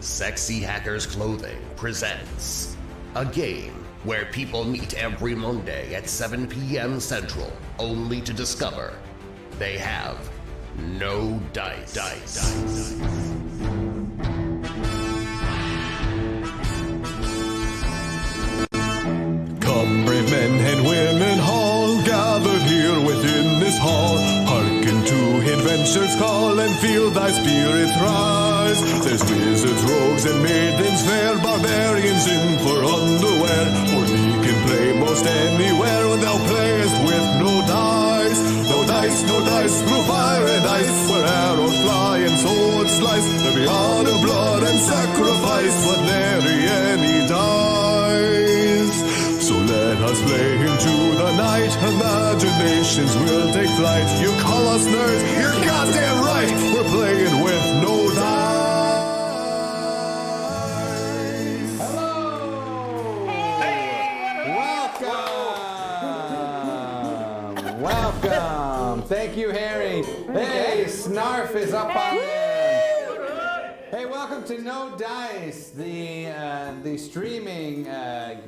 Sexy Hackers Clothing presents a game where people meet every Monday at 7 p.m. Central, only to discover they have no dice. Come, brave men and women all gathered here within this hall. Hearken to adventure's call and feel thy spirit rise. There's wizards, rogues, and maidens fair, barbarians in for underwear. For thee can play most anywhere when thou playest with no dice. No dice, no dice, through fire and ice, where arrows fly and swords slice. There be honor, blood, and sacrifice, but nary any dice. So let us play into the night. Imaginations will take flight. You call us nerds, you're goddamn right. We're playing with no dice. Hello! Hey! Welcome! Thank you, Harry. Hey, Snarf is up on there. Hey, welcome to No Dice, the streaming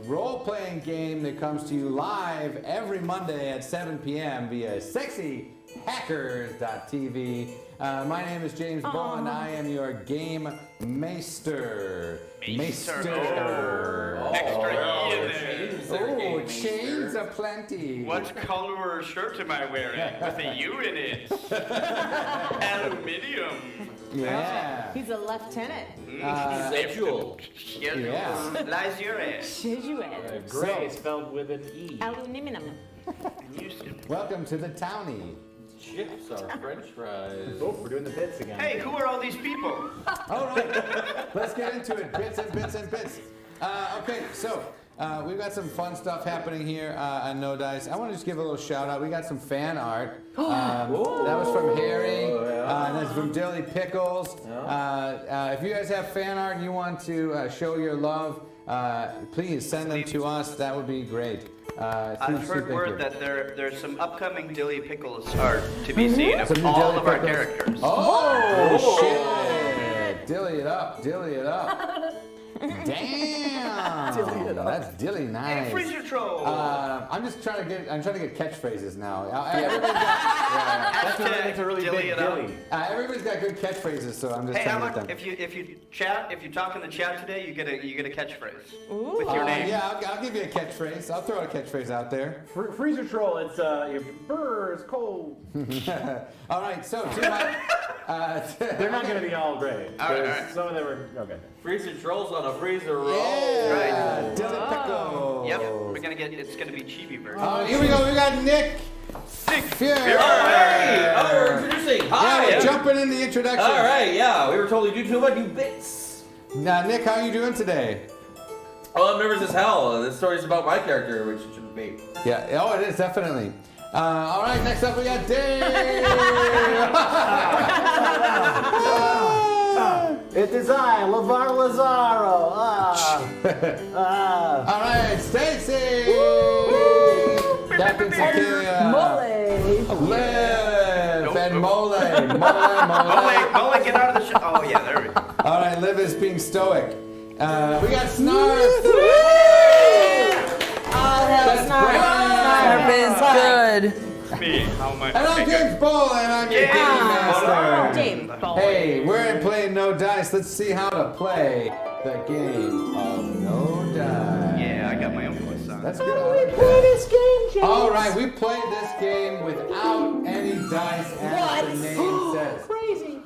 role-playing game that comes to you live every Monday at 7 p.m. via Cecaelia.tv. My name is James Bull, and I am your game maester. Maester. Extra E in there. Oh, chains aplenty. What color shirt am I wearing? With a U in it. Aluminium. Yeah. He's a lieutenant. Sexual. Yeah. Lazure. Jesuit. Gray is spelled with an E. Aluminum. Welcome to the townie. Chips are French fries. Oh, we're doing the bits again. Hey, who are all these people? All right, let's get into it. Bits and bits and bits. Okay, so we've got some fun stuff happening here on No Dice. I want to just give a little shout out. We got some fan art. That was from Harry. And that's from Dilly Pickles. If you guys have fan art and you want to show your love, please send them to us. That would be great. I've heard word that there's some upcoming Dilly Pickles art to be seen of Some new all Dilly of our Pickles. characters. Oh, shit! Dilly it up, dilly it up. Damn! Dilly it up. That's dilly nice. Hey, Freezer Troll! I'm trying to get catchphrases now. That's when it's a really Dilly big it up. dilly. Everybody's got good catchphrases, so I'm just Hey, trying how to about get them. if you talk in the chat today, you get a catchphrase with your name. Yeah, I'll give you a catchphrase. I'll throw a catchphrase out there. Freezer troll, it's your burr is cold. All right, so to my, They're not going to be all great. All right, There's all right. Some of them are, okay. Freezer trolls on a freezer roll. yeah, Right. Dilly Pickle. Yep, it's gonna be chibi version. Here we go. We got Nick. Fury. Oh, hey! Oh, we're introducing. Hi! Yeah, we're jumping in the introduction. All right, yeah, we were told to do too much new bits. Now, Nick, how are you doing today? Oh, I'm nervous as hell. This story's about my character, which it shouldn't be. Yeah, oh, it is, definitely. All right, next up we got Dave. It is I, LeVar Lazaro. All right, Stacy. Captain Cecaelia. Liv and Mole. Mole, get out of the show. Oh yeah, there we go. All right, Liv is being stoic. We got Snarf. That's Snarf is good. Me, how much? And I'm James Bull, and I'm your game master. James Bull. Hey, we're playing No Dice. Let's see how to play the game of No Dice. Yeah, I got my own voice on. That's good. I like that. All right, we played this game without any dice, as the name says. Crazy.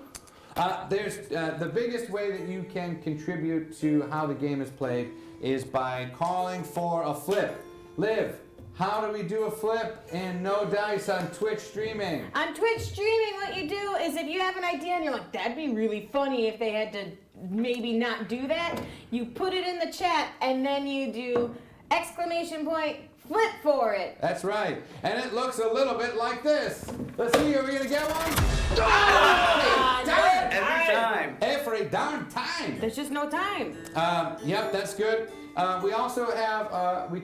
There's the biggest way that you can contribute to how the game is played is by calling for a flip. Liv, how do we do a flip in No Dice on Twitch streaming? On Twitch streaming, what you do is if you have an idea and you're like, that'd be really funny if they had to maybe not do that, you put it in the chat and then you do ! Flip for it. That's right. And it looks a little bit like this. Let's see, are we gonna get one? Every time. Every darn time. There's just no time. Yep, that's good. We also have, we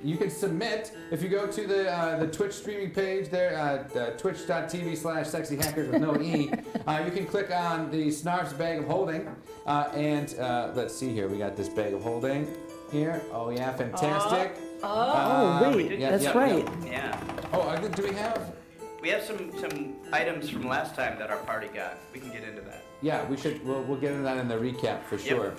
you can submit if you go to the Twitch streaming page there, twitch.tv/sexyhackers with no E. You can click on the Snarf's bag of holding, and let's see here. We got this bag of holding here. Oh yeah, fantastic. Wait, that's right. Yeah. Oh, do we have? We have some items from last time that our party got. We can get into that. Yeah, we should. We'll get into that in the recap for sure.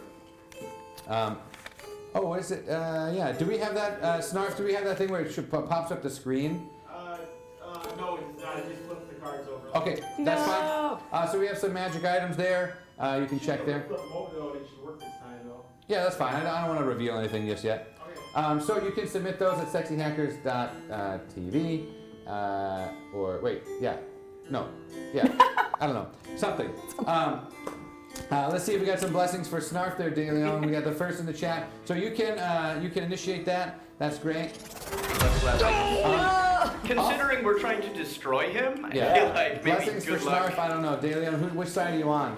Oh, what is it? Yeah. Do we have that, Snarf? Do we have that thing where it pops up the screen? No, it's not. It just flips the cards over. Okay, that's fine. So we have some magic items there. You can check there. Flip them over though. It should work this time though. Yeah, that's fine. I don't want to reveal anything just yet. Okay. So you can submit those at sexyhackers.tv. Or wait, yeah, no, yeah, I don't know, something. Let's see if we got some blessings for Snarf there, DeLeon. We got the first in the chat, so you can initiate that. That's great. Considering we're trying to destroy him, I Yeah. feel like maybe Blessings for good luck. Snarf. I don't know, DeLeon. Which side are you on?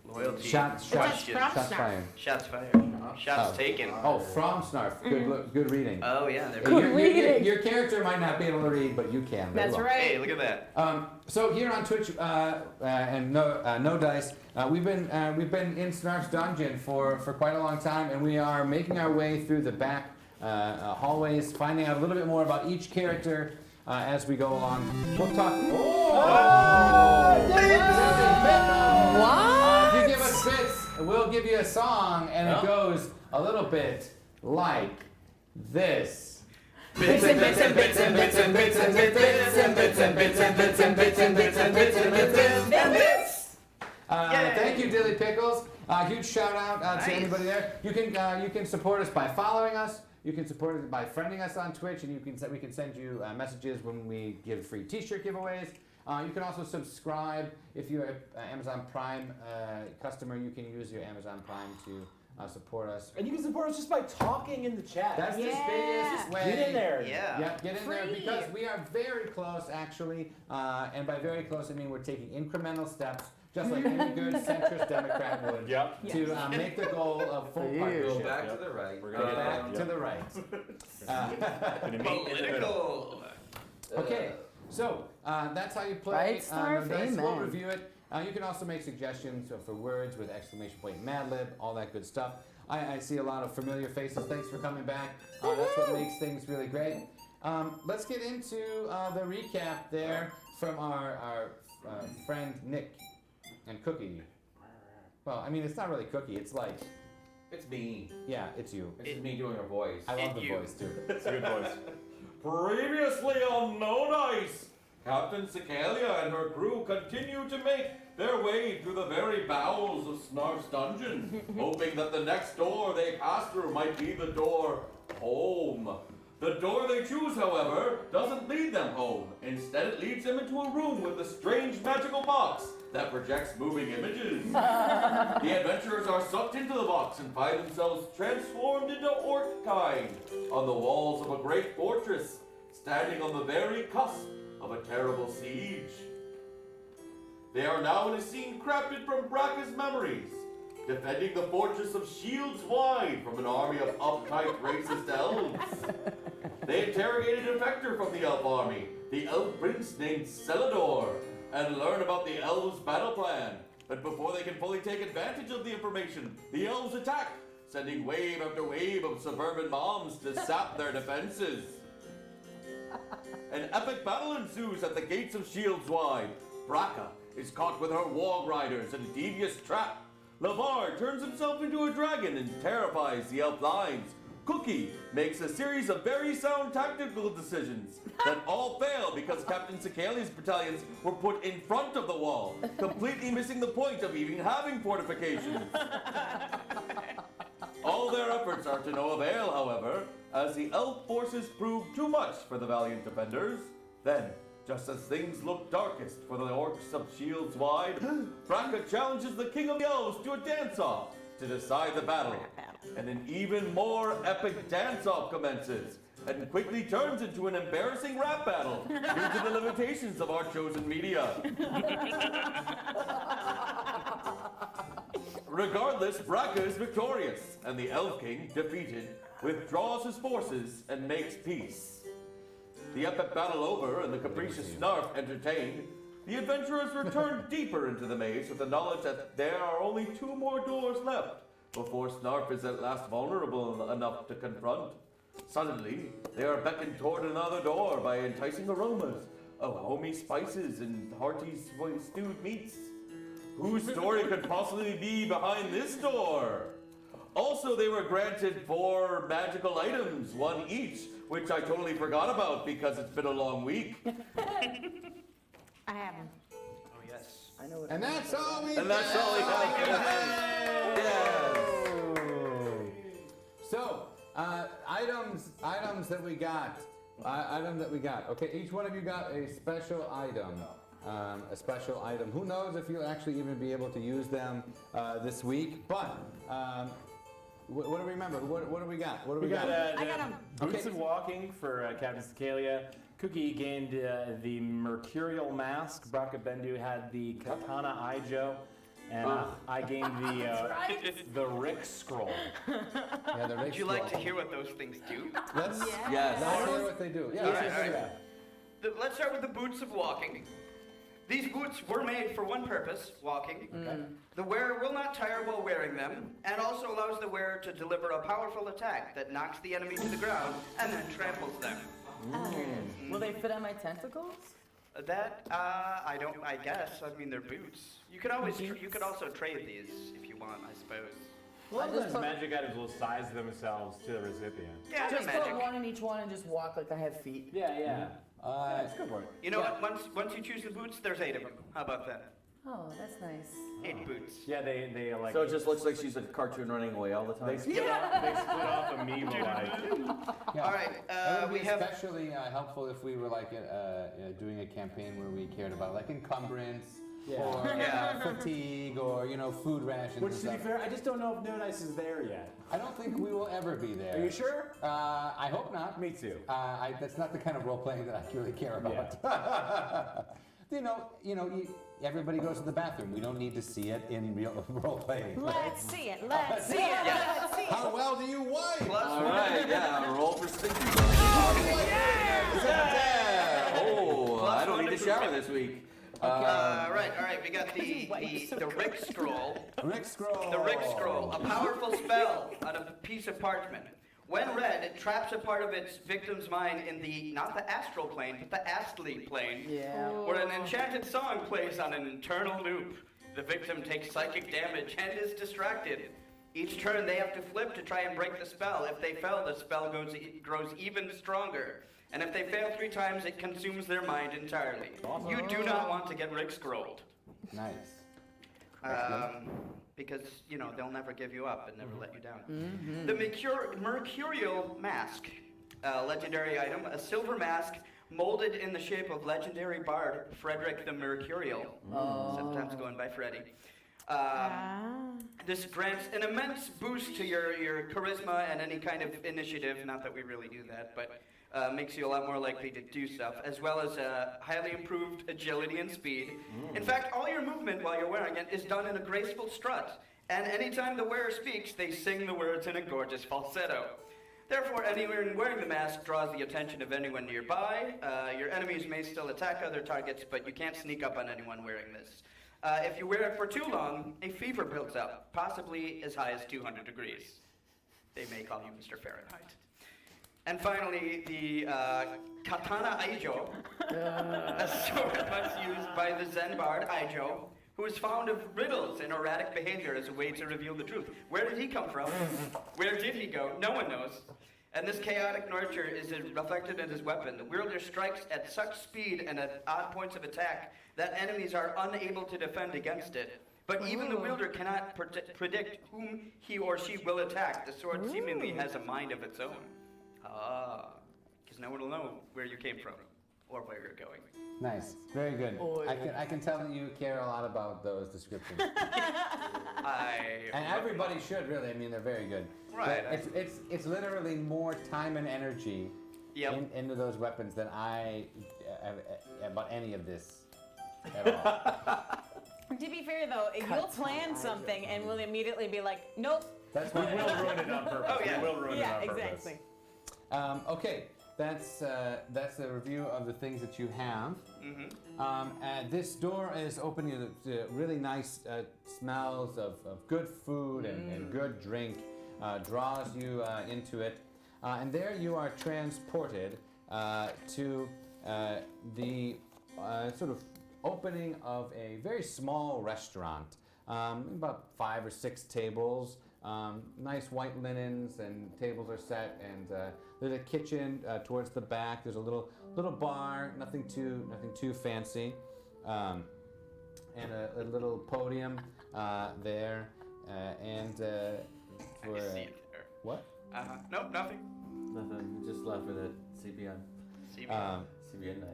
Loyalty. Shots Questions. fired. Shots fired. Shots taken. Oh, from Snarf. Good reading. Oh yeah. Your character might not be able to read, but you can. That's right. Hey, look at that. So here on Twitch and No Dice, we've been in Snarf's dungeon for quite a long time, and we are making our way through the back hallways, finding out a little bit more about each character as we go along. We'll talk. If you give us bits, we'll give you a song, and it goes a little bit like this. Bits and bits and bits and bits and bits and bits and bits and bits and bits and bits and bits and bits and bits and bits. Thank you, Dilly Pickles. Huge shout out to anybody there. You can support us by following us. You can support us by friending us on Twitch, and we can send you messages when we give free T-shirt giveaways. You can also subscribe if you're an Amazon Prime customer. You can use your Amazon Prime to support us. And you can support us just by talking in the chat. That's the biggest way. Get in there. Yeah, get in there because we are very close, actually. And by very close, I mean we're taking incremental steps, just like any good centrist Democrat would, to make the goal of full partnership. Go back to the right. We're going back to the right. Political. Okay, so that's how you play. Right, Snarf? We'll Amen. review it. You can also make suggestions for words with exclamation point, Mad Lib, all that good stuff. I see a lot of familiar faces. Thanks for coming back. That's what makes things really great. Let's get into the recap there from our friend Nick and Cookie. Well, I mean, it's not really Cookie. It's like, It's me. yeah, it's you. It's me doing a voice. I love the voice too. It's a good voice. Previously on No Dice, Captain Cecaelia and her crew continue to make their way through the very bowels of Snarf's dungeon, hoping that the next door they pass through might be the door home. The door they choose, however, doesn't lead them home. Instead, it leads them into a room with a strange magical box that projects moving images. The adventurers are sucked into the box and find themselves transformed into orc kind on the walls of a great fortress, standing on the very cusp of a terrible siege. They are now in a scene crafted from Bracca's memories, defending the fortress of Shields Wide from an army of uptight racist elves. They interrogate a defector from the elf army, the elf prince named Celador, and learn about the elves' battle plan. But before they can fully take advantage of the information, the elves attack, sending wave after wave of suburban moms to sap their defenses. An epic battle ensues at the gates of Shields Wide. Bracca is caught with her warg riders in a devious trap. Lavar turns himself into a dragon and terrifies the elf lines. Cookie makes a series of very sound tactical decisions that all fail because Captain Cecaelia's battalions were put in front of the wall, completely missing the point of even having fortifications. All their efforts are to no avail, however, as the elf forces prove too much for the valiant defenders. Then, just as things look darkest for the orcs of Shields Wide, Bracca challenges the King of the Elves to a dance-off to decide the battle. And an even more epic dance-off commences, and quickly turns into an embarrassing rap battle due to the limitations of our chosen media. Regardless, Bracca is victorious, and the Elf King defeated withdraws his forces and makes peace. The epic battle over and the capricious Snarf entertained, the adventurers return deeper into the maze with the knowledge that there are only 2 more doors left before Snarf is at last vulnerable enough to confront. Suddenly, they are beckoned toward another door by enticing aromas of homey spices and hearty stewed meats. Whose story could possibly be behind this door? Also, they were granted 4 magical items, 1 each, which I totally forgot about because it's been a long week. I have them. Oh, yes. I know what. And that's all we And that's all we got. Yes. So, items that we got. Okay, each one of you got a special item. Who knows if you'll actually even be able to use them this week? But what do we remember? What do we got? What do we got? I got them. Boots of Walking for Captain Cecaelia. Cookie gained the Mercurial Mask. Braca Bendu had the Katana Ijo. And I gained the Rick Scroll. Yeah, the Would you like to hear what those things do? Let's Yes. hear what they do. Yeah, All right. Let's start with the Boots of Walking. These boots were made for one purpose, walking. Okay. The wearer will not tire while wearing them, and also allows the wearer to deliver a powerful attack that knocks the enemy to the ground and then tramples them. Will they fit on my tentacles? That I guess. I mean, they're boots. You could always you could also trade these if you want, I suppose. Well, those magic items will size themselves to the recipient. Yeah, Just magic. put one in each one and just walk like I have feet. Yeah. That's good work. You know what? Once you choose the boots, there's 8 of them. How about that? Oh, that's nice. 8 boots. Yeah, they like. So it just looks like she's a cartoon running away all the time. They split off a me like. Yeah. All right, It would we be have. especially helpful if we were like doing a campaign where we cared about like encumbrance or fatigue or food rations. Which, and to be stuff. fair, I just don't know if No Dice is there yet. I don't think we will ever be there. Are you sure? I hope not. Me too. That's not the kind of role playing that I really care about. Everybody goes to the bathroom. We don't need to see it in real role playing. Let's see it. Let's see it. Let's see it. How well do you wipe? All right, yeah, roll for stinky. Oh, I don't need to shower this week. All right. We got the Rick Scroll. Rick Scroll. The Rick Scroll, a powerful spell on a piece of parchment. When read, it traps a part of its victim's mind in not the astral plane, but the astly plane, where an enchanted song plays on an internal loop. The victim takes psychic damage and is distracted. Each turn they have to flip to try and break the spell. If they fail, the spell grows even stronger. And if they fail 3 times, it consumes their mind entirely. Awesome. You do not want to get Rick Scrolled. Nice. Because, they'll never give you up and never let you down. The Mercurial Mask, a legendary item, a silver mask molded in the shape of legendary bard Frederick the Mercurial, sometimes going by Freddy. This grants an immense boost to your charisma and any kind of initiative, not that we really do that, but makes you a lot more likely to do stuff, as well as highly improved agility and speed. In fact, all your movement while you're wearing it is done in a graceful strut, and anytime the wearer speaks, they sing the words in a gorgeous falsetto. Therefore, anyone wearing the mask draws the attention of anyone nearby. Your enemies may still attack other targets, but you can't sneak up on anyone wearing this. If you wear it for too long, a fever builds up, possibly as high as 200 degrees. They may call you Mr. Fahrenheit. And finally, the Katana Ijo, a sword once used by the Zen bard Ijo, who is fond of riddles and erratic behavior as a way to reveal the truth. Where did he come from? Where did he go? No one knows. And this chaotic nature is reflected in his weapon. The wielder strikes at such speed and at odd points of attack that enemies are unable to defend against it. But even the wielder cannot predict whom he or she will attack. The sword seemingly has a mind of its own. Because no one will know where you came from or where you're going. Nice, very good. I can tell that you care a lot about those descriptions. And everybody should really. I mean, they're very good. Right. But it's literally more time and energy into those weapons than I about any of this at all. To be fair, though, you'll plan something and we'll immediately be like, nope. That's We why. will ruin it on purpose. Oh, yeah. We will ruin it on purpose. exactly. Okay, that's the review of the things that you have. And this door is opening to really nice smells of good food and good drink. Draws you into it, and there you are transported to the sort of opening of a very small restaurant. About 5 or 6 tables. Nice white linens and tables are set, and there's a kitchen towards the back. There's a little bar, nothing too fancy, and a little podium there, and for I see it there. what? Nope, nothing. Nothing. Just left with it. CBN. CBN 9.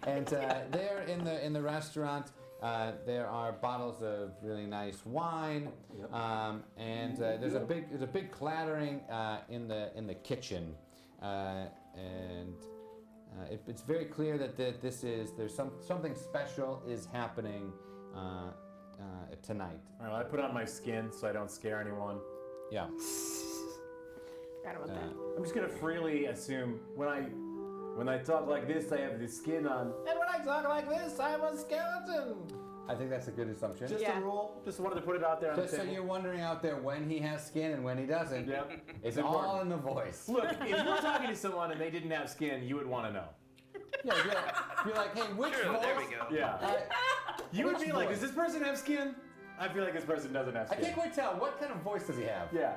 And there in the restaurant, there are bottles of really nice wine, and there's a big clattering in the kitchen, and it's very clear that there's something special is happening tonight. All right, well, I put on my skin so I don't scare anyone. Yeah. Forgot about that. I'm just gonna freely assume when I talk like this, I have the skin on, and when I talk like this, I'm a skeleton. I think that's a good assumption. Just a rule. Just wanted to put it out there on Just the so table. you're wondering out there when he has skin and when he doesn't. Yep. It's all in the voice. Look, if you were talking to someone and they didn't have skin, you would want to know. Yeah, you're like, hey, which True, voice? there we go. Yeah. You would Which be like, voice? does this person have skin? I feel like this person doesn't have I skin. can't quite tell. What kind of voice does he have? Yeah.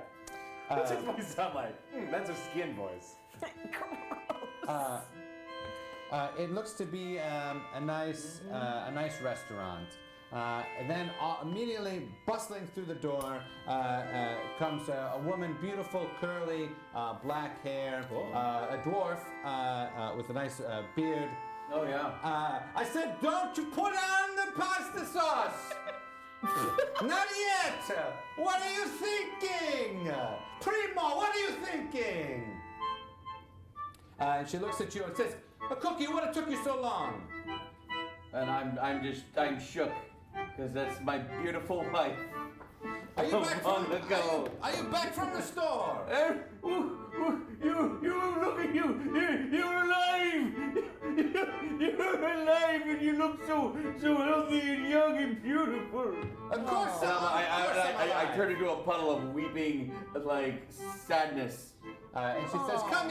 What's his voice sound like? That's a skin voice. It looks to be a nice restaurant. And then immediately bustling through the door comes a woman, beautiful, curly, black hair, a dwarf with a nice beard. Oh, yeah. I said, don't you put on the pasta sauce! Not yet! What are you thinking? Primo, what are you thinking? And she looks at you and says, Cookie, what took you so long? And I'm shook. Because that's my beautiful wife. Are you back from Long ago. Are you back from the store? You look at you! You're alive! You're alive and you look so healthy and young and beautiful. Of course I turn into a puddle of weeping, like, sadness. And she says, come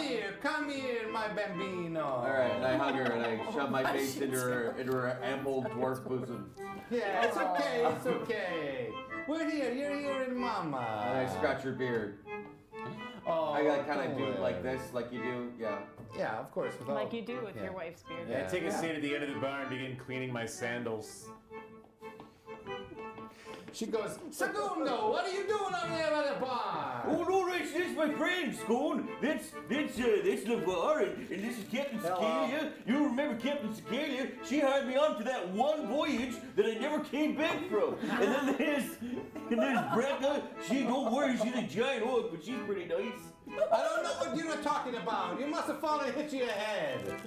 here, my bambino. Alright, and I hug her and I shove my face into her ample dwarf bosom. Yeah, it's okay. We're here, you're here in Mama. And I scratch her beard. Oh, I kind of do it like this, like you do, yeah. Yeah, of course. Like you do with your wife's beard. Yeah, take a seat at the end of the bar and begin cleaning my sandals. She goes, Segundo, what are you doing on there at the bar? Oh no, that's my friend, Scone. That's Lair, and this is Captain Cecaelia. You remember Captain Cecaelia? She hired me on for that one voyage that I never came back from. And then there's Brecca. She, don't worry, she's a giant orc, but she's pretty nice. I don't know what you're talking about. You must have fallen and hit your head.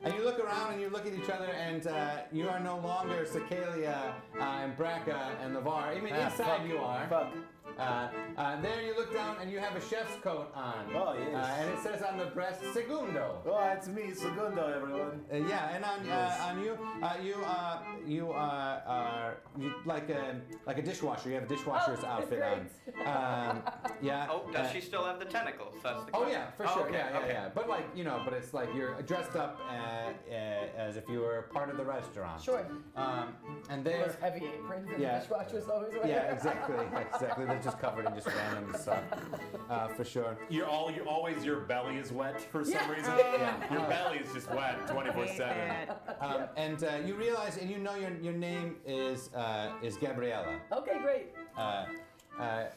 And you look around and you look at each other, and you are no longer Cecaelia and Braca and Lavar. Even inside you are. Fuck. There you look down and you have a chef's coat on. Oh, yes. And it says on the breast, Segundo. Oh, it's me, Segundo, everyone. Yeah, and on you are like a dishwasher. You have a dishwasher's outfit on. Yeah. Oh, does she still have the tentacles? That's the Oh question. yeah, for sure. Okay, yeah. okay. But like but it's like you're dressed up as if you were part of the restaurant. Sure. And Those there. heavy aprons and Yeah. the dishwasher's always wearing. Yeah, exactly. They're just covered in just random stuff, for sure. Always your belly is wet for some reason. Yeah. Your belly is just wet 24/7. And you realize, and you know your name is Gabriella. Okay, great.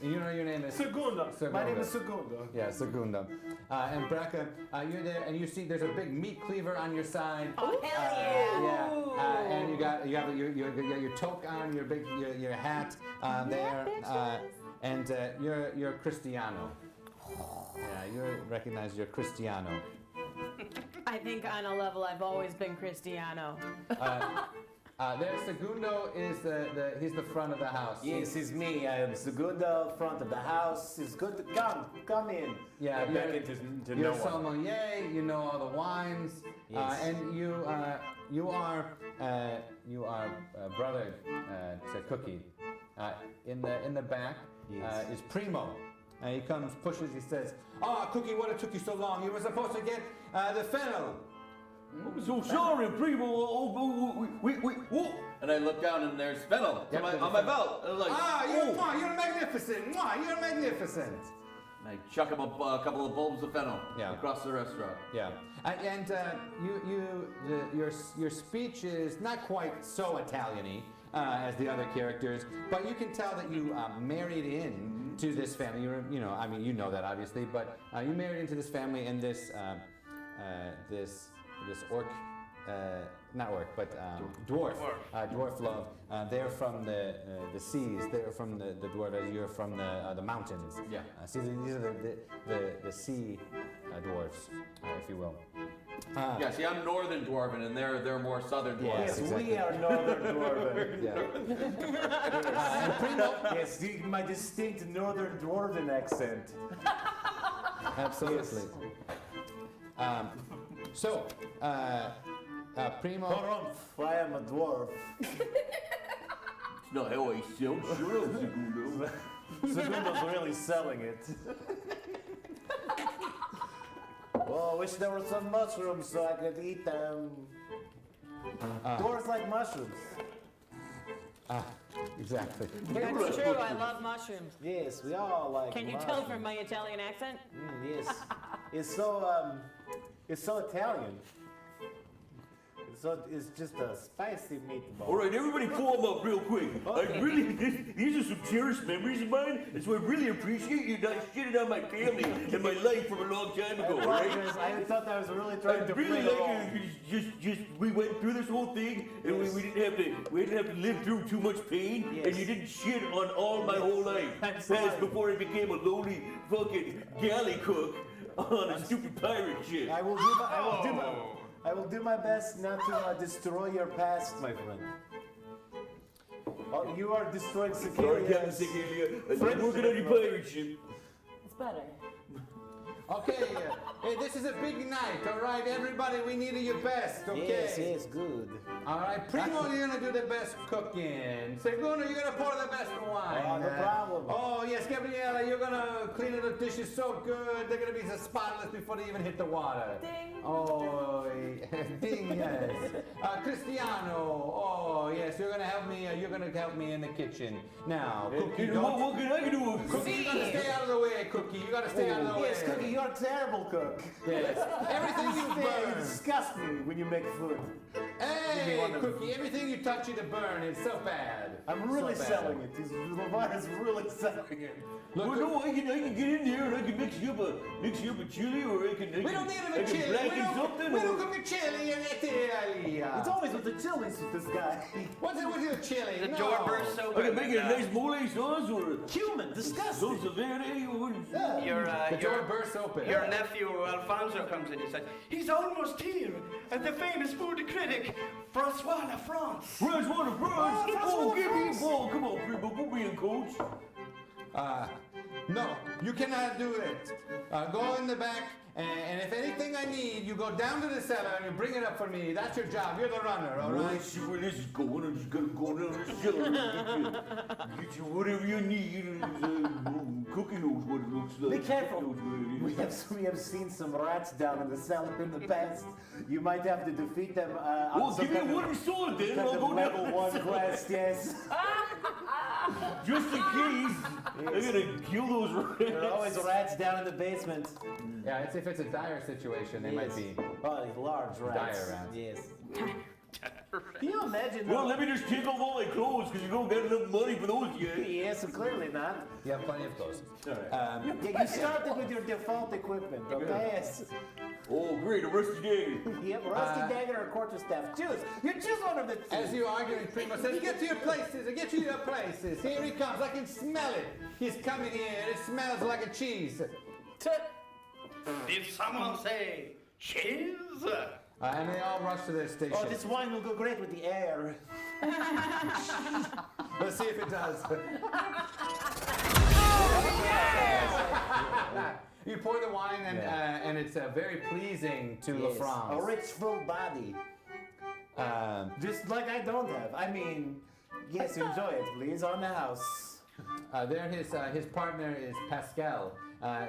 You know your name is Segundo. My name is Segundo. Yeah, Segundo. And Braca, you're there, and you see there's a big meat cleaver on your side. Oh, hell Yeah. And you got your toque on, your hat there, and you're Cristiano. Yeah, you recognize you're Cristiano. I think on a level I've always been Cristiano. There, Segundo is he's the front of the house. Yes, it's me. I am Segundo, front of the house. It's good to come in. Yeah, I beckon to no you're one. sommelier. You know all the wines, Yes. and you are brother to Cookie. In the back Yes. is Primo. He comes, pushes. He says, "Oh, Cookie, what it took you so long? You were supposed to get the fennel." I'm so sorry, Primo. Oh. And I look down and there's fennel on my belt. And I'm like, you're magnificent. You're magnificent. And I chuck him a couple of bulbs of fennel across the restaurant. Yeah, and your speech is not quite so Italian-y as the other characters, but you can tell that you married in to this family. You know that obviously, but you married into this family, and this orc, not orc, but dwarf love. They're from the seas. They're from the dwarf. You're from the mountains. Yeah. See, these are the sea dwarves, if you will. Yeah, see, I'm northern dwarven, and they're more southern dwarven. Yes, exactly. we are northern dwarven. Yeah. And Primo. Yes, my distinct northern dwarven accent. Absolutely. Primo. I am a dwarf. It's not how I sound, sure, Segundo. Segundo's really selling it. Oh, I wish there were some mushrooms so I could eat them. Dwarves like mushrooms. Exactly. That's true. I love mushrooms. Yes, we all like Can you mushrooms. tell from my Italian accent? Yes. It's so Italian. It's just a spicy meatball. All right, everybody form up real quick. These are some cherished memories of mine, and so I really appreciate you not shitting on my family and my life from a long time ago, all right? I thought I was really trying to really play like along. just we went through this whole thing, and we didn't have to live through too much pain, Yes. and you didn't shit on all my whole life. I'm sorry. That's before I became a lonely fucking galley cook on a stupid pirate ship. I will do my best not to destroy your past, my friend. Oh, you are destroying Sorry, Captain Cecaelia. Cecaelia. I'm working on your pirate ship. It's better. Okay, hey, this is a big night, all right? Everybody, we need your best, okay? Yes, good. All right, Primo, you're gonna do the best cooking. Segundo, you're gonna pour the best wine. Oh, no problem. Oh, yes, Gabriella, you're gonna clean the dishes so good. They're gonna be so spotless before they even hit the water. Ding. Oh, ding, yes. Cristiano, oh, yes, you're gonna help me. You're gonna help me in the kitchen. Now, Cookie, What can I do? Cookie, you gotta stay out of the way, Cookie. You gotta stay out of the way. Yes, Cookie, you're a terrible cook. Yes. Everything you You burn. disgust me when you make food. Hey, Cookie, everything you touch you to burn. It's so bad. I'm really So bad. selling it. Lamar is really selling it. Look, Well, no, I can get in there and I can mix you up a chili, or I can. we don't need I a can chili. blacken something. We or- don't cook a chili in Italia. It's always with the chilies with this guy. What's it with your chili? The No. door bursts I open. can make it a nice mole sauce or a Cumin, disgusting. salsa verde or. The door bursts open. Your nephew Alfonso comes in. He says, "He's almost here at the famous food critic, Francois Lafrance." Francois Lafrance! Oh, give me a ball. Come on, Primo, put me in, coach. No, you cannot do it. Go in the back, and if anything I need, you go down to the cellar and you bring it up for me. That's your job. You're the runner, all Well, right? let's see where this is going. I'm just gonna go down the cellar and get you whatever you need. Cookie knows what it looks like. Be careful. Knows what it is. We have seen some rats down in the cellar in the past. You might have to defeat them on Well, some give me a kind of- wooden sword then, and kind I'll of go level down. 1 quest, yes. Just in case. I'm gonna kill those rats. There are always rats down in the basement. Yeah, if it's a dire situation, they might be. Oh, large rats. Dire rats. Yes. Can you imagine? Well, let me just take off all my clothes, because you don't get enough money for those yet. Yes, so clearly not. You have plenty of clothes. Yeah, you started with your default equipment, okay? Yes. Oh, great, a rusty dagger. Yep, rusty dagger or quarterstaff. Choose. You choose one of the two. As you arguing, Primo says, "Get to your places, get to your places." Here he comes. I can smell it. He's coming here. It smells like a cheese. Did someone say cheese? And they all rush to their station. Oh, this wine will go great with the air. Let's see if it does. You pour the wine, and it's very pleasing to La Yes, France. a rich, full body. Just like I don't have. I mean, yes, enjoy it, please, on the house. There, his partner is Pascal.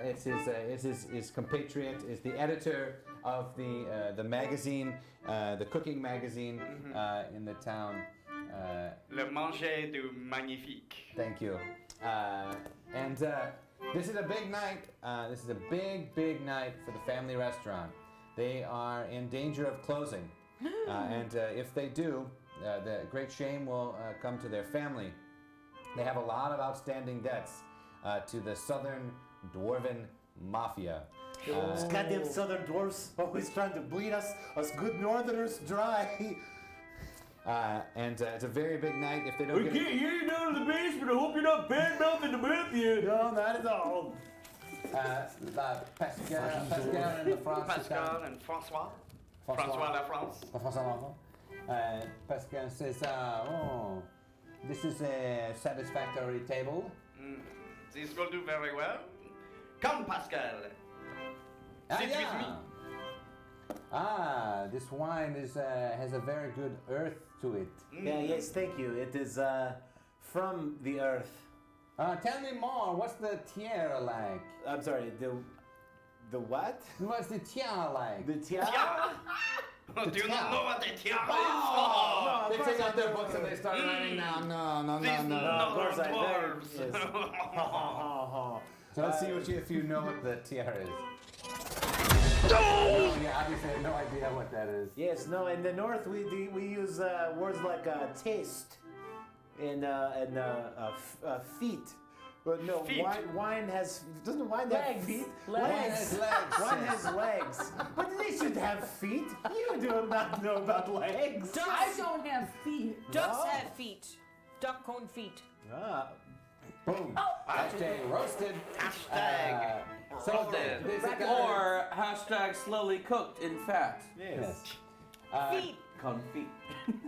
It's his compatriot. Is the editor of the magazine, the cooking magazine in the town. Le manger du magnifique. Thank you. And this is a big night. This is a big night for the family restaurant. They are in danger of closing. And if they do, the great shame will come to their family. They have a lot of outstanding debts to the Southern Dwarven Mafia. Those goddamn southern dwarfs always trying to bleed us good northerners dry. And it's a very big night. If they don't We get can't hear you down in the basement. I hope you're not bad mouthing the mafia. No, not at all. Pascal and the France. Pascal and François. François La France. Pascal says, "Oh, this is a satisfactory table." This will do very well. Come, Pascal. Sit with me. This wine has a very good earth to it. Yeah, yes, thank you. It is from the earth. Tell me more. What's the tiara like? I'm sorry, the what? What's the tiara like? The tiara? Do you not know what a tiara is? No, They take out their books and they start writing down. No. These northern I dwarves. yes. So let's see if you know what the tiara is. Yeah, obviously I have no idea what that is. Yes, no, in the north we use words like taste and feet. But no, Feet. wine has, doesn't wine have Legs. feet? Legs. Wine has legs. But they should have feet. You do not know about legs. I don't have feet. Ducks have feet. Duck-corn feet. Ah. Boom. Hashtag roasted. Hashtag. So this is Or hashtag slowly cooked in fat. Yes. Feet. Confit.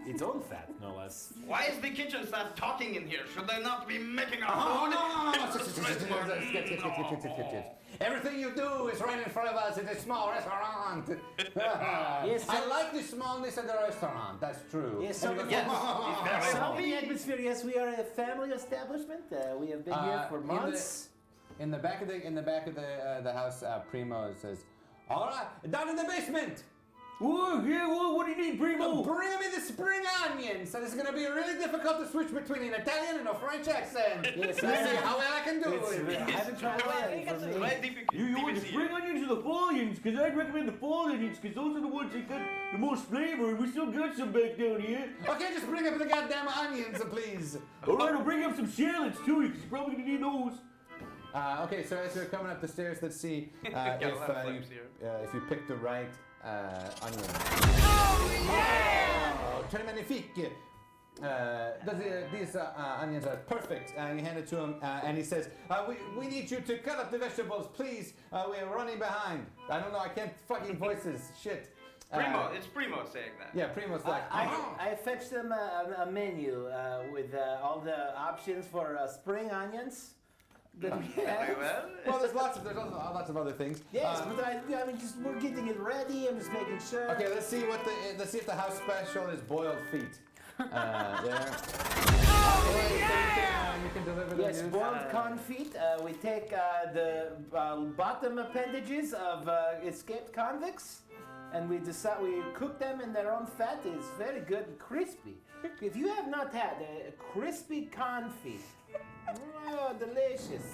Its own fat, no less. Why is the kitchen staff talking in here? Should they not be making our food? Everything you do is right in front of us. It's a small restaurant. Yes, I like the smallness of the restaurant. That's true. Yes, so Yes, it's very so healthy. the atmosphere, yes, we are a family establishment. We have been here for months. In the back of the house, Primo says, "All right, down in the basement. Whoa, yeah, what do you need, Primo? Bring me the spring onion." So this is going to be really difficult to switch between an Italian and a French accent. Yes, Let's see how well I can do I it. haven't tried that for me. Very difficult. You want the spring onions or the fall onions? Because I'd recommend the fall onions, because those are the ones that got the most flavor, and we still got some back down here. Okay, just bring up the goddamn onions, please. Alright, I'll bring up some shallots too, because you're probably gonna need those. Okay, so as we're coming up the stairs, let's see Got a lot of flames here. if you pick the right onion. Oh, yeah! Très magnifique. These onions are perfect. You hand it to him, and he says, we need you to cut up the vegetables, please. We're running behind. I don't know, I can't fucking voices. Shit. Primo, it's Primo saying that. Yeah, Primo's like, I fetched them a menu with all the options for spring onions. Very well. well, there's lots of other things. Yes, but I mean, just we're getting it ready. I'm just making sure. Okay, let's see if the house special is boiled feet. There. You can deliver the Yes, news. boiled confit. We take the bottom appendages of escaped convicts, and we cook them in their own fat. It's very good and crispy. If you have not had a crispy confit, oh, delicious.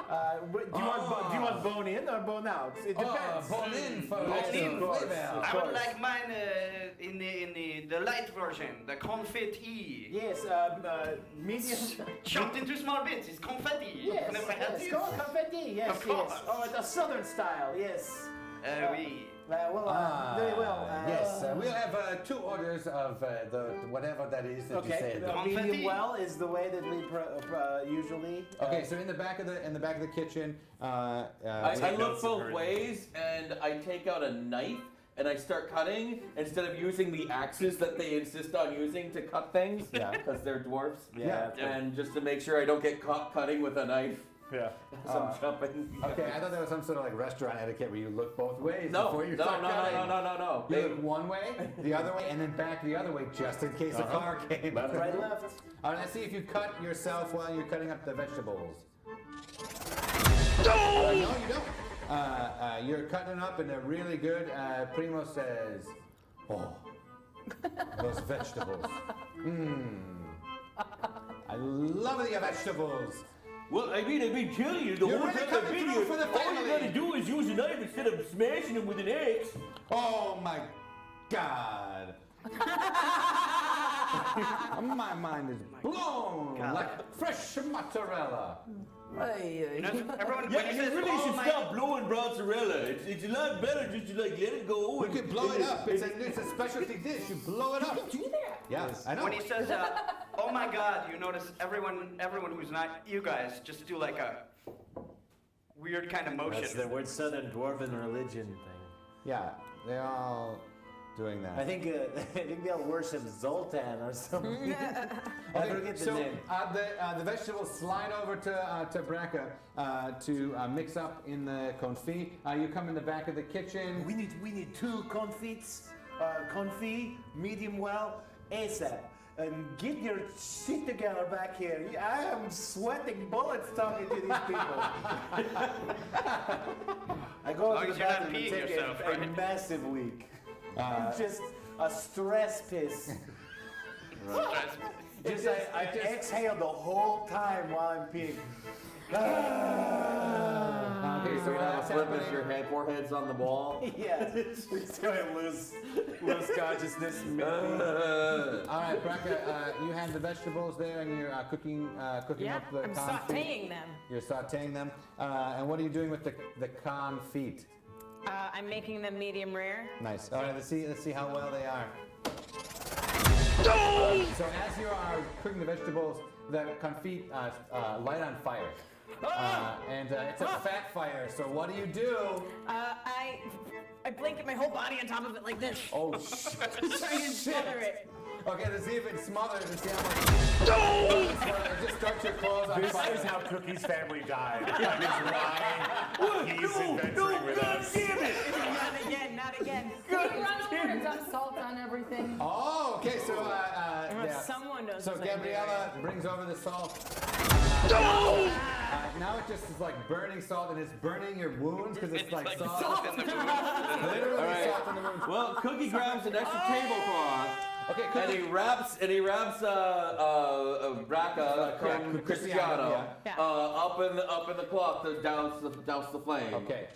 Do you want bone in or bone out? It depends. Bone in for Bone extra in. flavor. I would like mine in the light version, the confetti. Yes, medium. Chopped into small bits. It's confetti. Yes, Never had yes, this. confetti. Yes, Of course. yes. Oh, the southern style. Yes. Oui. Very well. Yes, we'll have 2 orders of the whatever that is that you Okay. said. Medium well is the way that we usually. Okay, so in the back of the kitchen, I look both ways and I take out a knife and I start cutting instead of using the axes that they insist on using to cut things. Yeah. Because they're dwarfs. Yeah. And just to make sure I don't get caught cutting with a knife. Yeah. As I'm jumping. Okay, I thought there was some sort of like restaurant etiquette where you look both ways No, before you no, start cutting. no. You look one way, the other way, and then back the other way just in case a car came. Left, Right, left. All right, let's see if you cut yourself while you're cutting up the vegetables. No, you don't. You're cutting up and they're really good. Primo says, "Oh, those vegetables. I love the vegetables." Well, I've been telling you the You're whole really time coming I've been through here. for the All you family. gotta do is use a knife instead of smashing them with an axe. Oh my God. My mind is blown like fresh mozzarella. Everyone, Yeah, when he you says, really "Oh should my-" stop blowing mozzarella. It's a lot better just to like let it go. We can blow it up. It's a specialty dish. You blow it up. Do that. Yeah, I know. When he says, "Oh my God," you notice everyone who's not you guys just do like a weird kind of motion. That's the word Southern Dwarven religion thing. Yeah, they're all doing that. I think they all worship Zoltan or something. I Okay, forget the so name. the vegetables slide over to Braca to mix up in the confit. You come in the back of the kitchen. We need 2 confits, confit, medium well, ASAP. And get your shit together back here. I am sweating bullets talking to these people. I go long to as the you're not bathroom and peeing take yourself, a right? massive leak. Just a stress piss. Just I exhale the whole time while I'm peeing. Okay, so that's Flip happening. as your forehead's on the wall. Yeah, it's going to lose consciousness. All right, Braca, you have the vegetables there, and you're cooking Yeah, up the I'm confit. sauteing them. You're sauteing them. And what are you doing with the confit? I'm making them medium rare. Nice. All right, let's see how well they are. So as you are cooking the vegetables, the confit light on fire. And it's a fat fire, so what do? I blanket my whole body on top of it like this. Oh, Trying to smother it. Okay, let's see if it's smothered and see how much. Just start your clothes on This fire. is how Cookie's family died. That is why he's adventuring with us. Damn it! Not again. Can you run over and dump salt on everything? Oh, okay, so yeah. Someone knows. So what's like Gabriella brings over the salt. Now it just is like burning salt, and it's burning your wounds because it's like salt. in the room. Literally All right. salt in the wounds. Well, Cookie grabs an extra tablecloth. Okay, And he wraps Braca Cristiano, Cristiano yeah. up in the cloth to douse the flame. Okay.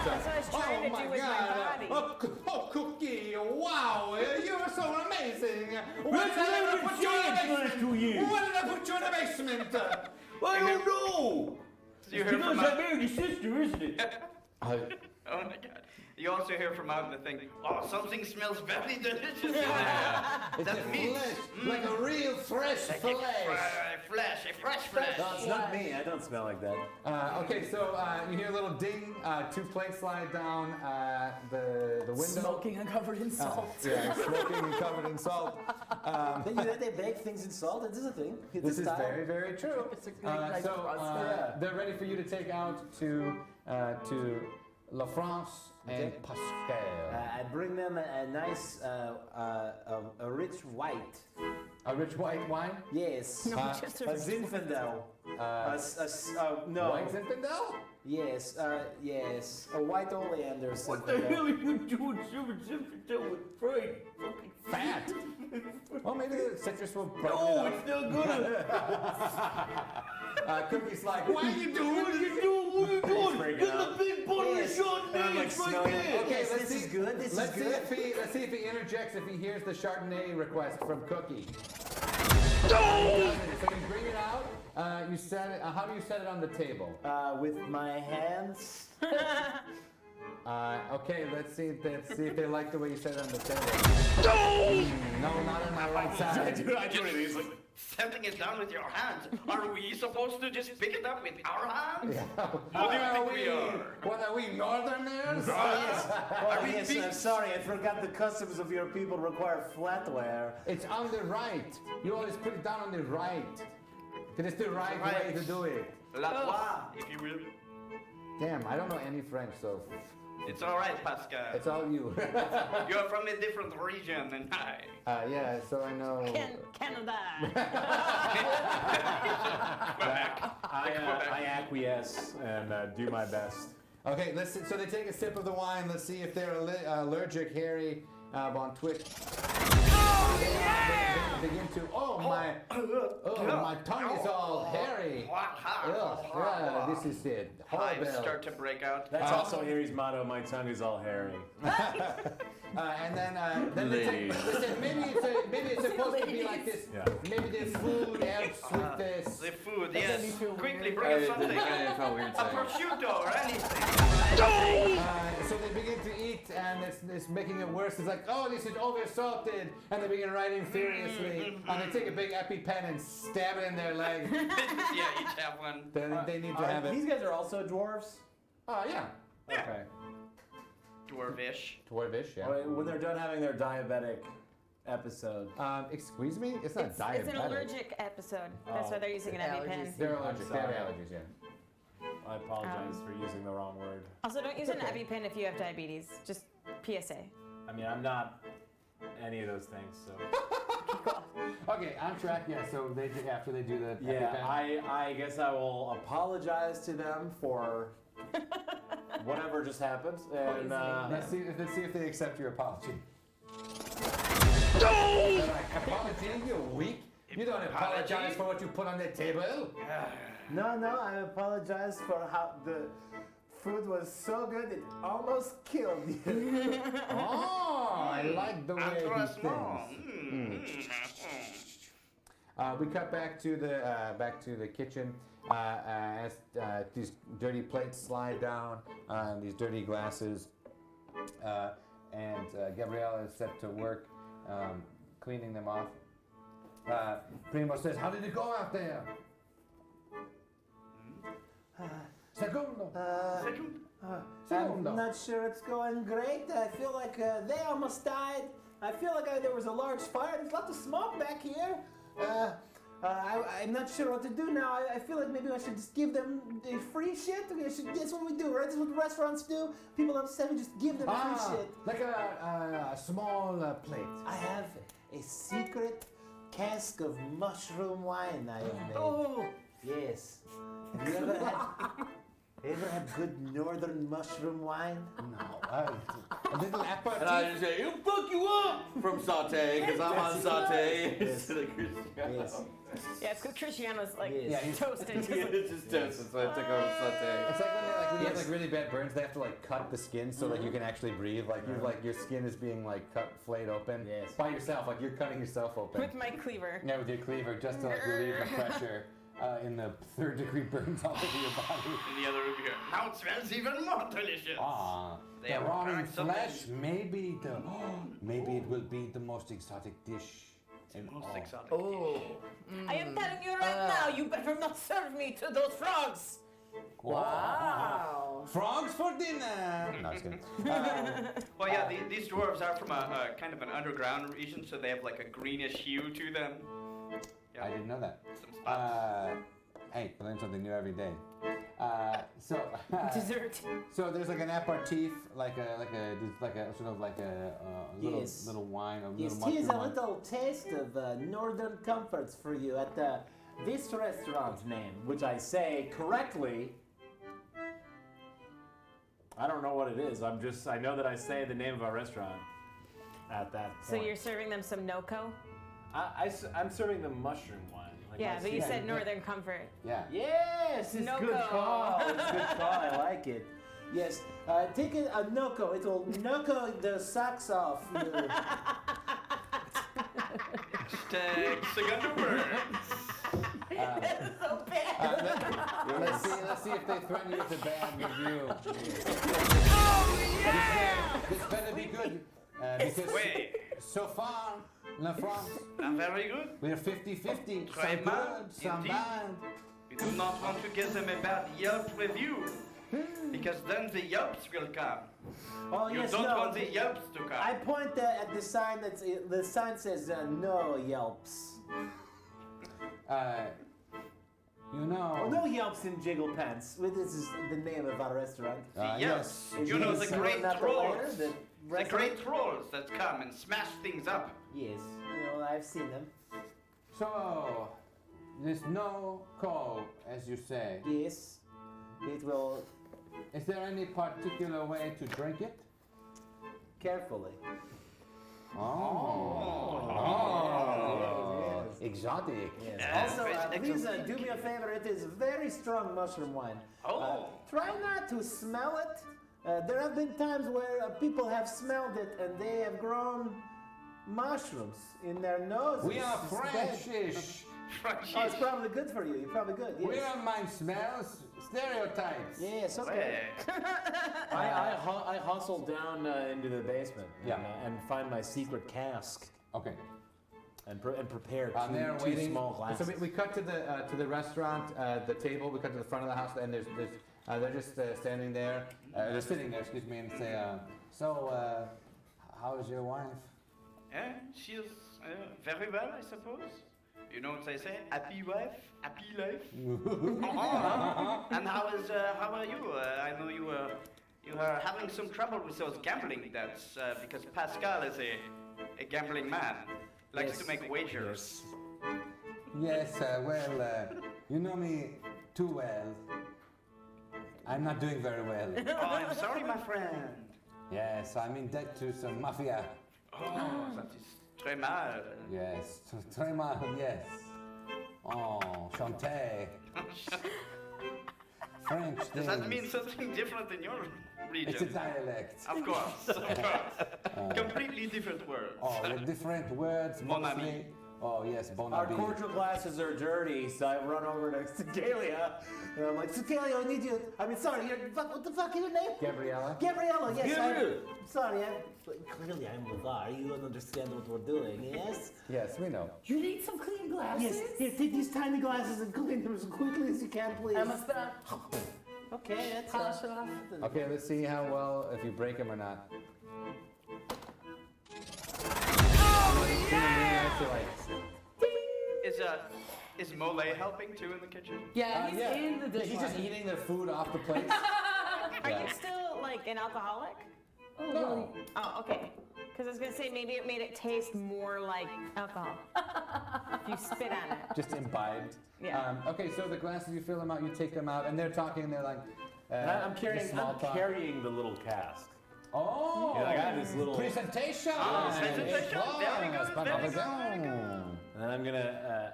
That's what I was trying to do with my body. Oh, Cookie! Wow, you are so amazing. Why That's did I what ever I've put you in been saying the for the last 2 basement? years. Why did I put you in the basement? I don't know. You hear Because from I married your sister, isn't it? Oh my God. You also hear from out in the thing, "Oh, something smells very delicious in there." It's That's a meat. flesh, like a real fresh flesh. Fresh flesh. No, it's not me. I don't smell like that. Okay, so you hear a little ding. 2 plates slide down the window. Smoking and covered in salt. Yeah, smoking and covered in salt. They bake things in salt. This is a thing. It's This a is style. very, very true. It's a great nice So process. they're ready for you to take out to La France and Pascal. I bring them a nice, a rich white. A rich white wine? Yes. just a a rich Zinfandel. No. White Zinfandel? Yes. Yes. A white oleander What the Zinfandel. hell are you doing serving Zinfandel with fried fucking Fat. Well, maybe the citrus will brighten No, it it's not gonna. up. Cookie's like, why are you doing What are this? you doing? What are you doing? freaking Get out. the big bottle Yes. of Chardonnay. And I'm, like, It's right smelling- there. Okay, Yes, let's this see. is good, this is let's see good. let's see if he interjects. If he hears the Chardonnay request from Cookie. So you bring it out. You set it. How do you set it on the table? With my hands. Okay, let's see if they like the way you set it on the table. No, not on my right I side. do anything. He's like, setting it down with your hands. Are we supposed to just pick it up with our hands? What do you think we are? What are we, Northerners? I'm sorry, I forgot the customs of your people require flatware. It's on the right. You always put it down on the right. It's the right way to do it. La droite, if you will. Damn, I don't know any French, so It's all right, Pascal. it's all you. You're from a different region than I. Yeah, so I know. Canada. I acquiesce and do my best. Okay, so they take a sip of the wine. Let's see if they're allergic, Harry, on Twitch. They begin to, my tongue is all hairy. This is it. Hives Horrible. start to break out. That's also Harry's motto, my tongue is all hairy. And then they said maybe it's supposed to be like this. Yeah. Maybe the food helps with this. The food, yes. Quickly bring us something. A prosciutto or anything. So they begin to eat, and it's making it worse. It's like, oh, this is over-salted, and they begin writing furiously, and they take a big EpiPen and stab it in their leg. Yeah, each have one. They need to have it. These guys are also dwarves? Oh, yeah. Okay. Dwarvish. Dwarvish, yeah. When they're done having their diabetic episode. Excuse me? It's not diabetic. It's an allergic episode. That's why they're using an EpiPen. They're allergic. They have allergies, yeah. I apologize for using the wrong word. Also, don't use an EpiPen if you have diabetes. Just PSA. I mean, I'm not any of those things, so. Okay, on track, yeah. So after they do the Yeah, EpiPen. I guess I will apologize to them for whatever just happened. And Let's see if they accept your apology. Apology, you weak. You don't apologize for what you put on the table. No, I apologize for how the food was so good it almost killed you. Oh, I like the way he thinks. We cut back to the kitchen as these dirty plates slide down, these dirty glasses, and Gabrielle is set to work cleaning them off. Primo says, "How did it go out there?" Segundo. I'm not sure it's going great. I feel like they almost died. I feel like there was a large fire. There's lots of smoke back here. I'm not sure what to do now. I feel like maybe I should just give them the free shit. That's what we do, right? That's what restaurants do. People upset, we just give them free shit. Like a small plate. I have a secret cask of mushroom wine I have made. Oh. Yes. Have you ever had good northern mushroom wine? No. A little aperitif. And I just say, "You fuck you up" from Saute, because I'm on Saute. Yes. Yes. Yeah, it's because Cristiano's like Yes. toasted. It's just toasted, so I took over Saute. It's like when you have like really bad burns, they have to like cut the skin so that you can actually breathe. Like your skin is being like cut, flayed open by yourself. Like you're cutting yourself open. With my cleaver. Yeah, with your cleaver, just to like relieve the pressure in the third-degree burns all over your body. In the other room here. Now it smells even more delicious. The have rotting cracked something. flesh. Maybe it will be the most exotic dish. Most exotic. I am telling you right now, you better not serve me to those frogs. Wow! Frogs for dinner. No, just kidding. Well, yeah, these dwarves are from a kind of an underground region, so they have like a greenish hue to them. Yeah. I didn't know that. Some spots. Hey, I learn something new every day. Dessert. So there's like an aperitif, like a sort of like a Yes. little wine, Yes, little here's a mushroom wine. little taste of northern comforts for you at this restaurant's name. Which I say correctly. I don't know what it is. I know that I say the name of our restaurant at that So point. you're serving them some NoCo? I'm serving them mushroom wine. Like Yeah, I but you see- said Northern Comfort. Yeah. Yes, it's Noco. good call. It's good call. I like it. Yes, take a Noco. It will Noco the socks off. Second word. So bad. Let's see if they threaten you with a bad review. This better be good. Because Wait. so far La France. Very good. We're 50-50. Très Some mal, good, some indeed. bad. We do not want to give them a bad Yelp review, because then the Yelps will come. Oh, You yes, don't no. want the Yelps to come. I point at the sign the sign says no Yelps. You know. Oh, no Yelps in Jiggle Pants. This is the name of our restaurant. Yes. Is You know the this great not the trolls. Lair, The restaurant? great trolls that come and smash things up. Yes, I've seen them. So, there's no call, as you say. Yes, it will. Is there any particular way to drink it? Carefully. Exotic. Yes. Also, please do me a favor. It is very strong mushroom wine. Try not to smell it. There have been times where people have smelled it and they have grown mushrooms in their noses. We are It's bad. Frenchish. Oh, it's probably good for you. You're probably good. Yes. We don't mind smells, stereotypes. Yes, okay. I hustle down into the basement and find my secret cask. Okay. And prepare They're two waiting. small glasses. So we cut to the restaurant, the table. We cut to the front of the house, and they're just standing there. They're sitting there, excuse me, and say, how is your wife? Yeah, she's very well, I suppose. You know what they say? Happy wife, happy life. And how are you? I know you are having some trouble with those gambling debts because Pascal is a gambling man. Likes to make wagers. Yes, you know me too well. I'm not doing very well. Oh, I'm sorry, my friend. Yes, I'm in debt to some mafia. Oh, that is très mal. Yes, très mal, yes. Oh, chanté. French Does that things. mean something different in your region? It's a dialect. Of course. Completely different words. Oh, with different words, Mon mostly. ami. Oh, yes, bon Our ami. cordial glasses are dirty, so I run over to Cecaelia, and I'm like, Cecaelia, I need you. I mean, sorry, what the fuck is your name? Gabriella? Gabriella, yes. Gabriella. Sorry, clearly I'm Lavar. You don't understand what we're doing, yes? Yes, we know. You need some clean glasses? Yes, here, take these tiny glasses and clean them as quickly as you can, please. I must Okay, that's polish it off. Okay, let's see how well, if you break them or not. Is Mole helping too in the kitchen? Yeah, he's in the dishwasher. He's just eating their food off the plate. Are you still like an alcoholic? Oh, really? Oh, okay. Because I was gonna say maybe it made it taste more like alcohol if you spit on it. Just imbibed. Yeah. Okay, so the glasses, you fill them out, you take them out, and they're talking, and they're like, I'm carrying small talk. the little cask. Oh, Yeah, I got this little presentation. Presentation. Very good, very good, very good. And then I'm gonna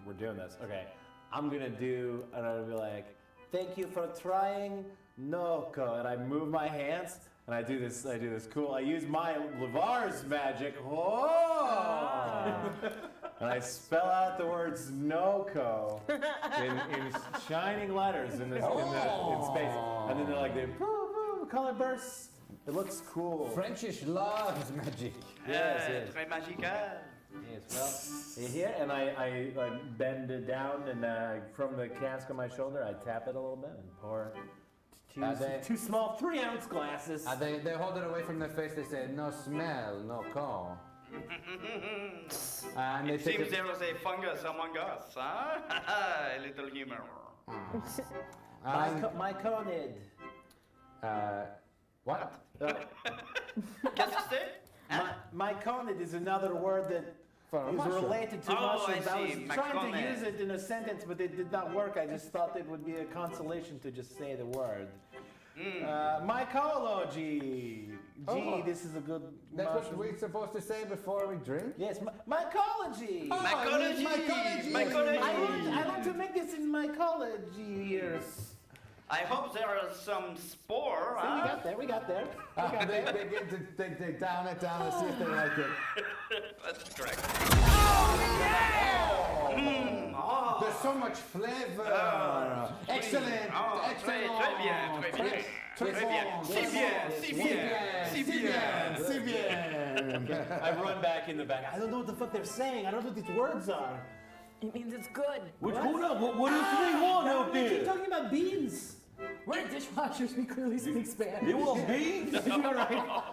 we're doing this. Okay. I'm gonna be like, Thank you for trying Noko. and I move my hands and I do this cool. I use my Lavar's magic. Oh! And I spell out the words Noko in shining letters in space. And then they're like color bursts. It looks cool. Frenchish loves magic. Yes. Très magical. Yes, well, here, and I bend it down, and from the cask on my shoulder, I tap it a little bit and pour two small 3-ounce glasses. They hold it away from their face. They say, no smell, no call. And they It take seems there was a fungus among us, huh? A little humor. My conid. What? Qu'est-ce que c'est? My conid is another word that For a is mushroom. related to Oh, mushrooms. I I was see. trying to Myconid. use it in a sentence, but it did not work. I just thought it would be a consolation to just say the word. Mycology. Gee, this is a good That's mushroom. what we're supposed to say before we drink? Yes, mycology. Mycology. Mycology. Mycology. I want to make this in mycology years. I hope there is some spore, We huh? got there. We got there. They down it down and see if they like it. That's correct. There's so much flavor. Excellent. Oh, Excellent. très bien, très bien. Très bien. Si bien, si bien, si bien. Si bien. I run back in the back. I don't know what the fuck they're saying. I don't know what these words are. It means it's good. What's going on? What else do they want out They keep there? talking about beans. We're dishwashers. We clearly speak Spanish. They want beans? You're right.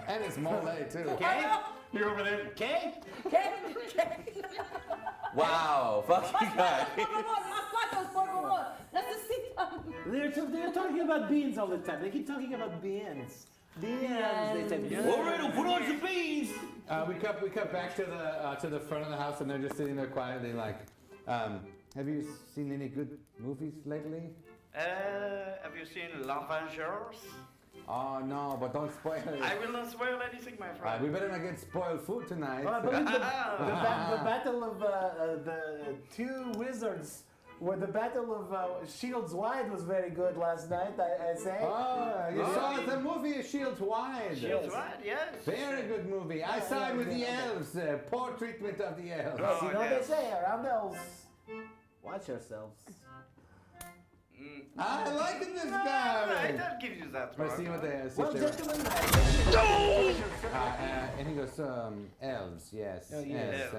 And it's Malay too. Okay? You're over there. Okay? Wow, fucking guy. They're talking about beans all the time. They keep talking about beans. Beans. They say All right, I'll put on some beans. We cut back to the front of the house, and they're just sitting there quietly, like, have you seen any good movies lately? Have you seen L'Avengers? Oh no, but don't spoil it. I will not spoil anything, my friend. We better not get spoiled food tonight. Well, I believe the battle of the two wizards, where the battle of Shields Wide was very good last night, I say. Oh, you saw the movie Shields Wide. Shields Wide, yes. Very good movie. I saw it with the elves. Poor treatment of the elves. Yes, you know what they say, around elves, watch yourselves. I like this Right, guy. I'll give you that. Let's see what they see Well, if they gentlemen, and he goes, elves, yes. Oh, yes.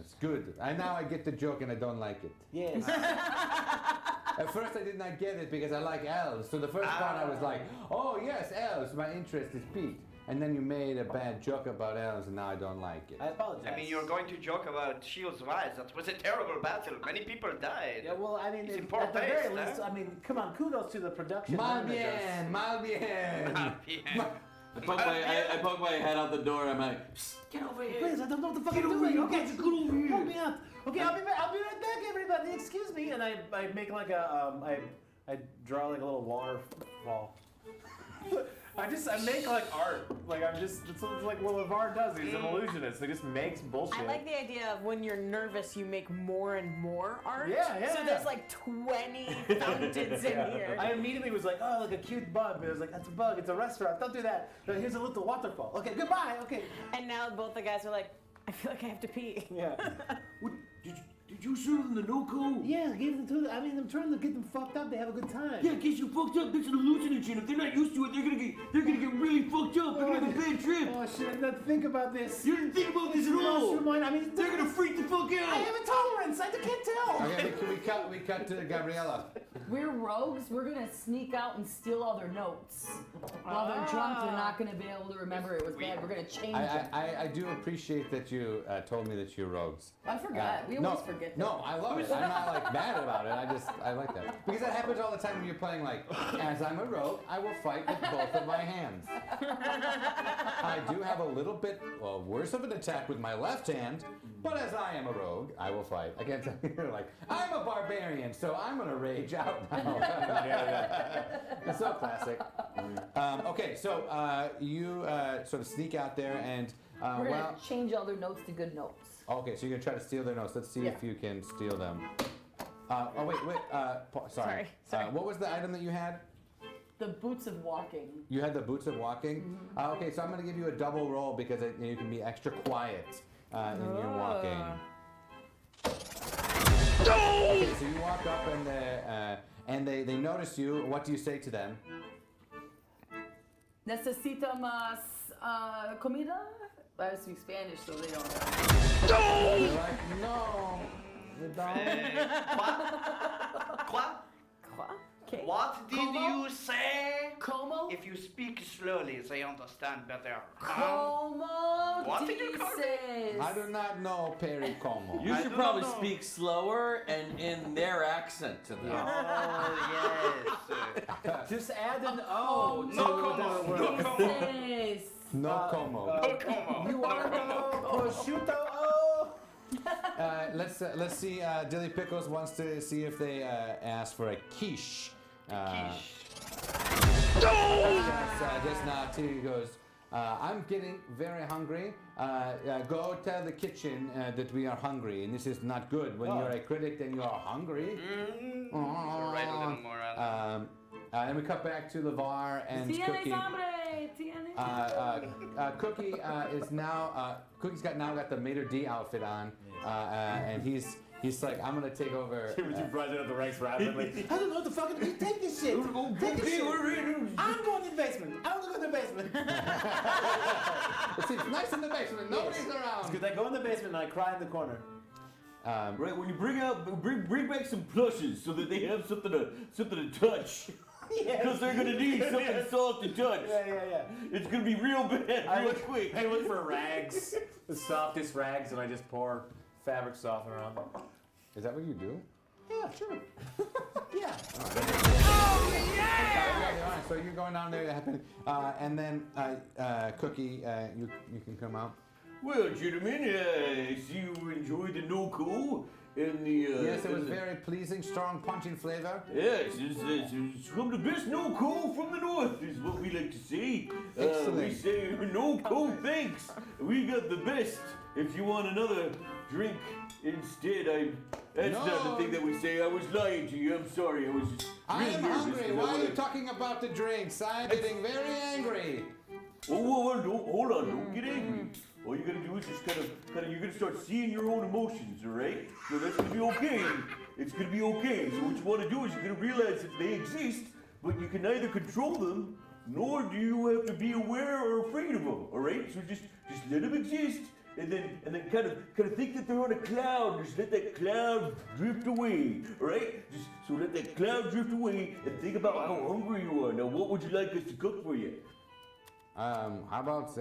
It's good. Now I get the joke and I don't like it. yes. At first I did not get it because I like elves. So the first part I was like, oh yes, elves, my interest is piqued. And then you made a bad joke about elves and now I don't like it. I apologize. I mean, you're going to joke about Shields Rise. That was a terrible battle. Many people died. Yeah, well, I mean, It's at important the very taste, least, I mean, come on, kudos to the production Mal managers. bien, mal bien. I poke my head out the door. I'm like, Get over here. Please, I don't know what the fuck I'm doing. Okay, just help me out. Okay, I'll be right back, everybody. Excuse me. And I make like a I draw like a little waterfall. I make like art. Like it's like what LeVar does. He's an illusionist. He just makes bullshit. I like the idea of when you're nervous, you make more and more art. Yeah. So there's like 20 fountains in here. I immediately was like, oh, like a cute bug. But I was like, that's a bug. It's a restaurant. Don't do that. No, here's a little waterfall. Okay, goodbye. Okay. And now both the guys are like, I feel like I have to pee. Yeah. What, did you shoot them the no-code? Yeah, give them to them. I mean, I'm trying to get them fucked up. They have a good time. Yeah, in case you fucked up, that's an hallucinogen. If they're not used to it, they're gonna get really fucked up. They're gonna have a bad trip. Oh shit! I didn't think about this. You didn't think about this at all. I mean, They're gonna freak the fuck out. I have a tolerance. I can't tell. Okay, we cut to Gabriella. We're rogues. We're gonna sneak out and steal all their notes. While they're drunk, they're not gonna be able to remember it was bad. We're gonna change it. I do appreciate that you told me that you're rogues. I forgot. We always forget that. No, I love it. I'm not like mad about it. I like that. Because that happens all the time when you're playing like, as I'm a rogue, I will fight with both of my hands. I do have a little bit worse of an attack with my left hand, but as I am a rogue, I will fight. I can't tell you, like, I'm a barbarian, so I'm gonna rage out now. It's so classic. Okay, so you sort of sneak out there and We're gonna change all their notes to good notes. Okay, so you're gonna try to steal their notes. Let's see if you can steal them. Wait. Sorry. What was the item that you had? The boots of walking. You had the boots of walking? Mm-hmm. Okay, so I'm gonna give you a double roll because you can be extra quiet in your walking. Okay, so you walk up and they notice you. What do you say to them? Necesito más comida? I speak Spanish, so they don't. They're like, no, you don't. Okay. What did you say? Como? If you speak slowly, they understand better. Como What did you call me? dices? I do not know Perry Como. you should probably speak slower and in their accent to them. Oh, yes. Just add an O to No como. the word. No como. Dices. No Como. No como. You want to know prosciutto O? Let's see. Dilly Pickles wants to see if they ask for a quiche. Just now, he goes, I'm getting very hungry. Go tell the kitchen that we are hungry, and this is not good. When you're a critic, then you are hungry. Write a little more out. And we cut back to LeVar and Tienes Cookie. hambre, tienes. Cookie is now. Cookie's got the Mater D outfit on, and he's like, I'm gonna take over. Would you rise up the ranks rapidly? I don't know what the fuck. Take this shit. Take this shit. I'm going to the basement. I want to go to the basement. It seems nice in the basement. Nobody's around. Because I go in the basement and I cry in the corner. Right, when you bring back some plushes so that they have something to touch. Because they're gonna need something soft to touch. Yeah. It's gonna be real bad, real quick. I look for rags, the softest rags, and I just pour fabric softener on them. Is that what you do? Yeah, sure. Yeah. All right, so you're going down there, happening, and then Cookie, you can come out. Well, gentlemen, I see you enjoyed the no-co and the... Yes, it was very pleasing, strong, punching flavor. Yes, it's from the best no-co from the north, is what we like to say. Excellent. We say no-co thanks. We got the best. If you want another drink instead, that's not the thing that we say. I was lying to you. I'm sorry. I was just I really am nervous. hungry. Why are you talking about the drinks? I'm getting very angry. Whoa, hold on. Don't get angry. All you gotta do is just kind of, you're gonna start seeing your own emotions, all right? So that's gonna be okay. It's gonna be okay. So what you wanna do is you're gonna realize that they exist, but you can neither control them, nor do you have to be aware or afraid of them, all right? So just let them exist, and then kind of think that they're on a cloud. Just let that cloud drift away, all right? So let that cloud drift away, and think about how hungry you are. Now, what would you like us to cook for you? How about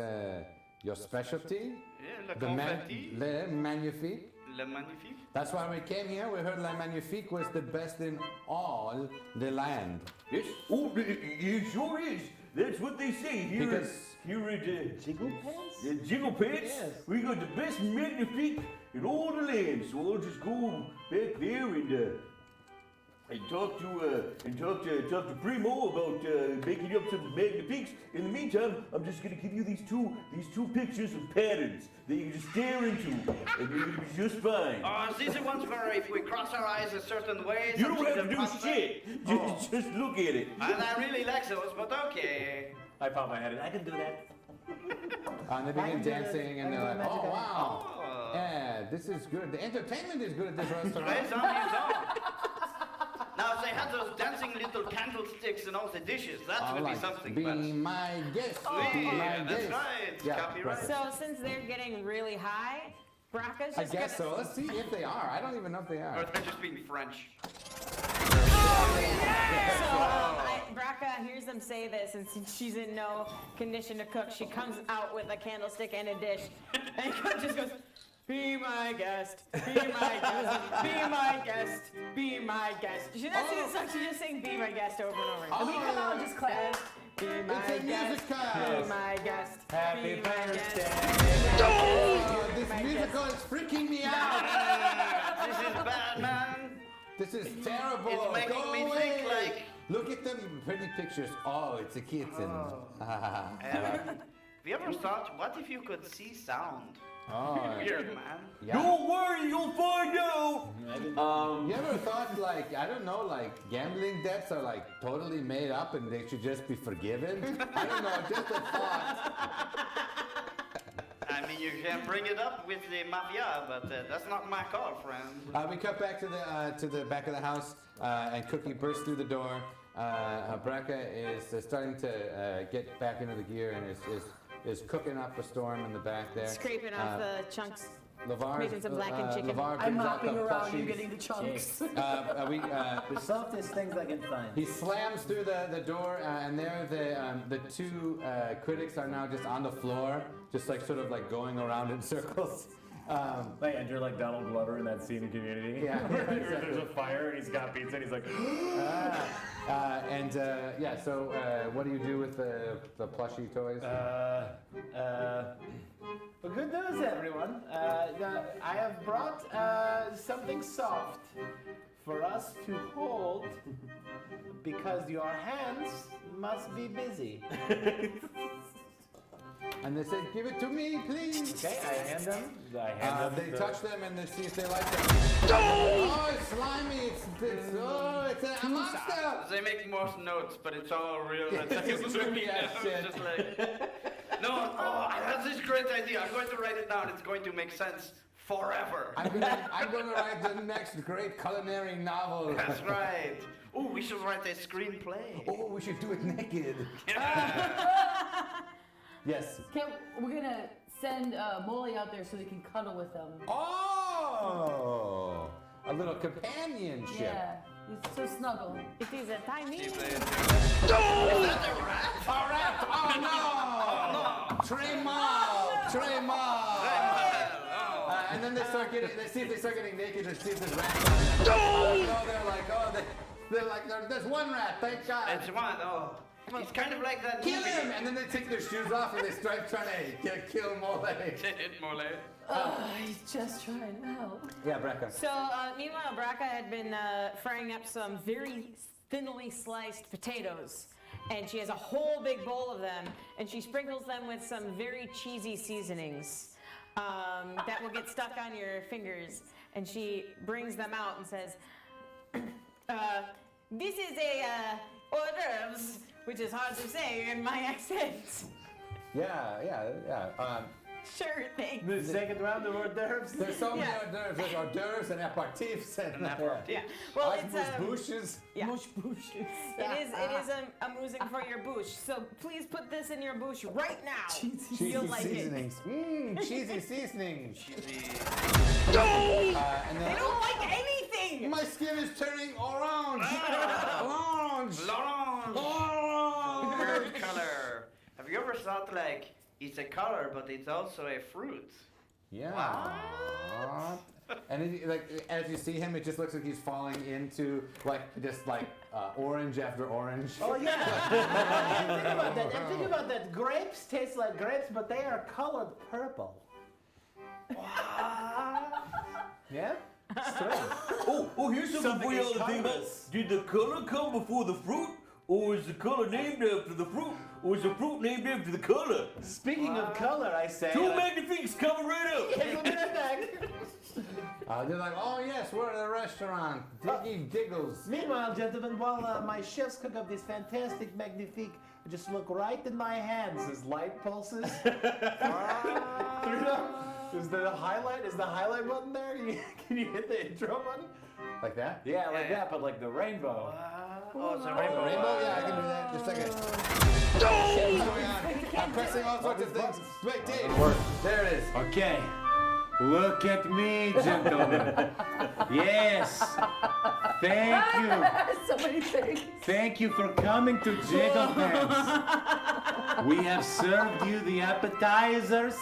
your specialty? Yeah, le confetti. Le Magnifique. Le Magnifique. That's why we came here. We heard Le Magnifique was the best in all the land. Yes. Oh, it sure is. That's what they say here at Jiggle Pants? Jiggle Pants. Yes. We got the best Magnifique in all the land. So I'll just go back there and talk to Primo about making up some Magnifiques. In the meantime, I'm just gonna give you these two pictures of patterns that you can just stare into, and you're gonna be just fine. Oh, these are ones where if we cross our eyes a certain way... You don't have to do possible. shit. Just look at it. And I really like those, but okay. I pop my head in. I can do that. And they begin dancing, and they're like, "Oh wow, Oh. yeah, this is good. The entertainment is good at this Très restaurant." amusant. Now, if they had those dancing little candlesticks and all the dishes, that would be something. Be but... my guest. Oui, be my that's guest. right. Yeah, Copyright. So since they're getting really high, Braca's I just guess gonna... so. Let's see if they are. I don't even know if they Or are. they're just being French. So Braca hears them say this, and since she's in no condition to cook, she comes out with a candlestick and a dish, and Cook just goes, "Be my guest, be my guest, be my guest, be my guest." She's not singing the song, she's just saying "Be my guest" over and over. And we come out and just clap. Be my It's a guest, musical. be my guest, Happy be my birthday. guest. Oh, this musical is freaking me out. This is bad, man. This is terrible. It's making Go me away. think like... Look at them pretty pictures. Oh, it's a kitten. Have you ever thought, what if you could see sound? Oh, Weird, man. yeah. Don't worry, you'll find out. You ever thought, like, I don't know, like gambling debts are like totally made up and they should just be forgiven? I don't know, just a thought. I mean, you can bring it up with the mafia, but that's not my call, friend. We cut back to the back of the house, and Cookie bursts through the door. Braca is starting to get back into the gear and is cooking up a storm in the back there. Scraping off the chunks. LeVar's, making some blackened chicken. LeVar I'm brings out mopping the around you plushies. getting the chunks. The softest things I can find. He slams through the door, and there the two critics are now just on the floor, just like sort of like going around in circles. I enter like Donald Glover in that scene in Community. Yeah, Where exactly. there's a fire and he's got pizza and he's like, So what do you do with the plushie toys? Well, good news, everyone. I have brought something soft for us to hold because your hands must be busy. And they said, "Give it to me, please." Okay, I hand them. They touch them and they see if they like them. Oh, it's slimy! It's a monster! They make most notes, but it's all real. It's really ass shit. Just like, no, I have this great idea. I'm going to write it down. It's going to make sense forever. I'm gonna write the next great culinary novel. That's right. Oh, we should write a screenplay. Oh, we should do it naked. Yes. We're gonna send Molly out there so they can cuddle with them. Oh, a little companionship. Yeah, it's so snuggle. It is a tiny. All right. Oh no! Tremor. And then they see if they start getting naked and see if there's rats on them. They're like, there's one rat, thank God. It's one. Oh, it's kind of like that Kill movie. him! And then they take their shoes off and they start trying to kill Mole. He's just trying to help. Yeah, Brecca. So, meanwhile, Braca had been frying up some very thinly sliced potatoes. And she has a whole big bowl of them, and she sprinkles them with some very cheesy seasonings that will get stuck on your fingers. And she brings them out and says, this is a hors d'oeuvres, which is hard to say in my accent. Yeah. Sure thing. The second round of hors d'oeuvres. There's so many hors d'oeuvres. There's hors d'oeuvres and aperitifs and Yeah. Well, it's bouches. yeah. Bushes. It is amusing for your bouche. So please put this in your bouche right now. Cheesy You'll like seasonings. Cheesy seasonings. They And then, don't like anything. my skin is turning orange. Orange. Weird color. Have you ever thought like it's a color, but it's also a fruit? Yeah. And as you see him, it just looks like he's falling into orange after orange. Oh yeah. And think about that. Grapes taste like grapes, but they are colored purple. Yeah. Strange. Oh, here's something for y'all to think about. colors. Did the color come before the fruit? Or is the color named after the fruit? Or is the fruit named after the color? Speaking of color, I say. Two magnifiques coming right up. They're like, oh yes, we're at a restaurant. Diggy Diggles. Meanwhile, gentlemen, while my chefs cook up this fantastic magnifique, I just look right in my hands as light pulses through them. Is the highlight button there? Can you hit the intro button? Like that? Yeah, like that, but like the rainbow. Oh, it's a rainbow. Rainbow? Yeah, I can do that. Just a second. What's going on? I'm pressing all sorts of things. Wait, Dave. There it is. Okay. Look at me, gentlemen. Yes. Thank you. So many things. Thank you for coming to Jiggle Pants. We have served you the appetizers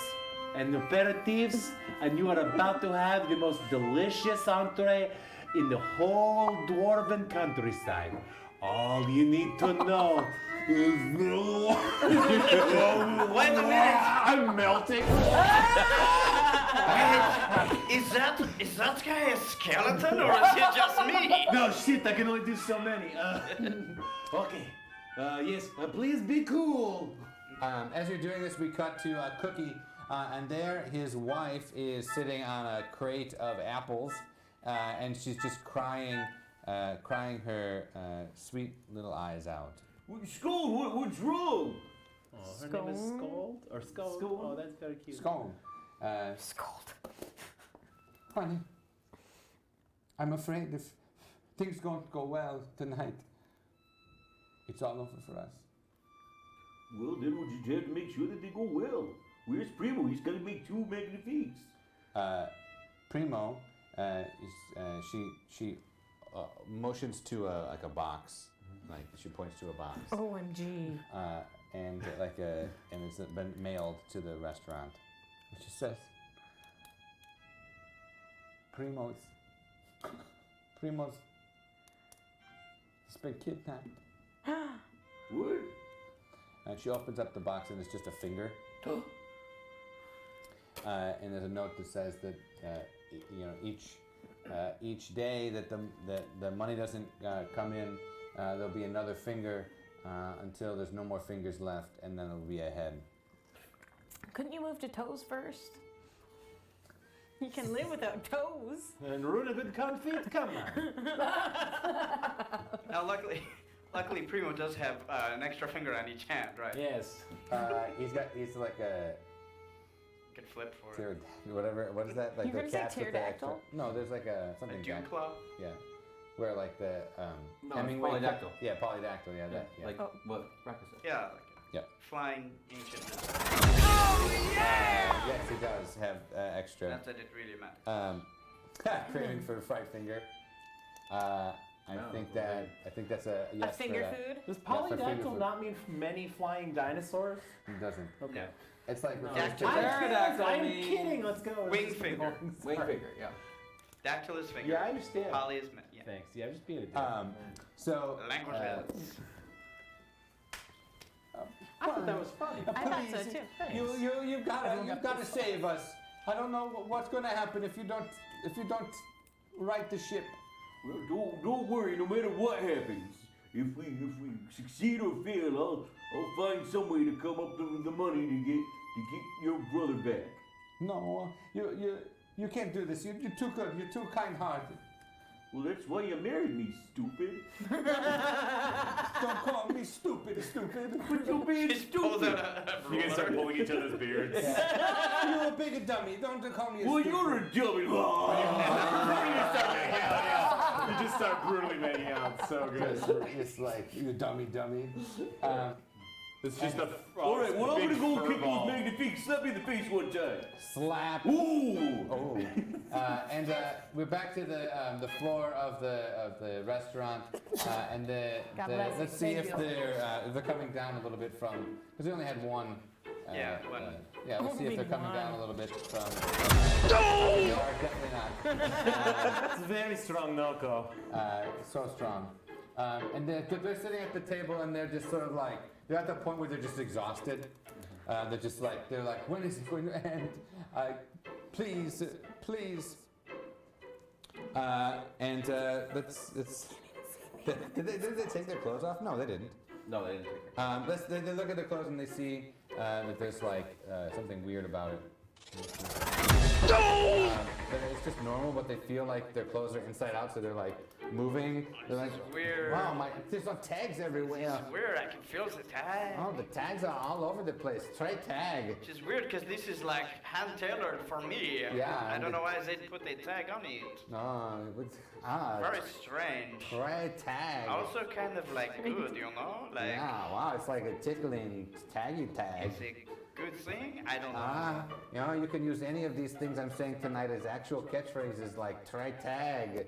and aperitifs, and you are about to have the most delicious entree in the whole dwarven countryside. All you need to know is Wait a minute. I'm melting. Is that guy a skeleton or is it just me? No, shit, I can only do so many. Okay. Yes, please be cool. As you're doing this, we cut to Cookie, and there his wife is sitting on a crate of apples, and she's just crying her sweet little eyes out. Skull, what's wrong? Oh, her name is Scold? Or Scold? Oh, that's very cute. Scone. Scold. Honey, I'm afraid if things don't go well tonight, it's all over for us. Well, then we'll just have to make sure that they go well. Where's Primo? He's got to make two magnifiques. Primo, she motions to a box, like she points to a box. OMG. And it's been mailed to the restaurant. And she says, Primo's he's been kidnapped. What? And she opens up the box and it's just a finger. And there's a note that says that each day that the money doesn't come in, there'll be another finger until there's no more fingers left, and then it'll be a head. Couldn't you move to toes first? You can live without toes. And ruin a good confit, come on. Now, luckily, Primo does have an extra finger on each hand, right? Yes. He's like a Could flip for it. pterodactyl, whatever. What is that? Like You the were gonna say cats with the extra. pterodactyl? No, there's like something. A dew claw? Yeah, where like the No, Hemingway. polydactyl. Yeah, polydactyl. Yeah, that. Yeah. Like what Braca said. Yeah, like a Yep. flying ancient. Yes, he does have extra. That's what it really matters. Craving for fried finger. I think that's a yes. A finger for that. food? Does Yeah, for finger polydactyl food. not mean many flying dinosaurs? It doesn't. Okay. It's like with Dactyl. those Pterodactyl I'm means- kidding. Let's go. Wing finger. Wing finger, yeah. Dactyl is finger. Yeah, I understand. Poly is yeah. Thanks. Yeah, I'm just being a dick. So Languages. I thought that was funny. I thought so too. you've got to save us. I don't know what's going to happen if you don't right the ship. Well, don't worry. No matter what happens, if we succeed or fail, I'll find some way to come up with the money to get your brother back. No, you can't do this. You're too good. You're too kind-hearted. Well, that's why you married me, stupid. Don't call me stupid. But you're being stupid. You guys start pulling each other's beards. You're a big dummy. Don't call me a Well, stupid. you're a dummy. You just start brutally making out. So good. It's like, you dummy. It's just a. All right, well, I'm big gonna go fur kick those ball. magnifiques. Slap me in the face one time. Slap. Ooh! Oh. And we're back to the floor of the restaurant, and God bless let's you. see Thank if you. they're coming down a little bit from, because we only had one. One. Let's see if they're coming down a little bit from. No! Definitely not. It's very strong, Noko. So strong. And they're sitting at the table, and they're just sort of like, they're at the point where they're just exhausted. They're just like, when is it going to end? Please. And let's. Did they take their clothes off? No, they didn't. No, they didn't. They look at their clothes and they see that there's like something weird about it. It's just normal, but they feel like their clothes are inside out, so they're like moving. They're like, weird. wow, there's no tags everywhere. This is weird. I can feel the tag. Oh, the tags are all over the place. Try tag. Which is weird because this is like hand tailored for me. Yeah, I and don't know why they put a tag on it. No, Very strange. Try tag. Also kind of like good, you know? Like, Yeah, wow, it's like a tickling taggy tag. it's a good thing? I don't know. You can use any of these things I'm saying tonight as actual catchphrases like try tag.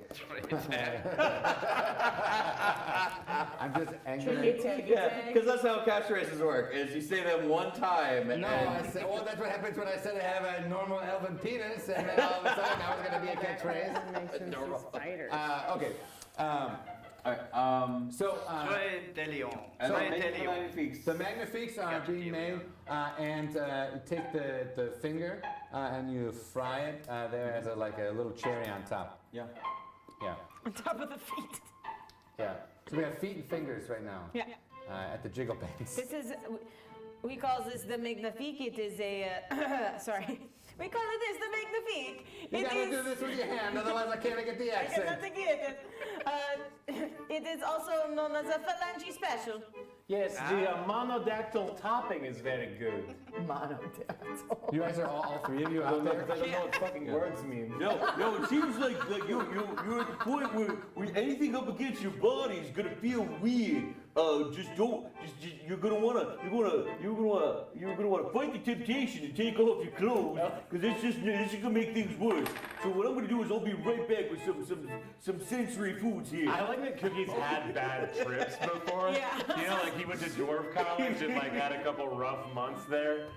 I'm just angry. Yeah, because that's how catchphrases work. Is you say them one time. No, I said, well, that's what happens when I said I have a normal elven penis, and then all of a sudden now it's going to be a catchphrase. Spiders. Okay. Alright, So, Soy de Leon. and Soy then de make the Leon. magnifiques. the magnifiques are being made, and you take the finger and you fry it. There as a little cherry on top. Yeah. Yeah, On top of the feet. yeah. So we have feet and fingers right now. Yeah. At the Jiggle Banks. This is, we call this the Magnifique. It is a, sorry. We call it this the Magnifique. You gotta do this with your hand, otherwise I can't get the I accent. cannot get it. It is also known as a phalange special. Yes, the monodactyl topping is very good. You guys are all three of you out there? I don't know what fucking words mean. No, it seems like you're at the point where anything up against your body is gonna feel weird. You're gonna wanna fight the temptation to take off your clothes, because it's just gonna make things worse. So what I'm gonna do is I'll be right back with some sensory foods here. I like that Cookie's had bad trips before. Yeah. You know, like he went to dwarf college and like had a couple rough months there.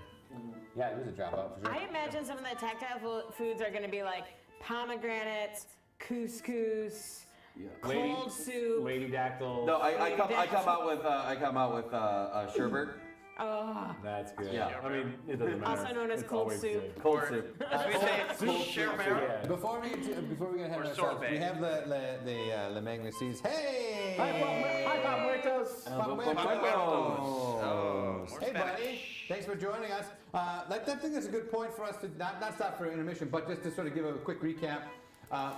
Yeah, it was a dropout for sure. I imagine some of the tactile foods are going to be like pomegranates, couscous, cold soup. Lady dactyl. No, I come out with sherbet. Oh. That's good. Yeah. I mean, it doesn't matter. Also known as It's cold always soup. good. Cold soup. As we say, sherbet. Yeah. Before we get ahead Or of ourselves, sorbet. we have the Magnifiques. Hey! Hi, Papuertos. Oh, more Hey, buddy. Spanish. Thanks for joining us. I think that's a good point for us to not stop for intermission, but just to sort of give a quick recap.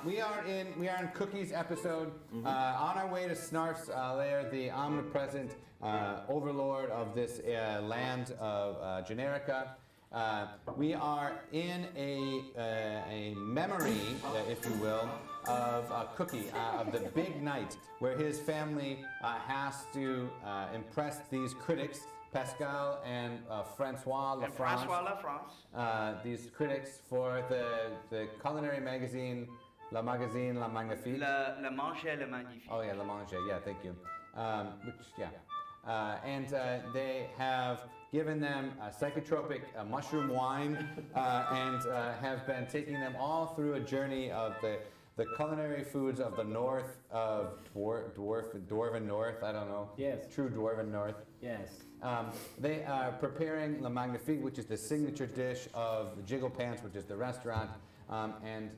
We are in Cookie's episode, on our way to Snarf's Lair, the omnipresent overlord of this land of Generica. We are in a memory, if you will, of Cookie, of the big night where his family has to impress these critics Pascal and Francois Lafrance. Francois Lafrance. These critics for the culinary magazine La Magnifique. Le Manger le Magnifique. Oh yeah, Le Manger. Yeah, thank you. And they have given them a psychotropic mushroom wine and have been taking them all through a journey of the culinary foods of the north of Dwarven North. I don't know. Yes. True Dwarven North. Yes. They are preparing Le Magnifique, which is the signature dish of Jiggle Pants, which is the restaurant. And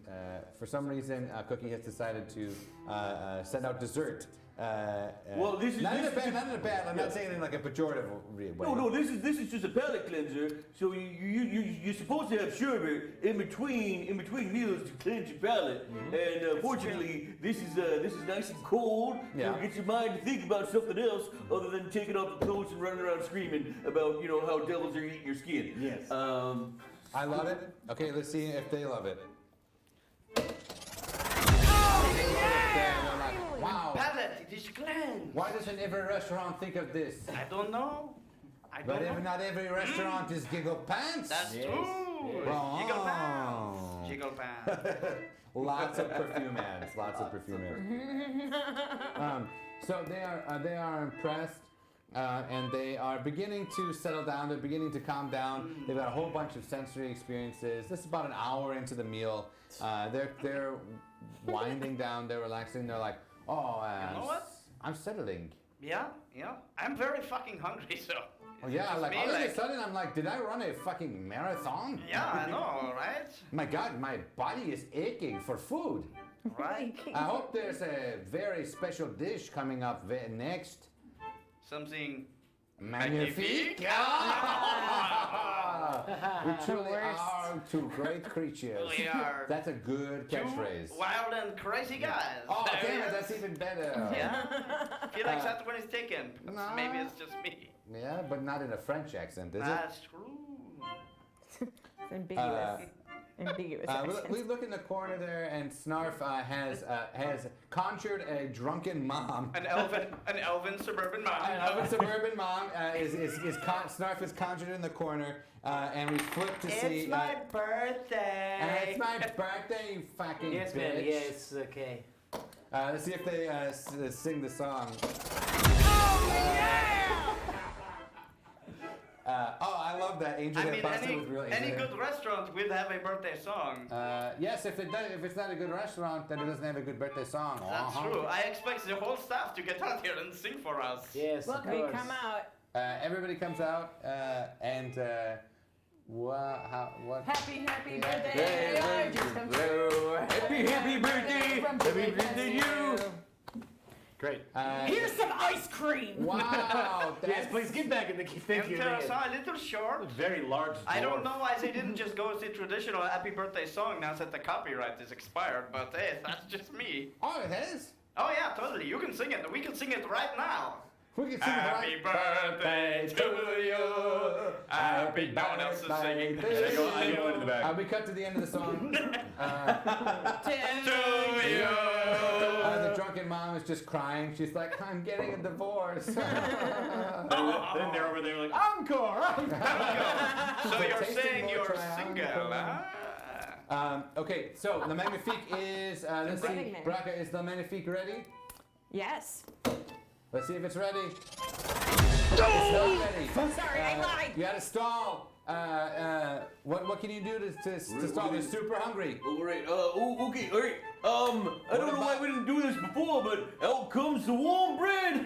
for some reason, Cookie has decided to send out dessert. Well, this is not in a bad. I'm not saying it in like a pejorative way. No, this is just a palate cleanser. So you're supposed to have sherbet in between meals to cleanse your palate. And fortunately, this is nice and cold. Yeah. So it gets your mind to think about something else other than taking off the clothes and running around screaming about how devils are eating your skin. Yes. I love it. Okay, let's see if they love it. Wow. Palate, it is cleansed. Why doesn't every restaurant think of this? I don't know. But not every restaurant is Giggle Pants. That's Yes. true. Oh. Jiggle pants. Jiggle pants. Lots of perfume ads. Lots of perfume ads. So they are impressed. And they are beginning to settle down. They're beginning to calm down. They've got a whole bunch of sensory experiences. This is about an hour into the meal. They're winding down. They're relaxing. They're like, oh, You know what? I'm settling. Yeah. I'm very fucking hungry, so. Oh yeah, just like me, all of a sudden I'm like, did I run a fucking marathon? Yeah, I know, right? My God, my body is aching for food. Right. I hope there's a very special dish coming up next. Something Magnifique. magnifique. We truly are two great creatures. We are That's a good catchphrase. Wild and crazy guys. Oh, There damn he it, is. that's even better. Yeah. He likes that when he's taken. No. Maybe it's just me. Yeah, but not in a French accent, is it? That's true. It's ambiguous. Ambiguous accent. We look in the corner there, and Snarf has conjured a drunken mom. An elven suburban mom. An elven suburban mom Snarf is conjured in the corner, and we flip to see. It's my birthday. It's my birthday, you fucking Yes, bitch. man. Yes. Okay. Let's see if they sing the song. I love that. Angel I mean, pasta with real any angel good restaurant will have a birthday song. Yes, if it's not a good restaurant, then it doesn't have a good birthday song. That's true. I expect the whole staff to get out here and sing for us. Yes. Look, of we course. come out. Everybody comes out, and what? Happy Yeah. birthday. Happy birthday. Happy birthday to you. Great. Here's some ice cream. Wow! Yes, please get back in the figure. A little short. Very large. I don't dwarf. know why they didn't just go with the traditional happy birthday song now that the copyright is expired, but hey, that's just me. Oh, it is. Oh yeah, totally. You can sing it. We can sing it right now. We can sing Happy birthday to you. Happy. No one else is singing. I go into the back. We cut to the end of the song. To you. The drunken mom is just crying. She's like, "I'm getting a divorce." Then they're over there like, encore! So you're tasting saying more you're triumphant. single, huh? Okay, so the Magnifique is. Let's see, Ready, man. Braca, is the Magnifique ready? Yes. Let's see if it's ready. It's not ready. Sorry, I lied. You gotta stall. What can you do to stall? They're super hungry. All right. Okay. All right. I don't know why we didn't do this before, but out comes the warm bread.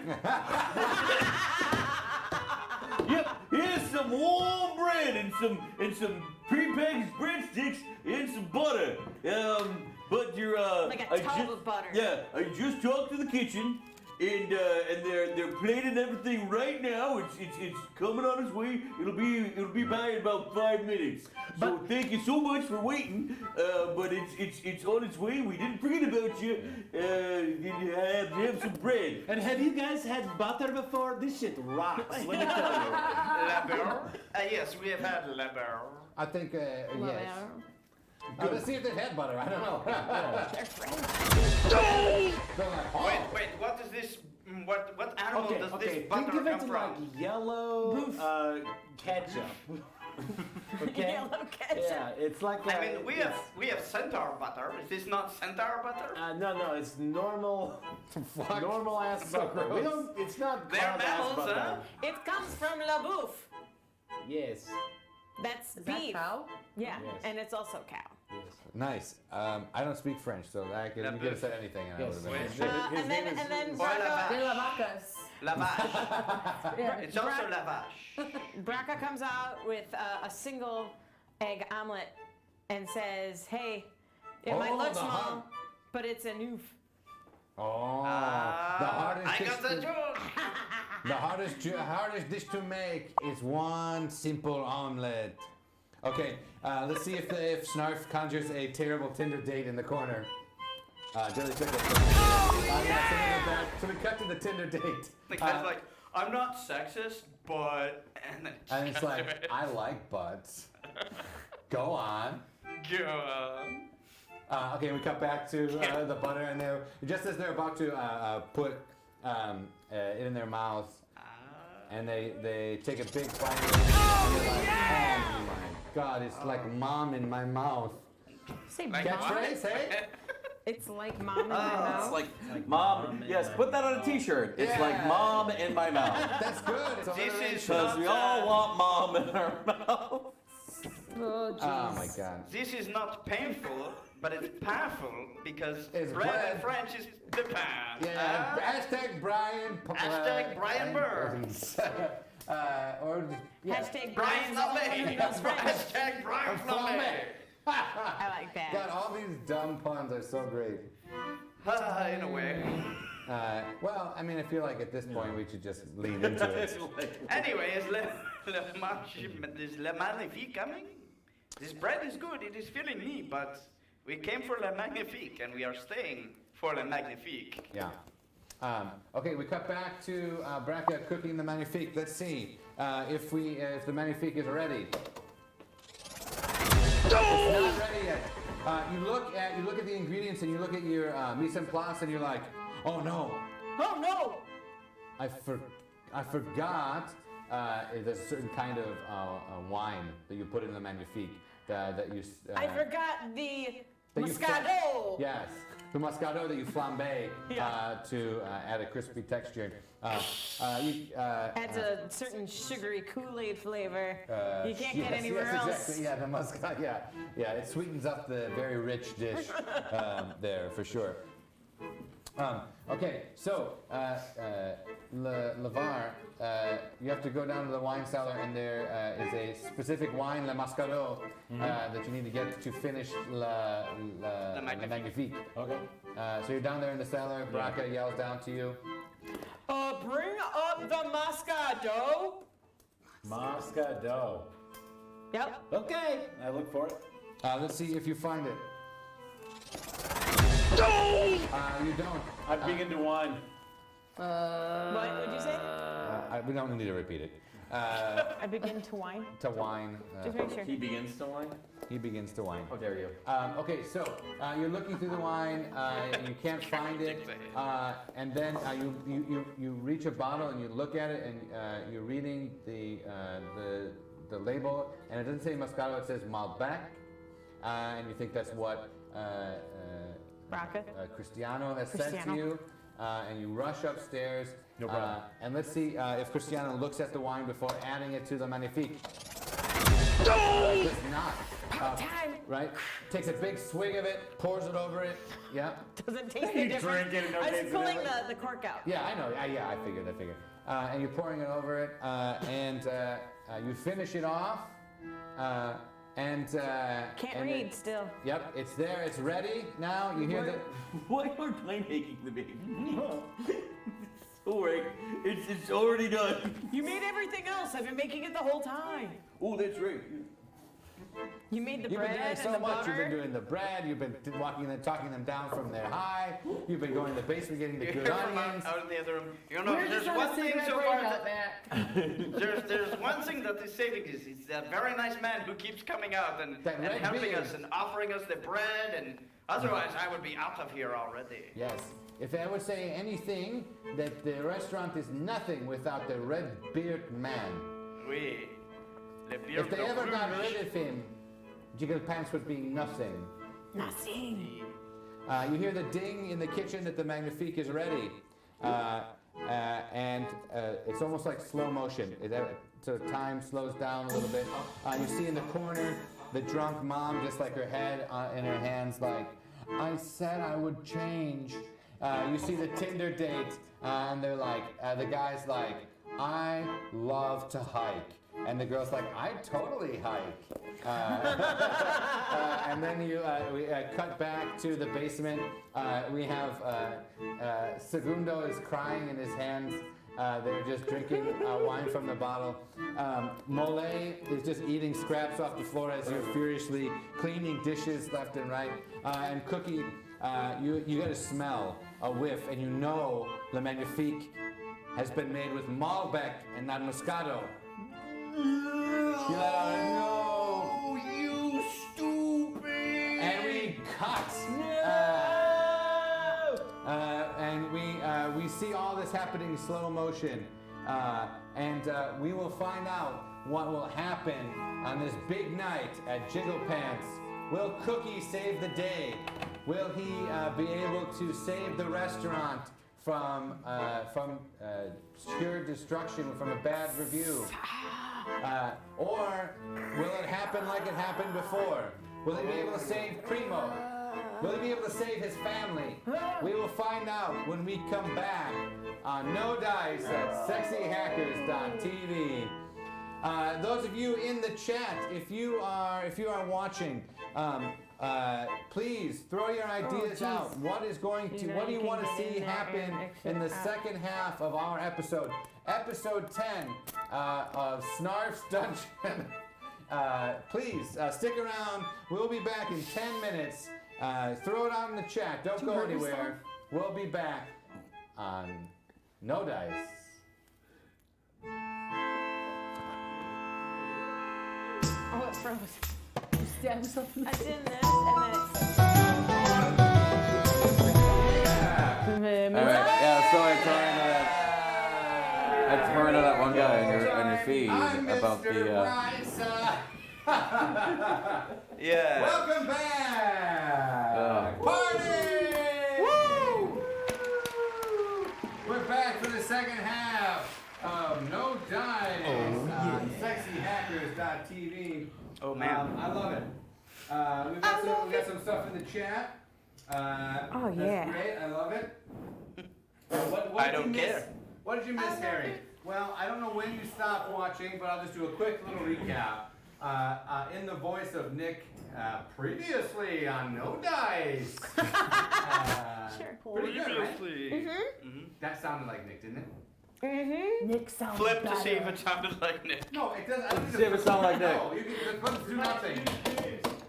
Yep. Here's some warm bread and some prepackaged breadsticks and some butter. But you're Like a tub of butter. Yeah. I just talked to the kitchen. And they're plating everything right now. It's coming on its way. It'll be by in about 5 minutes. So thank you so much for waiting. But it's on its way. We didn't forget about you. You have some bread. And have you guys had butter before? This shit rocks. Let me tell you. Lair? Yes, we have had Lair. I think yes. Let's see if they've had butter. I don't know. They're French. They're like, oh. Wait, what is this What animal does this butter think of it come like from? yellow ketchup. Okay. Yellow ketchup. Yeah, it's like. I mean, we have centaur butter. Is this not centaur butter? No, it's normal, normal ass butter. We don't. It's not. They're called ass mammals, butter. huh? It comes from la bouffe. Yes. That's Is beef. that cow? Yeah, Yes. and it's also cow. Nice. I don't speak French, so you could have said anything and I would have been. Yes. interested. And then Or Braca, They're la vacas. Lavage. Yeah. It's also lavage. Braca comes out with a single egg omelet and says, "Hey, it might Oh, look the small, hum- but it's a noof." Oh, the hardest I dish got the to, joke. the hardest dish to make is one simple omelet. Okay, let's see if Snarf conjures a terrible Tinder date in the corner. Jelly pickle. So we cut to the Tinder date. The guy's like, I'm not sexist, but And it's like, I like butts. Go on. Okay, we cut back to the butter, and just as they're about to put it in their mouth, and they take a big bite, and they're like, oh my God, it's like mom in my mouth. Say Catchphrase, hey? It's like mom in my mouth. It's like mom. Yes, put that on a T-shirt. It's like mom in my mouth. That's good. It's Because we all want mom in our mouth. Oh my God. This is not painful, but it's powerful because It's bread bread. in French is the pain. Yeah, hashtag Brian. Hashtag Brian Burns. Or yeah. Hashtag Brian Flambe. Hashtag Brian Flambe. I like that. God, all these dumb puns are so great. In a way. Well, I mean, I feel like at this point we should just lead into it. Anyway, is Le Magnifique coming? This bread is good, it is filling me, but we came for Le Magnifique and we are staying for Le Magnifique. Yeah. Okay, we cut back to Braca cooking the Magnifique. Let's see if the Magnifique is ready. It's not ready yet. You look at the ingredients and you look at your mise en place and you're like, oh no, I forgot. There's a certain kind of wine that you put in the Magnifique that you. I forgot the that you Moscato. Yes, the Moscato that you flambe to add a crispy texture. Adds a certain sugary Kool-Aid flavor. You can't get anywhere yes, else. Exactly. Yeah, the Moscato. Yeah, it sweetens up the very rich dish there for sure. Okay, so Lavar, you have to go down to the wine cellar, and there is a specific wine, Le Moscato, that you need to get to finish Le Magnifique. Okay. So you're down there in the cellar. Braca yells down to you. Bring up the Moscato. Moscato. Yep. Okay. I look for it. Let's see if you find it. You don't. I begin to whine. What would you say? We don't need to repeat it. I begin to whine. To whine. Just make sure. He begins to whine. He begins to whine. How dare you? Okay, so you're looking through the wine, and you can't find it, and then you reach a bottle and you look at it, and you're reading the label, and it doesn't say Moscato, it says Malbec, and you think that's what Braca. Cristiano has sent to you, and you rush upstairs. No problem. And let's see if Cristiano looks at the wine before adding it to the Magnifique. Does not. Time. Right? Takes a big swig of it, pours it over it. Yeah. Doesn't taste any different. drink it and no I was taste pulling different. the cork out. Yeah, I know. Yeah, I figured. And you're pouring it over it, and you finish it off. And Can't and read still. Yep, it's there. It's ready now. You hear the. Why aren't I making the baby? Alright, it's already done. You made everything else. I've been making it the whole time. Oh, that's right. You made the You've been bread doing so and the much. butter. You've been doing the bread. You've been talking them down from their high. You've been going to the basement getting the You good hear from onions. out in the other room. You know, We're there's just one gonna thing save that so break far out that back. there's one thing that is saving us. It's that very nice man who keeps coming out and That red helping beard. us and offering us the bread, and otherwise I would be out of here already. Yes. If I would say anything, that the restaurant is nothing without the red beard man. Oui. Le beer If they de ever got rouge. rid of him, Jiggle Pants would be nothing. Nothing. You hear the ding in the kitchen that the Magnifique is ready. And it's almost like slow motion. So time slows down a little bit. You see in the corner the drunk mom, just like her head in her hands, like, I said I would change. You see the Tinder date, and they're like, the guy's like, I love to hike. And the girl's like, I totally hike. And then we cut back to the basement. We have Segundo is crying in his hands. They're just drinking wine from the bottle. Mole is just eating scraps off the floor as you're furiously cleaning dishes left and right. And Cookie, you get a smell, a whiff, and you know the Magnifique has been made with Malbec and not Moscato. You let out a no. Oh, you stupid! And we cut. And we see all this happening in slow motion. And we will find out what will happen on this big night at Jiggle Pants. Will Cookie save the day? Will he be able to save the restaurant from sheer destruction, from a bad review? Or will it happen like it happened before? Will he be able to save Primo? Will he be able to save his family? We will find out when we come back on No Dice at sexyhackers.tv. Those of you in the chat, if you are watching, please throw your ideas out. What do you want to see happen in the second half of our episode? Episode 10 of Snarf's Dungeon. Please stick around. We'll be back in 10 minutes. Throw it out in the chat. Don't go anywhere. We'll be back on No Dice. Oh, it froze. You stabbed yourself in the I face. did this and then All right, yeah, so I turned to that one guy on your feed about the. Yeah. Welcome back! Party! Woo! We're back for the second half of No Dice on sexyhackers.tv. Oh man. I love it. We've got some stuff in the chat. Oh, that's yeah. great. I love it. What I did you don't miss? care. What did you miss, Harry? Well, I don't know when you stopped watching, but I'll just do a quick little recap. In the voice of Nick, previously on No Dice. Sure. Pretty good, right? Mm-hmm. That sounded like Nick, didn't it? Mm-hmm. Nick sounds Flip to better. see if it sounded like Nick. No, it doesn't. I don't See if it sound like Nick. No, the buttons do nothing.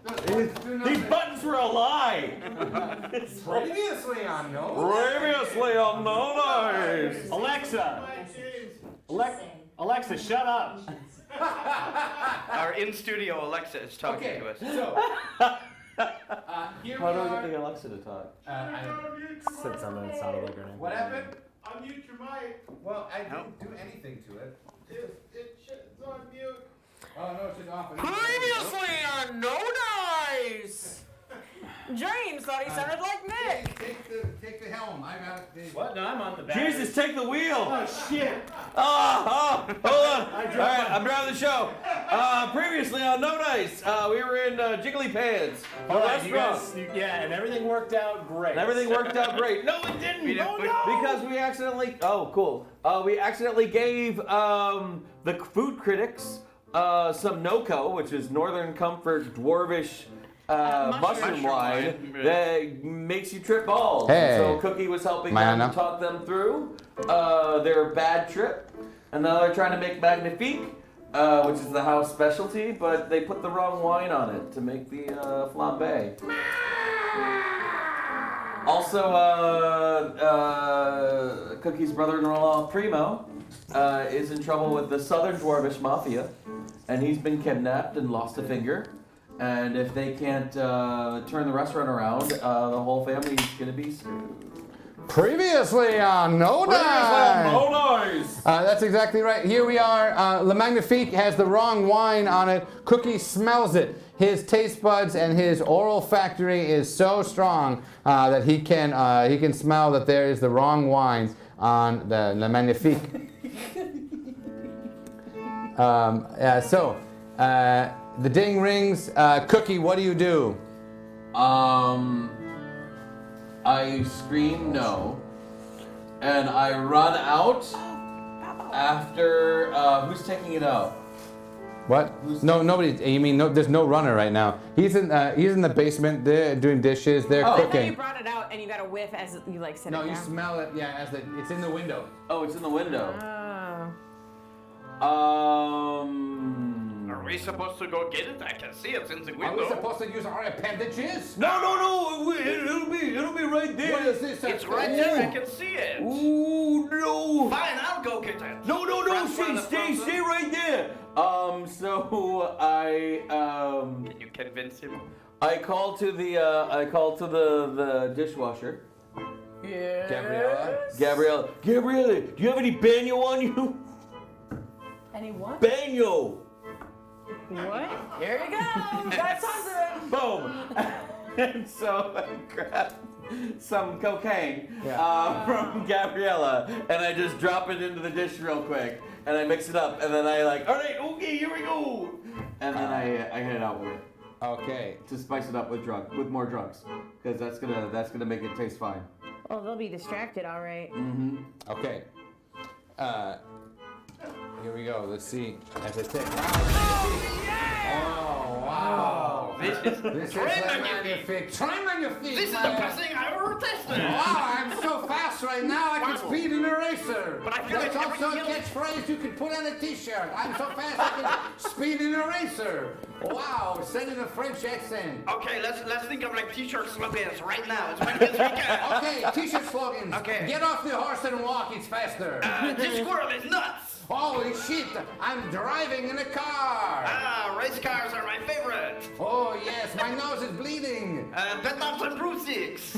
Those buttons do These nothing. buttons were a lie! Previously on No Dice. Previously on No Dice! Alexa, shut up. Our in-studio Alexa is talking Okay, to us. so here How we do we are. get the Alexa to talk? Said something that sounded like her name. What happened? Unmute your mic. Well, I No. didn't do anything to it. It's on mute. Oh no, it's just off. Previously on No Dice. James thought he sounded like Nick. Take the helm. I got it. What? No, I'm on the back. Jesus, take the wheel! Oh, shit. Oh, hold on. All right, I'm driving the show. Previously on No Dice, we were in Jiggly Pants, the All right, you restaurant. guys, yeah, and everything worked out great. And everything worked out great. No, it didn't. Because we accidentally. Oh, cool. We accidentally gave the food critics some NoCo, which is Northern Comfort Dwarvish mushroom wine that makes you trip balls. Hey. So Cookie was helping Mana. them talk them through their bad trip, and now they're trying to make Magnifique which is the house specialty, but they put the wrong wine on it to make the flambe. Also, Cookie's brother-in-law, Primo, is in trouble with the Southern Dwarvish Mafia, and he's been kidnapped and lost a finger. And if they can't turn the restaurant around, the whole family's gonna be screwed. Previously on No Dice. That's exactly right. Here we are. Le Magnifique has the wrong wine on it. Cookie smells it. His taste buds and his oral factory is so strong that he can smell that there is the wrong wine on the Le Magnifique. The ding rings. Cookie, what do you do? I scream no, and I run out after. Who's taking it out? What? No, nobody. You mean no? There's no runner right now. He's in the basement. They're doing dishes. They're I thought cooking. you brought it out and you got a whiff as you like sit it No, down. you smell it. Yeah, it's in the window. Oh, it's in the window. Oh. Are we supposed to go get it? I can see it's in the window. Are we supposed to use our appendages? No. It'll be right there. What is this? It's right there. I can see it. Ooh, no. Fine, I'll go get it. No. Stay right there. So I Can you convince him? I call to the dishwasher. Gabriella. Gabriella, do you have any banyo on you? Any what? Banyo. What? Here you go. Got something. Boom. And so I grabbed some cocaine from Gabriella, and I just drop it into the dish real quick, and I mix it up, and then I all right, okay, here we go, and then I head out with it. Okay. To spice it up with more drugs, because that's gonna make it taste fine. Well, they'll be distracted, all right. Mm-hmm. Okay. Here we go. Let's see. As I say. Oh, wow. This is magnifique. Try magnifique. This is the best thing I ever tested. Wow, I'm so fast right now. I can speed an eracer. But I feel That's like also a everything catchphrase you can put on a T-shirt. I'm so fast I can speed an eraser. Wow, send in a French accent. Okay, let's think of like t-shirt slogans right now. It's when this weekend. Okay, T-shirt slogans. Okay. Get off the horse and walk. It's faster. This squirrel is nuts. Holy shit! I'm driving in a car. Race cars are my favorite. Oh yes, my nose is bleeding. Bedknobs and broomsticks.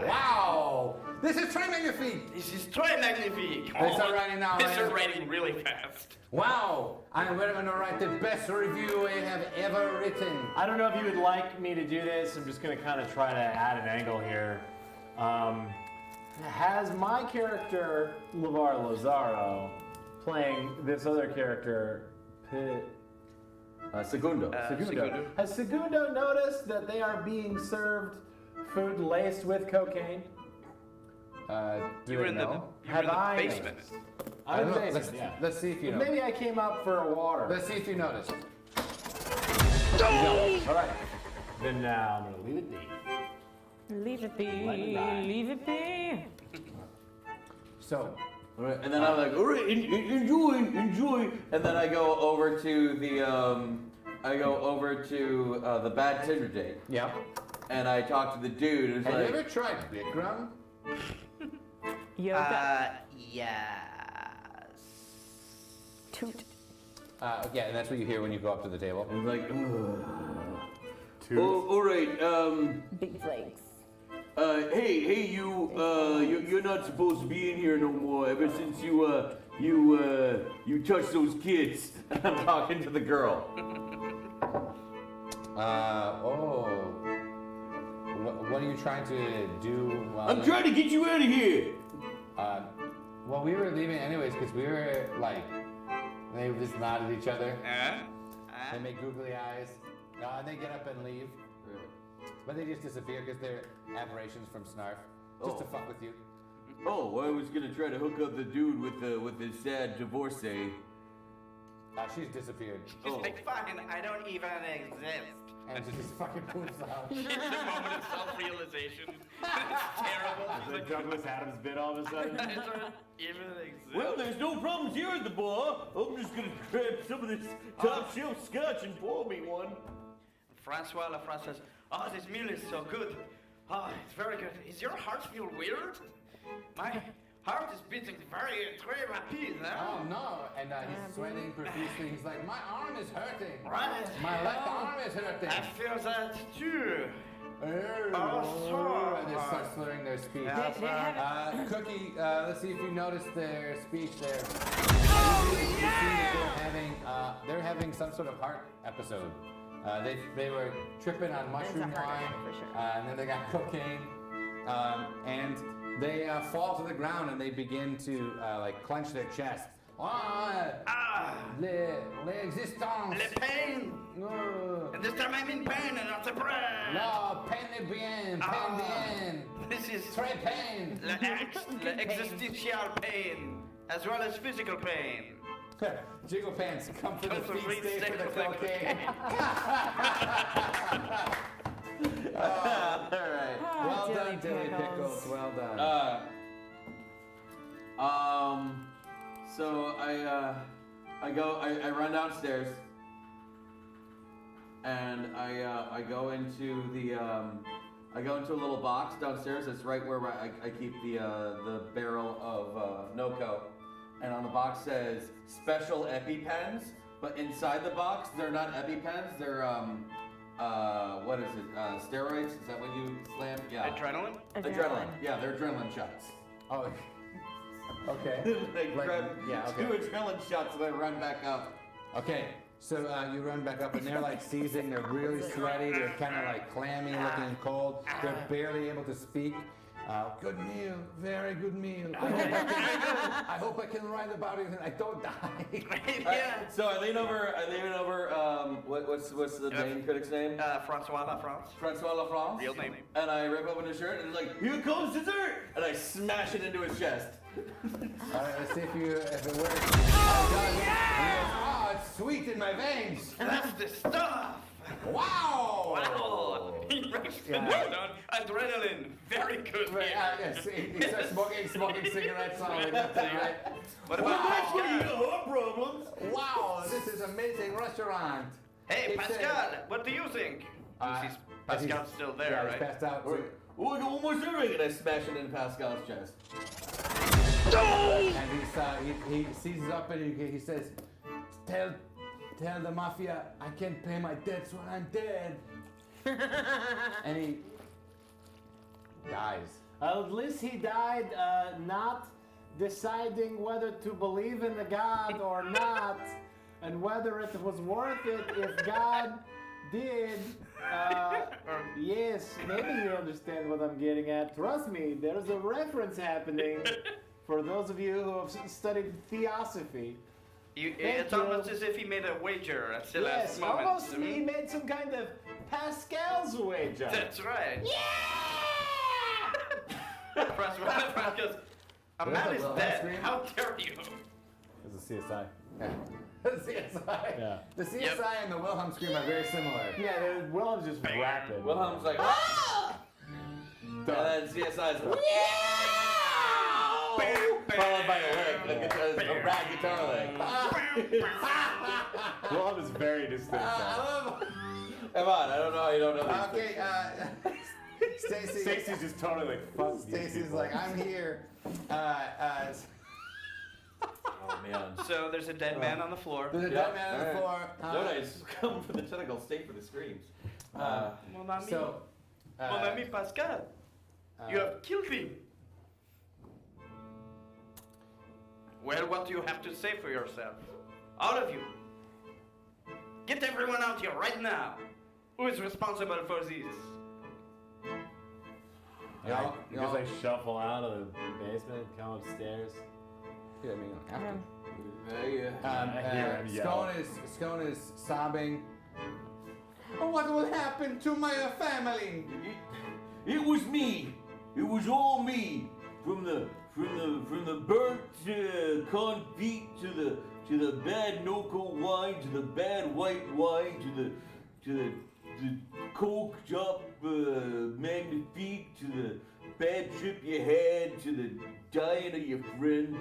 Wow! This is Très Magnifique. This is Très Magnifique. It's already now. This is writing really fast. Wow! I'm going to write the best review I have ever written. I don't know if you would like me to do this. I'm just going to kind of try to add an angle here. Has my character, LeVar Lazaro, playing this other character, Segundo. Segundo. Has Segundo noticed that they are being served food laced with cocaine? You were in the basement. I'm in the basement, yeah. Let's see if you know. Maybe I came out for a water. Let's see if you noticed. All right. Then now I'm going to leave it be. Leave it be. Leave it be. So, and then I'm like, all right, enjoy. And then I go over to the the bad Tinder date. yeah. And I talk to the dude who's Have like, you ever tried Bikram? Yoga. Yes. Toot. Yeah, and that's what you hear when you go up to the table. and like, Oh, all right. Big flakes. Hey, you're not supposed to be in here no more. Ever since you touched those kids. and I'm talking to the girl. What are you trying to do? I'm trying to get you out of here. Well, we were leaving anyways because we were like, they just nod at each other. They make googly eyes. And they get up and leave. Really? But they just disappear because they're aberrations from Snarf. Just to fuck with you. Oh, I was gonna try to hook up the dude with his sad divorcee. She's disappeared. She's like, fine, I don't even exist. And she just fucking poofs out. It's a moment of self-realization. It's terrible. It's like Douglas Adams bit all of a sudden. I don't even exist. Well, there's no problems here at the bar. I'm just gonna grab some of this top shelf scotch and pour me one. Francois Lafrance says, oh, this meal is so good. Oh, it's very good. Is your heart feel weird? My heart is beating very rapid, huh? Oh no! And he's sweating profusely. He's like, my arm is hurting. Right. My left arm is hurting. I feel that too. And they start slurring their speech. Yeah, Cookie, let's see if you noticed their speech there. Oh, yeah! They're having some sort of heart episode. They were tripping on mushroom wine, and then they got cocaine, and they fall to the ground and they begin to like clench their chest. L'existence. Le pain. And this time I'm in pain and not a bread. No, peine bien, peine bien. This is très pain. Existential pain, as well as physical pain. Jiggle pants, come for the feet, stay for the cocaine. All right. Well done, Dilly Pickles. Well done. So I run downstairs, and I go into a little box downstairs. That's right where I keep the barrel of NoCo, and on the box says special EpiPens, but inside the box they're not EpiPens. They're what is it? Steroids? Is that what you slam? Yeah. Adrenaline? Adrenaline. Yeah, they're adrenaline shots. Oh. Okay. They grab two adrenaline shots and then run back up. Okay, so you run back up and they're like seizing, they're really sweaty, they're kind of like clammy looking cold, they're barely able to speak. Good meal, very good meal. I hope I can write about it and I don't die. Yeah. So I lean over, what's the main critic's name? Francois Lafrance. Francois Lafrance. Real name. And I rip open his shirt and it's like, here comes dessert! And I smash it into his chest. Alright, let's see if it works. Oh, yeah! Oh, it's sweet in my veins. That's the stuff. Wow! Wow! He breaks the news down. Adrenaline. Very good. Yes, he starts smoking cigarettes on it. Right? What about Pascal? Problems. Wow, this is amazing restaurant. Hey, It Pascal, what do you think? Pascal's still there, yeah, right? he's passed out. Oh, I got one more serving, and I smash it in Pascal's chest. And he seizes up and he says, tell the mafia I can't pay my debts when I'm dead. And he dies. At least he died not deciding whether to believe in the God or not, and whether it was worth it if God did. Yes, maybe you understand what I'm getting at. Trust me, there's a reference happening for those of you who have studied theosophy. It's almost as if he made a wager at the last moment. Yes, almost he made some kind of Pascal's wager. That's right. Yeah! Francois goes, a man is dead. How dare you? It's a CSI. The CSI. Yeah. The CSI and the Wilhelm scream are very similar. Yeah, Wilhelm's just rapid. Wilhelm's like, ah! And then CSI's like, followed by a rag guitar lick. Wilhelm is very distinct. Come on, I don't know how you don't know these Okay, Stacy's just totally like, fuck. Stacy's like, I'm here. Oh man. So there's a dead man on the floor. There's a dead man on the floor. No, nice. Come for the tentacles, stay for the screams. Mon ami. So, Mon ami Pascal. You have killed him. Well, what do you have to say for yourself? All of you. Get everyone out here right now. Who is responsible for this? Because I shuffle out of the basement, come upstairs. Yeah, I mean, after. I hear him yell. Scone is sobbing. Oh, what will happen to my family? It was me. It was all me. From the burnt corned beef to to the bad no-co wine, to the bad white wine, to the coke shop magnifique, to the bad trip you had, to the dying of your friend.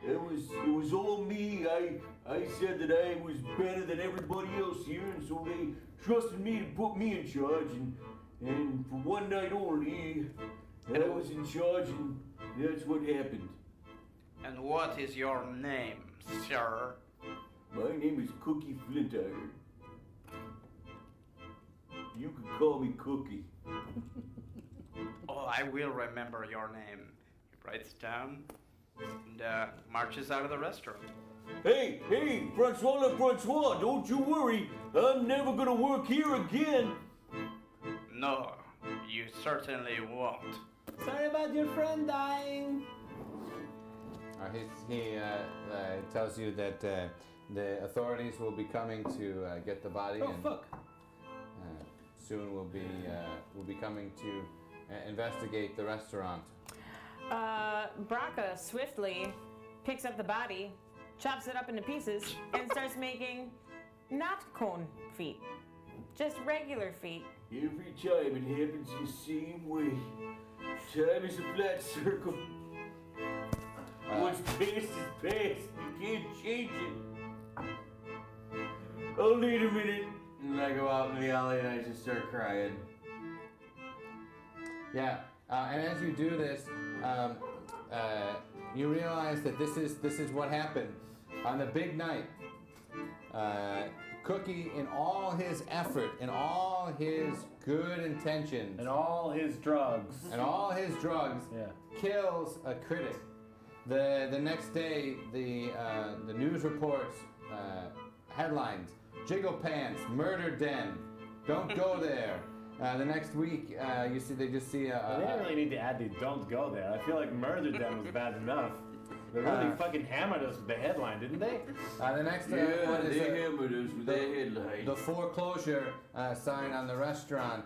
It was all me. I said that I was better than everybody else here, and so they trusted me to put me in charge, and for one night only, I was in charge, and that's what happened. And what is your name, sir? My name is Cookie Flintiron. You can call me Cookie. Oh, I will remember your name. He writes down and marches out of the restaurant. Hey, Francois, don't you worry. I'm never gonna work here again. No, you certainly won't. Sorry about your friend dying. He tells you that the authorities will be coming to get the body. Oh, and fuck. Soon will be coming to investigate the restaurant. Braca swiftly picks up the body, chops it up into pieces, and starts making not cone feet, just regular feet. Every time it happens the same way. Time is a flat circle. What's past is past. You can't change it. I'll need a minute. And I go out in the alley and I just start crying. Yeah, and as you do this, you realize that this is what happened on the big night. Cookie, in all his effort, in all his good intentions, And all his drugs. kills a critic. The next day, the news reports headlines: Jiggle Pants, Murder Den, don't go there. The next week, they just see They didn't really need to add the "don't go there." I feel like "murder them" was bad enough. They really fucking hammered us with the headline, didn't they? The next one is they hammered us with that headline. the foreclosure sign on the restaurant.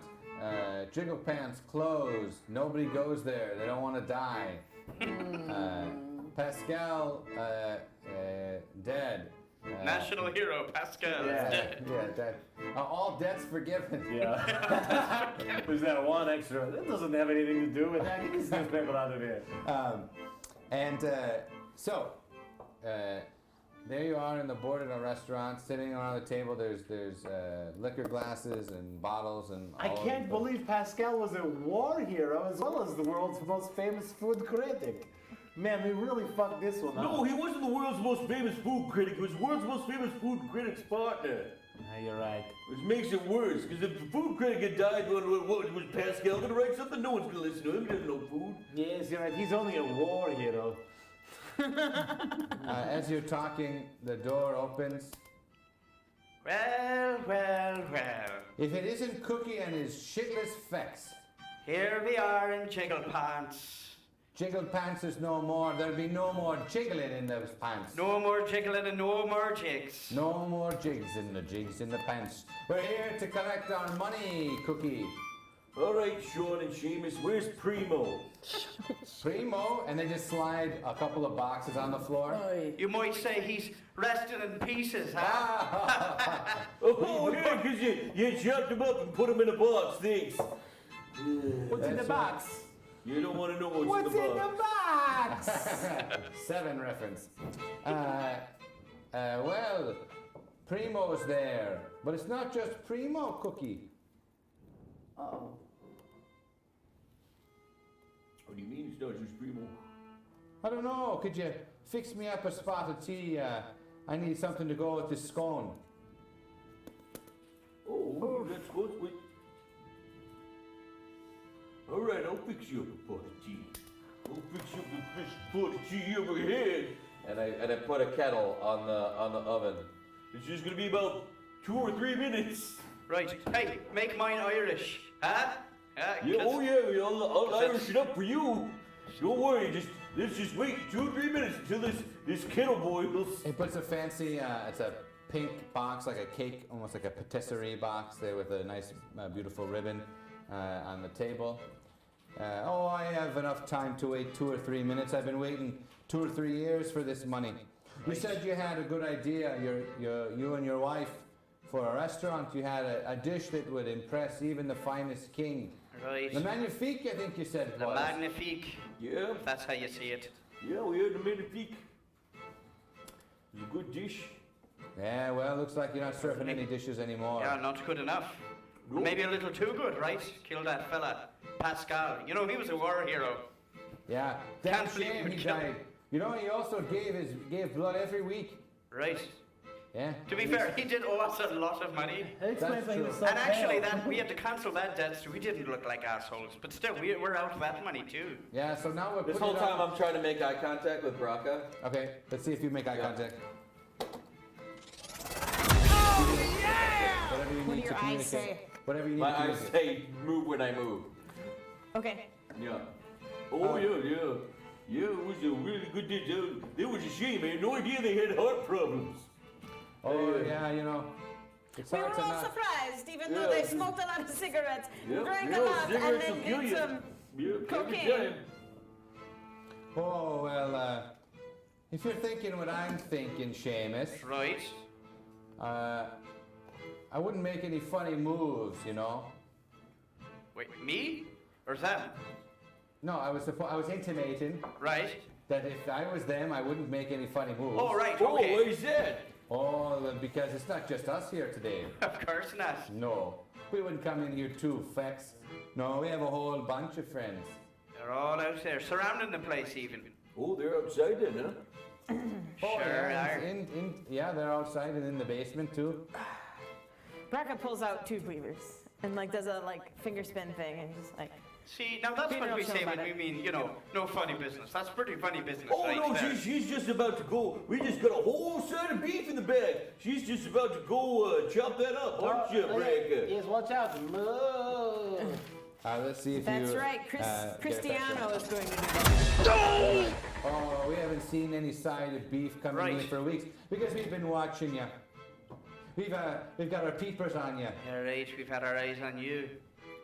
Jiggle Pants closed. Nobody goes there. They don't want to die. Pascal dead. National hero Pascal is dead. Yeah, dead. All debts forgiven. Yeah. There's that one extra. That doesn't have anything to do with that. Get this newspaper out of here. So, there you are in the Bordeno restaurant, sitting around the table. There's liquor glasses and bottles and. I can't believe Pascal was a war hero as well as the world's most famous food critic. Man, we really fucked this one up. No, he wasn't the world's most famous food critic. He was the world's most famous food critic's partner. You're right. Which makes it worse, because if the food critic had died, what was Pascal going to write something? No one's going to listen to him. He doesn't know food. Yes, you're right. He's only a war hero. As you're talking, the door opens. Well. If it isn't Cookie and his shitless fex. Here we are in Jiggle Pants. Jiggled pants is no more. There'll be no more jiggling in those pants. No more jiggling and no more jigs. No more jigs in the pants. We're here to collect our money, Cookie. All right, Sean and Seamus, where's Primo? Primo, and they just slide a couple of boxes on the floor. You might say he's resting in pieces, huh? Oh, yeah, because you chopped him up and put him in a box, thanks. What's in the box? You don't want to know What's in the box? 7 reference. Well, Primo's there, but it's not just Primo, Cookie. Oh. What do you mean it's not just Primo? I don't know. Could you fix me up a spot of tea? I need something to go with this scone. Oh, that's what. All right, I'll fix you up a pot of tea. I'll fix you up the best pot of tea you ever had. And I put a kettle on the oven. It's just gonna be about 2 or 3 minutes. Right. Hey, make mine Irish, huh? Yeah, oh yeah, I'll Irish it up for you. Don't worry, let's just wait 2 or 3 minutes until this kettle boils. He puts a fancy, it's a pink box, like a cake, almost like a patisserie box there with a nice, beautiful ribbon on the table. I have enough time to wait 2 or 3 minutes. I've been waiting 2 or 3 years for this money. You said you had a good idea, you and your wife, for a restaurant. You had a dish that would impress even the finest king. Right. The magnifique, I think you said it The was. magnifique. Yeah. If that's how you see it. Yeah, we had the magnifique. It's a good dish. Yeah, well, looks like you're not surfing any dishes anymore. Yeah, not good enough. Nope. Maybe a little too good, right? Killed that fella, Pascal. You know, he was a war hero. Yeah, Can't damn believe shame we he killed died. him. You know, he also gave blood every week. Right. Yeah. To be fair, he did owe us a lot of money. That explains why he was so And actually, pale. we had to cancel that debt, so we didn't look like assholes. But still, we're out that money too. Yeah, so now we're This putting whole it time on- I'm trying to make eye contact with Braca. Okay, let's see if you make eye contact. Whatever you What need do to your eyes communicate. say? Whatever you need My to eyes communicate. say move when I move. Okay. Yeah. Oh, yeah. Yeah, it was a really good dish. It was a shame. I had no idea they had heart problems. Oh, yeah, you know. It's We were hard to all not... surprised, even though Yeah. they smoked a lot of cigarettes, Yeah, drank yeah, a lot, and cigarettes then will kill did you. some Yeah, every cocaine. time. Oh, well, if you're thinking what I'm thinking, Seamus, Right. I wouldn't make any funny moves, you know. Wait, me? Or them? No, I was intimating Right. that if I was them, I wouldn't make any funny moves. Oh, right, Oh, okay. what is that? Oh, well, because it's not just us here today. Of course not. No, we wouldn't come in here too, Fex. No, we have a whole bunch of friends. They're all out there, surrounding the place even. Oh, they're outside then, huh? Oh, Sure yeah, are. yeah, they're outside and in the basement too. Braca pulls out two cleavers and like does a like finger spin thing and just like See, now that's Being what real we chill say about when it. we mean, you know, no funny business. That's pretty funny business Oh, right no, there. she's just about to go. We just got a whole side of beef in the bag. She's just about to go chop that up, aren't you, Braca? Yes, watch out. Moo. Let's see if That's you. right, get a Cristiano picture. is going to do that. Oh, we haven't seen any side of beef coming in Right. for weeks because we've been watching you. We've got our peepers on you. All right, we've had our eyes on you.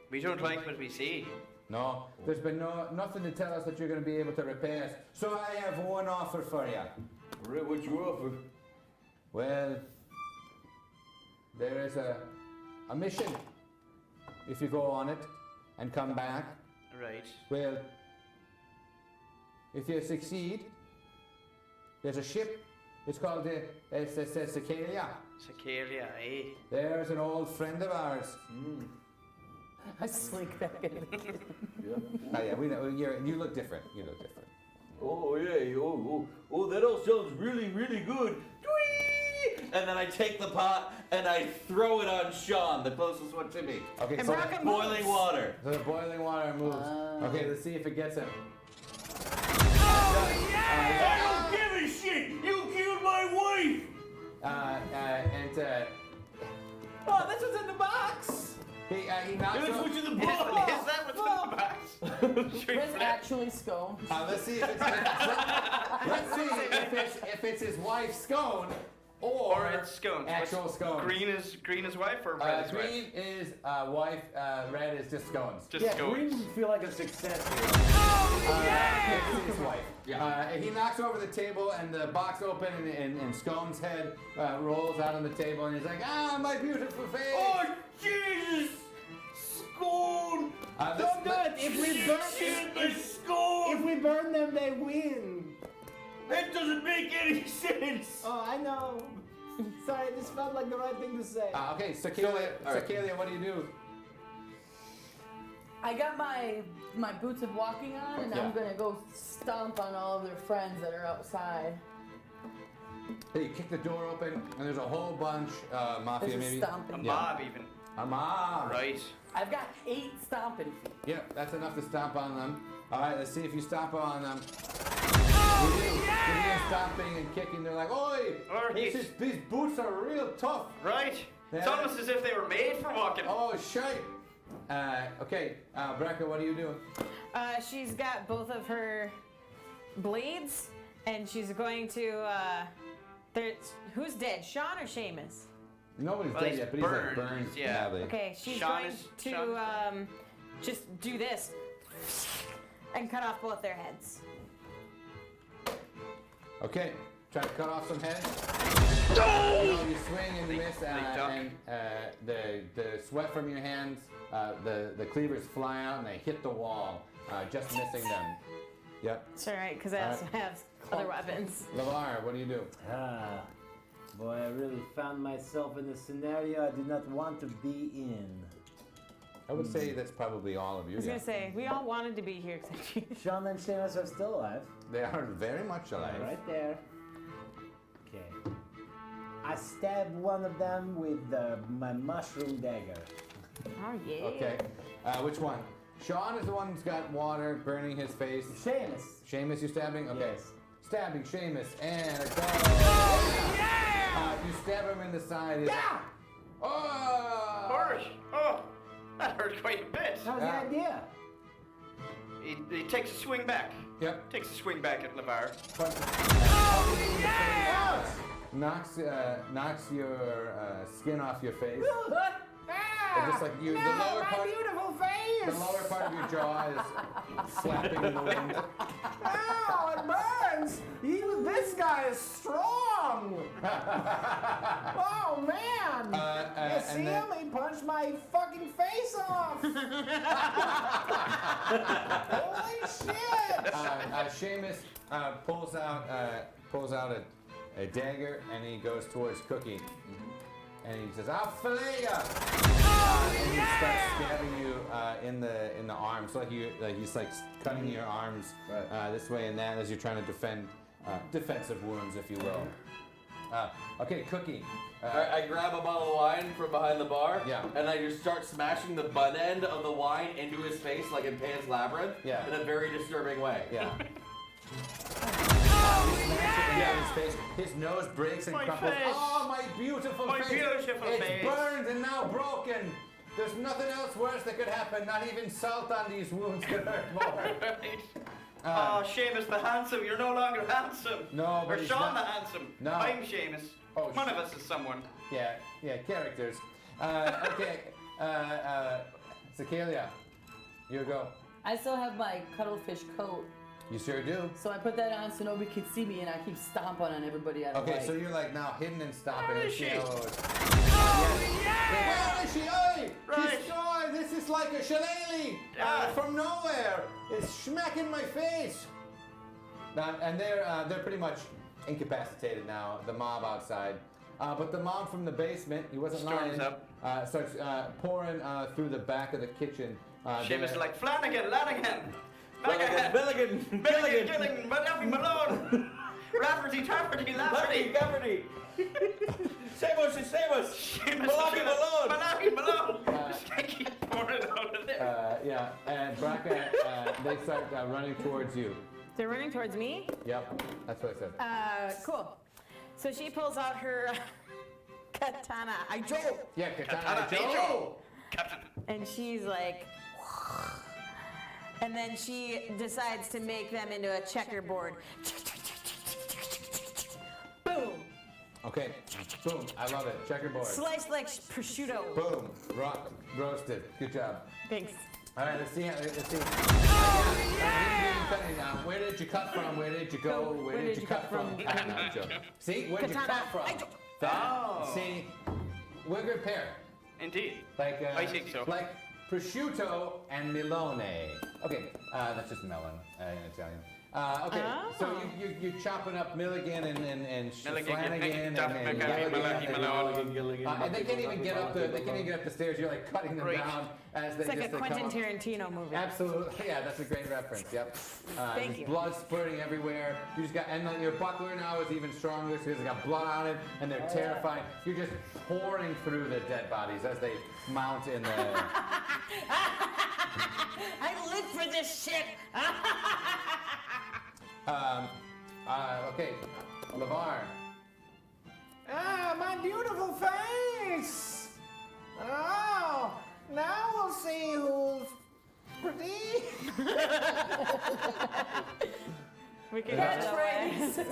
We don't like what we see. No, there's been nothing to tell us that you're going to be able to repay us. So I have one offer for you. Right, what you offer? Well, there is a mission. If you go on it and come back, Right. well, if you succeed, there's a ship. It's called the Cecaelia. Cecaelia, eh? There's an old friend of ours. I slink back in. Oh yeah, we know. You look different. You look different. Oh, yeah. Oh, that all sounds really, really good. And then I take the pot and I throw it on Sean, the closest one to me. Okay, And so Braca Boiling water. the boiling water moves. Okay, let's see if it gets him. I don't give a shit. You killed my wife. Oh, this was in the box. He knocks That's over. what's in the Is box. that what's in the box? Should we It's flip? actually scone. Let's see if it's let's see if it's his wife's scone Or it's scones. actual What's- scones. Green is wife or red is Green wife? is wife. Red is just scones. Just Yeah, scones. Green would feel like a success here. It's his wife. He knocks over the table and the box open and Scone's head rolls out on the table and he's like, ah, my beautiful face. Oh, Jesus. Scone. Don't do it. If we burn, Shit, the scone. if we burn them, they win. That doesn't make any sense. Oh, I know. Sorry, this felt like the right thing to say. Okay, Cecaelia, all right. Cecaelia, what do you do? I got my boots of walking on, and I'm gonna go stomp on all of their friends that are outside. Hey, you kick the door open and there's a whole bunch, mafia There's a maybe. A stomping. mob even. A mob. Right. I've got 8 stomping feet. Yeah, that's enough to stomp on them. All right, let's see if you stomp on them. You hear stomping and kicking. They're like, oi! All right. These boots are real tough. Right. It's Yeah. almost as if they were made for walking. Oh, shite. Okay, Braca, what are you doing? She's got both of her blades, and she's going to. Who's dead, Sean or Seamus? Nobody's Well, dead he's yet, but he's like burned, burned yeah. badly. Okay, she's Sean going is- to Sean- just do this and cut off both their heads. Okay, Try to cut off some heads. You swing and you miss, and the sweat from your hands, the cleavers fly out and they hit the wall, just missing them. Yep. It's alright, because I also have other weapons. LeVar, what do you do? Boy, I really found myself in a scenario I did not want to be in. I would say that's probably all of you. I was going to say, we all wanted to be here except you. Sean and Seamus are still alive. They are very much alive. Right there. Okay. I stabbed one of them with my mushroom dagger. Oh, yeah. Okay. Which one? Sean is the one who's got water burning his face. Seamus. Seamus, you stabbing? Okay. Yes. Stabbing Seamus and a go. Oh, yeah! You stab him in the side. Yeah! Oh! Harsh. Oh, that hurt quite a bit. That was the idea. He takes a swing back. Yep. Takes a swing back at LeVar. Oh, yeah! Knocks your skin off your face. It's just like you, the lower part. Beautiful face. The lower part of your jaw is flapping in the wind. Ow, it burns! This guy is strong! Oh, man! You see him? He punched my fucking face off! Holy shit! Seamus pulls out a dagger and he goes towards Cookie. And he says, "I'll fillet ya!" And he starts stabbing you in the arm. So he's like cutting your arms this way and that as you're trying to defend defensive wounds, if you will. Okay, Cookie. I grab a bottle of wine from behind the bar, Yeah. and I just start smashing the butt end of the wine into his face like in Pan's Labyrinth, Yeah. in a very disturbing way. Yeah. His face, his nose breaks and My crumples. face. Oh, my beautiful My face! beautiful It's face. burned and now broken. There's nothing else worse that could happen. Not even salt on these wounds could hurt more. Oh, Seamus the handsome, you're no longer handsome. No, but Or he's Sean not- the handsome. No. I'm Seamus. Oh, One of us is someone. Yeah, characters. Okay, Cecaelia, you go. I still have my cuttlefish coat, You sure do. so I put that on so nobody can see me, and I keep stomping on everybody out of Okay, light. so you're like now hidden and stopping. Where and is she? Where is she? Oi! Right. She's gone. This is like a shillelagh from nowhere. It's smacking my face. Now, and they're pretty much incapacitated now. The mob outside, but the mob from the basement, he wasn't Storms lying. up. Starts pouring through the back of the kitchen. Seamus is like, Flanagan, Lanigan, Billigan, Gilling, Malone, Rafferty, Tafferty, Lafferty, Gafferty. Seamus. Malone. Just keep pouring it out of there. Yeah, and Braca, they start running towards you. They're running towards me? Yep, that's what I said. Cool. So she pulls out her katana. Yeah, Katana Joe. Joe. Captain. And she's like, and then she decides to make them into a checkerboard. Boom. Okay, boom, I love it. Checkerboard. Sliced like prosciutto. Boom, roasted. Good job. Thanks. All right, let's see. Now, where did you cut from? Where did you go? Where did you cut from? No, joke. See, where did you Katana. cut from? That. See, we're a good pair. Indeed. Like, I think so. Like prosciutto and melone. Okay, that's just melon in Italian. Okay, so you're chopping up Milligan and Flanagan and Gilligan. And they can't even get up the stairs. You're like cutting them down as they It's like just a come Quentin up. Tarantino movie. Absolutely, yeah, that's a great reference. Yep. Thank there's you. blood spurting everywhere. You just got, and then your buckler now is even stronger because it's got blood on it, and they're terrified. You're just pouring through the dead bodies as they mount in the. I live for this shit. Okay, LeVar. Ah, my beautiful face! Oh, now we'll see who's pretty. We can catchphrase.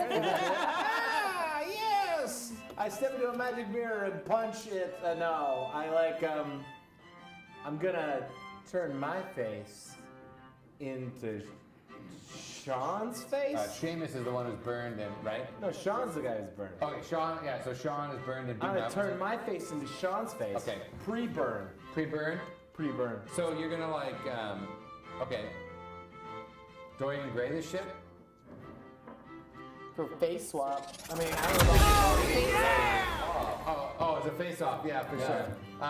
Ah, yes! I step into a magic mirror and punch it. No, I like, I'm gonna turn my face into Sean's face? Seamus is the one who's burned and right? No, Sean's the guy who's burned. Okay, Sean. Yeah, so Sean is burned and I'm beaten gonna up. turn my face into Sean's face. Okay. Pre-burn. Pre-burn. Pre-burn. So you're gonna like, okay. Dorian Gray this shit? For face swap. I mean, I don't know. Oh, it's a face-off. Yeah, for sure.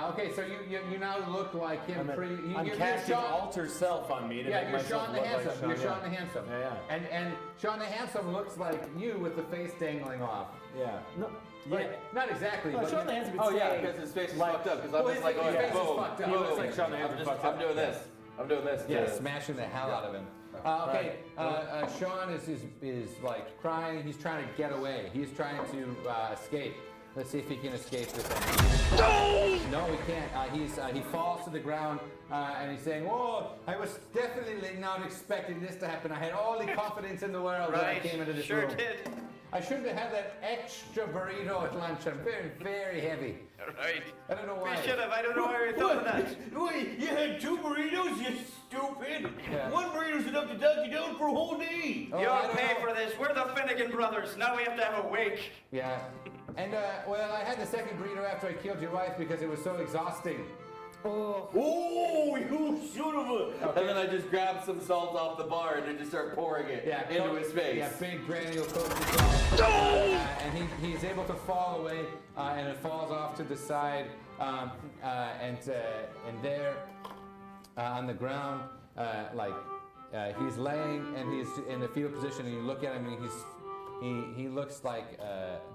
Okay, so you now look like him. I'm casting alter self on me to make you're myself Sean the look Handsome. like Sean. You're Sean the Handsome. Yeah. And Sean the Handsome looks like you with the face dangling off. Yeah. No. Like, not exactly. No, but Sean the Handsome. Oh yeah, because his face is fucked up. Because I'm just like, his face is boom, fucked up. boom. He looks like Sean the Handsome fucked up. I'm doing this. I'm doing this. Yeah, to- smashing the hell out of him. Okay, Sean is like crying. He's trying to get away. He's trying to escape. Let's see if he can escape this thing. No, he can't. He falls to the ground and he's saying, "Oh, I was definitely not expecting this to happen. I had all the confidence in the world when I came into this room. Sure did. I shouldn't have had that extra burrito at lunch. I'm very, very heavy. Right. I don't know why. We should have. I don't know why we thought of that. Wait, you had 2 burritos, you stupid! Yeah. 1 burrito's enough to dunk you down for a whole day! Oh, I You'll don't pay know. for this. We're the Finnegan brothers. Now we have to have a wake. Yeah. And, well, I had the second burrito after I killed your wife because it was so exhausting. Oh, you son of a... And then I just grab some salt off the bar and I just start pouring it into his face. Yeah, big granule coat of salt. And he's able to fall away, and it falls off to the side, and there on the ground, he's laying and he's in a fetal position, and you look at him and he looks like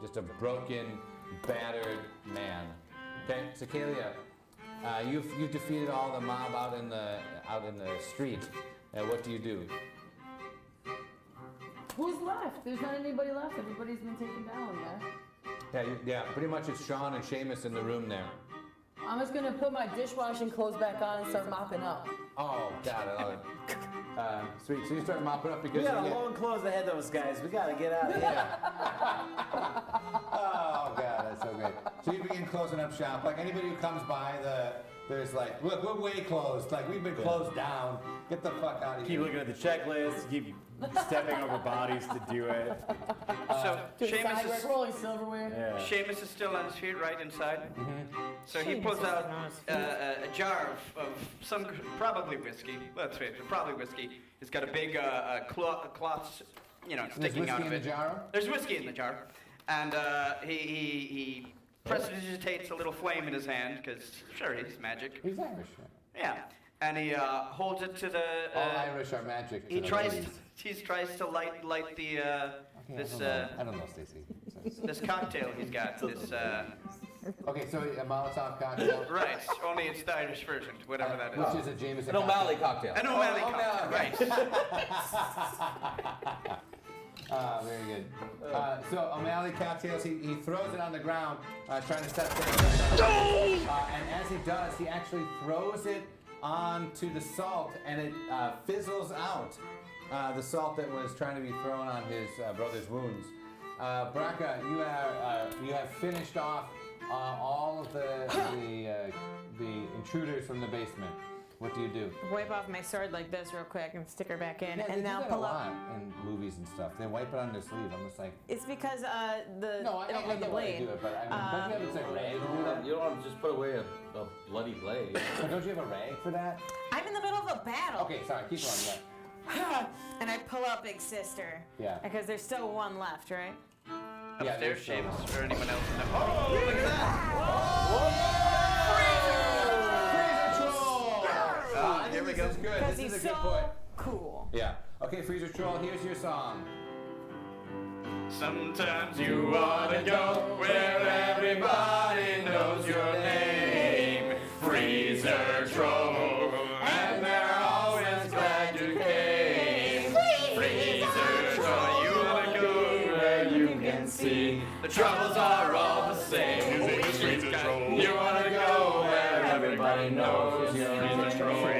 just a broken, battered man. Okay, Cecaelia. You've defeated all the mob out in the street. What do you do? Who's left? There's not anybody left. Everybody's been taken down, yeah? Yeah, pretty much it's Sean and Seamus in the room there. I'm just gonna put my dishwashing clothes back on and start mopping up. Oh, God, I love it. Sweet. So you start mopping up because We got a long close ahead of those guys. We gotta get out of here. Oh, God, that's so great. So you begin closing up shop. Like anybody who comes by, there's like, look, we're way closed. Like we've been closed down. Get the fuck out of here. Keep looking at the checklist, keep stepping over bodies to do it. So Seamus is, rolling silverware. Yeah. Seamus is still on his feet, right inside. So he pulls out a jar of some probably whiskey. Let's face it, probably whiskey. It's got a big cloth, sticking out of it. There's whiskey in the jar? There's whiskey in the jar, and he prestidigitates a little flame in his hand because sure he's magic. He's Irish. Yeah, and he holds it to the. All Irish are magic. He tries to light the this I don't know, Stacey. this cocktail he's got. This Okay, so a Molotov cocktail. right. Only it's the Irish version, whatever that is. Which is a Jameson An O'Malley cocktail. An O'Malley cocktail. Right. Very good. So O'Malley cocktails, he throws it on the ground, trying to set the and as he does, he actually throws it onto the salt, and it fizzles out. The salt that was trying to be thrown on his brother's wounds. Braca, you have finished off all of the intruders from the basement. What do you do? Wipe off my sword like this real quick and stick her back in, Yeah, they and do now that pull a up. lot in movies and stuff. They wipe it on their sleeve. I'm just like, It's because no, I it'll get the why they blade. do it, but I mean, don't you have it's a rag to do that? You don't want to just put away a bloody blade. So don't you have a rag for that? I'm in the middle of a battle. Okay, sorry, keep going. Yeah. And I pull up Big Sister. Yeah. Because there's still one left, right? Yeah, Upstairs, there's Seamus, or anyone else in the. Oh, look at that! Here we go. This is good. Because This he's is a good so point. cool. Yeah. Okay, Freezer Troll, here's your song. Sometimes you wanna go where everybody knows your name. Freezer Troll, and they're always glad you came. Freezer Troll, you wanna go where you can see the troubles are all the same. Freezer Troll, you wanna go where everybody knows your name. Freezer Troll.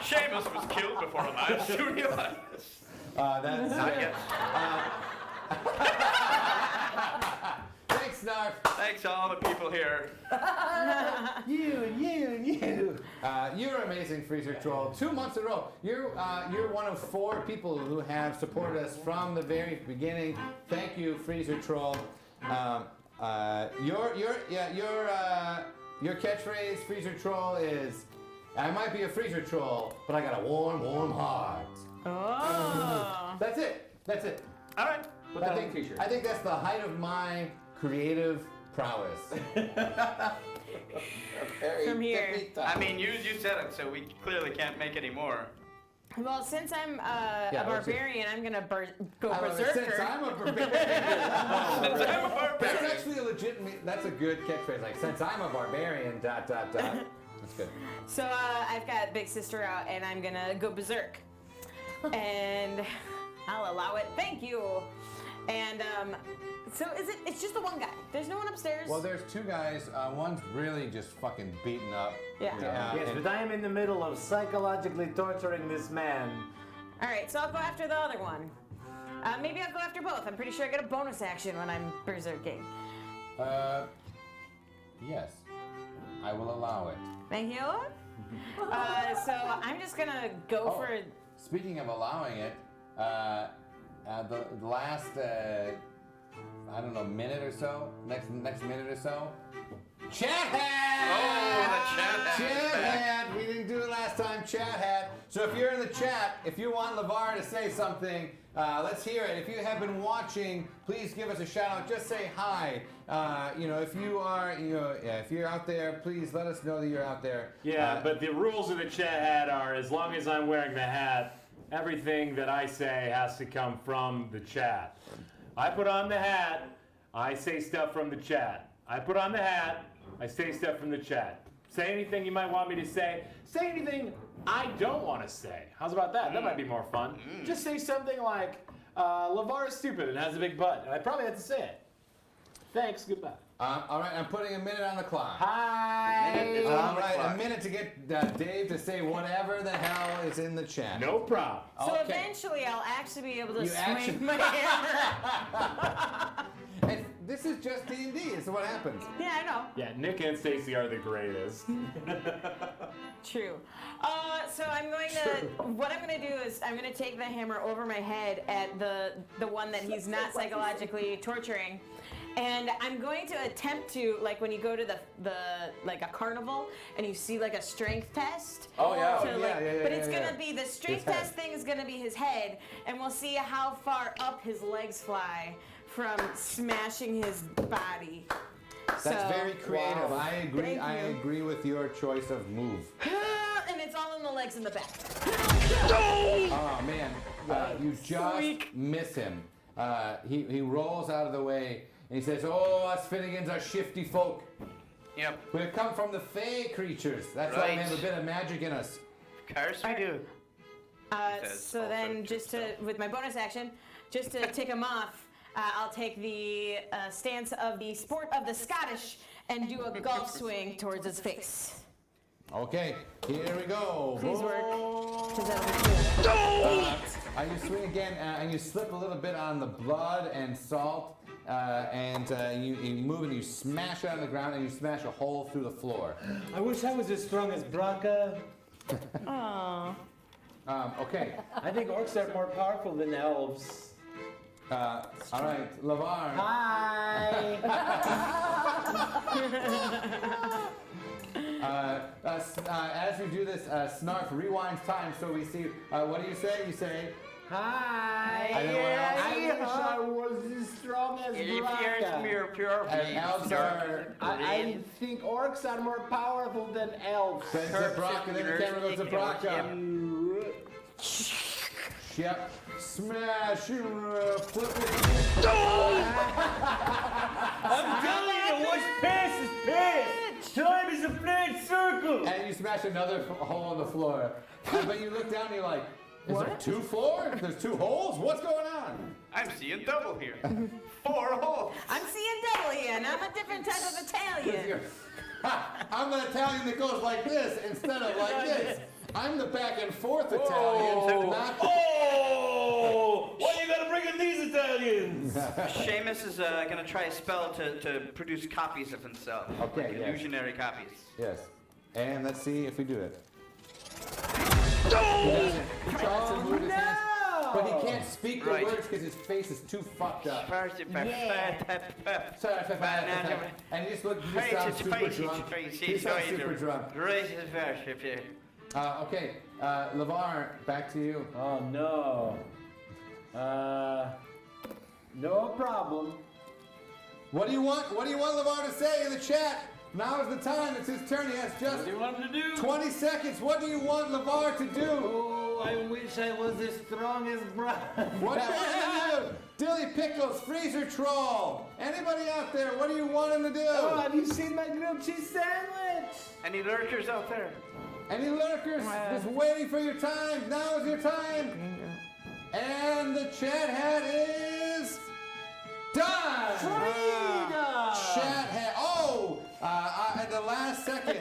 Seamus was killed before a live studio. That's Not yet. Thanks, Snarf. Thanks to all the people here. You. You're amazing, Freezer Troll. 2 months in a row. You're one of 4 people who have supported us from the very beginning. Thank you, Freezer Troll. Your catchphrase, Freezer Troll, is, "I might be a Freezer Troll, but I got a warm, warm heart." Oh. That's it. All right. Put that on a t-shirt. I think that's the height of my creative prowess. From here. I mean, you said it, so we clearly can't make any more. Well, since I'm a what's barbarian, I'm gonna go I love it. berserker. Since I'm a barbarian. Since I'm a barbarian. That's actually a legitimate. That's a good catchphrase. Like, since I'm a barbarian. ... That's good. So I've got big sister out, and I'm gonna go berserk, and I'll allow it. Thank you. And so it's just the one guy. There's no one upstairs. Well, there's 2 guys. One's really just fucking beaten up. Yeah. Yes, but I am in the middle of psychologically torturing this man. All right, so I'll go after the other one. Maybe I'll go after both. I'm pretty sure I get a bonus action when I'm berserking. Yes. I will allow it. Thank you. So I'm just gonna go for. Speaking of allowing it, the last I don't know, minute or so, next minute or so, chat hat. Oh, the chat hat. We didn't do it last time. Chat hat. So if you're in the chat, if you want LeVar to say something, let's hear it. If you have been watching, please give us a shout out. Just say hi. If you are, if you're out there, please let us know that you're out there. Yeah, but the rules of the chat hat are, as long as I'm wearing the hat, everything that I say has to come from the chat. I put on the hat, I say stuff from the chat. I put on the hat, I say stuff from the chat. Say anything you might want me to say. Say anything I don't want to say. How's about that? That might be more fun. Just say something like, LeVar is stupid and has a big butt. And I probably have to say it. Thanks, goodbye. All right, I'm putting a minute on the clock. Hi. All right, a minute to get Dave to say whatever the hell is in the chat. No problem. So Okay. eventually I'll actually be able to You swing my hammer. And this is just D&D. It's what happens. Yeah, I know. Yeah, Nick and Stacy are the greatest. True. So I'm going to. What I'm going to do is I'm going to take the hammer over my head at the one that he's not psychologically torturing. And I'm going to attempt to, like when you go to the like a carnival and you see like a strength test. Oh, yeah. So, like, but it's yeah. gonna be the strength His head. test thing is gonna be his head, and we'll see how far up his legs fly from smashing his body. That's very creative. Wow. I agree. Thank I you. agree with your choice of move. And it's all in the legs and the back. Oh man, you just Squeak. miss him. He rolls out of the way and he says, "Oh, us Finnegans are shifty folk. Yep. We've come from the Fey creatures. That's why we have a bit of magic in us." Of course we do. Says So also then, true just to, with my bonus action, just to tick him off, I'll take the stance of the sport of the Scottish and do a golf swing towards his face. Okay, here we go. Please work. Boom. 'Cause that'll be good. You swing again, and you slip a little bit on the blood and salt, and you move and you smash it on the ground, and you smash a hole through the floor. I wish I was as strong as Braca. Aww. Okay. I think orcs are more powerful than elves. All right, LeVar. Hi. As we do this, Snarf rewinds time, so we see. What do you say? You say, Hi. Anyone else? I wish I was as strong as Braca. and elves are. I think orcs are more powerful than elves. Then Zabraka, then the camera goes to Zabraka. Yep. Smash, flip it. I'm telling you, what's past is past. Time is a flat circle. And you smash another hole in the floor. But you look down and you're like, is there 2 floors? There's 2 holes? What's going on? I'm seeing double here. 4 holes. I'm seeing double here, and I'm a different type of Italian. I'm an Italian that goes like this instead of like this. I'm the back and forth Italian. Not... Oh! Why you gotta bring in these Italians? Seamus is gonna try a spell to produce copies of himself. Okay, Like yes. illusionary copies. Yes. And let's see if we do it. Oh, He tries to move his hands, but he can't speak the Right. words because his face is too fucked up. Sorry, and he just look. He just sounds super drunk. He sounds super drunk. Okay, LeVar, back to you. Oh no. No problem. What do you want? What do you want LeVar to say in the chat? Now is the time. It's his turn. He has just What do you want him to do? 20 seconds. What do you want LeVar to do? Oh, I wish I was as strong as Brian. What do you want him to do? Dilly Pickles, Freezer Troll. Anybody out there? What do you want him to do? Oh, have you seen my grilled cheese sandwich? Any lurkers out there? Any lurkers? Just waiting for your time. Now is your time. And the chat hat is done. Freedom! Chat hat. Oh, at the last second,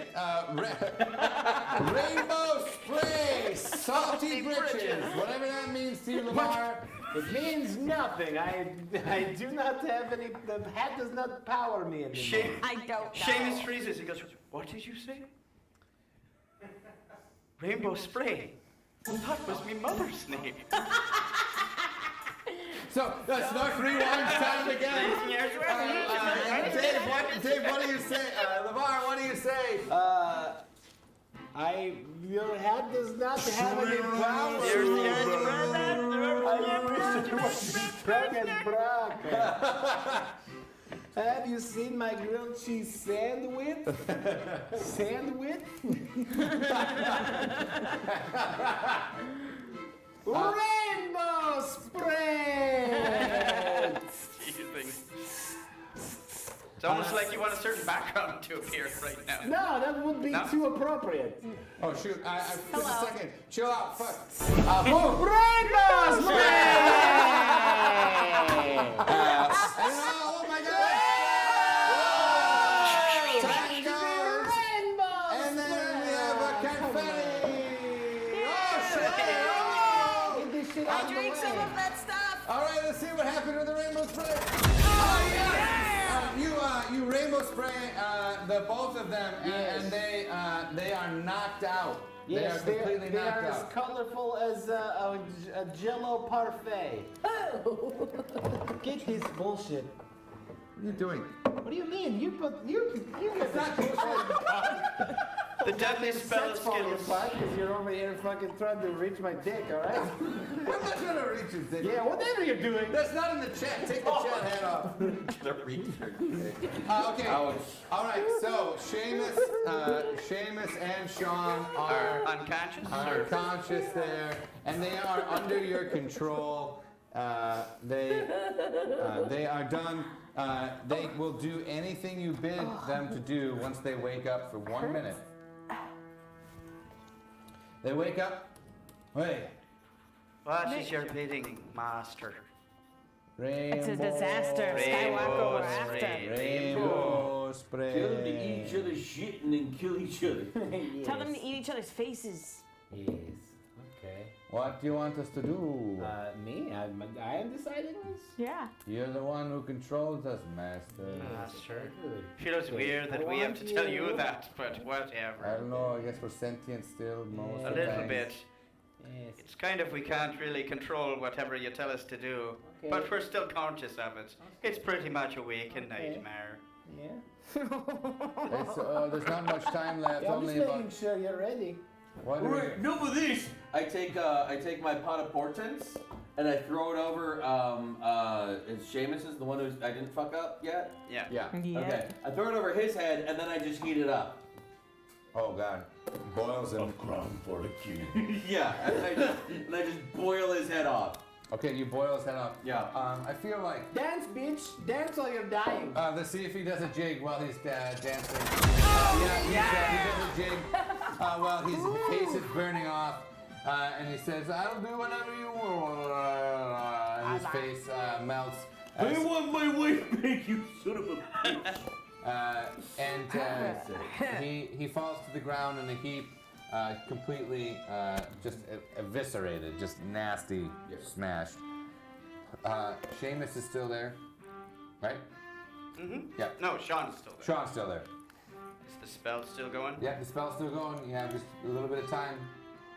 rainbow spray, salty britches, whatever that means to you, LeVar. It means nothing. I do not have any. The hat does not power me anymore. I don't know. Seamus freezes. He goes, "What did you say?" Rainbow spray. That was me mother's name. So, Snarf rewinds time again. Dave, what do you say? LeVar, what do you say? Your hat does not have any power. There's the answer. I wish it was strong as Brock. Have you seen my grilled cheese sandwich? Sandwich? Rainbow spread! It's almost like you want a certain background to appear right now. No, that would be No? too appropriate. Oh, shoot. Just a second. Chill out. Fuck. Rainbow spread! Oh, my God. Time goes. And then we have a confetti. Oh, shit. I drank some of that stuff. All right, let's see what happened with the rainbow spray. You rainbow spray the both of them, and they are knocked out. Yes, they are completely they knocked are as out. colorful as a Jello parfait. Get this bullshit. What are you doing? What do you mean? You It's not bullshit. The deadly spell of Skittles. Because you're over here fucking trying to reach my dick, alright? I'm not trying to reach your dick. Yeah, whatever you're doing. That's not in the chat. Take the chat hat off. Okay. All right. So Seamus and Sean are unconscious there, and they are under your control. They are done. They will do anything you bid them to do once they wake up for 1 minute. They wake up. Wait. What is your bidding, master? It's a disaster. Skywalker we're after. Rainbow spray. Tell them to eat each other's shit and then kill each other. Yes. Tell them to eat each other's faces. Yes. Okay. What do you want us to do? Me? I am deciding this? Yeah. You're the one who controls us, master. Master. Feels weird that we have to tell you that, but I whatever. don't know, I guess we're sentient still most A of the little time. bit. Yes. It's kind of we can't really control whatever you tell us to do, Okay. but we're still conscious of it. It's pretty much a waking nightmare. Yeah. There's not much time left, Yeah, I'm only just about... making sure you're ready. What do we- Alright, enough of this. I take my pot of portents and I throw it over. Is Seamus's the one who I didn't fuck up yet? Yeah. Yeah. Okay. I throw it over his head and then I just heat it up. Oh, God. Boils him. Crown for a king. Yeah, and I just boil his head off. Okay, you boil his head off. Yeah. I feel like... Dance, bitch. Dance while you're dying. Let's see if he does a jig while he's dancing. He does a jig while his face is burning off. And he says, I'll do whatever you want. And his face melts. I want my wife back, you son of a bitch. He falls to the ground in a heap, completely just eviscerated, just nasty, smashed. Seamus is still there, right? Mm-hmm. Yeah. No, Sean's still there. Sean's still there. Is the spell still going? Yeah, the spell's still going. You have just a little bit of time.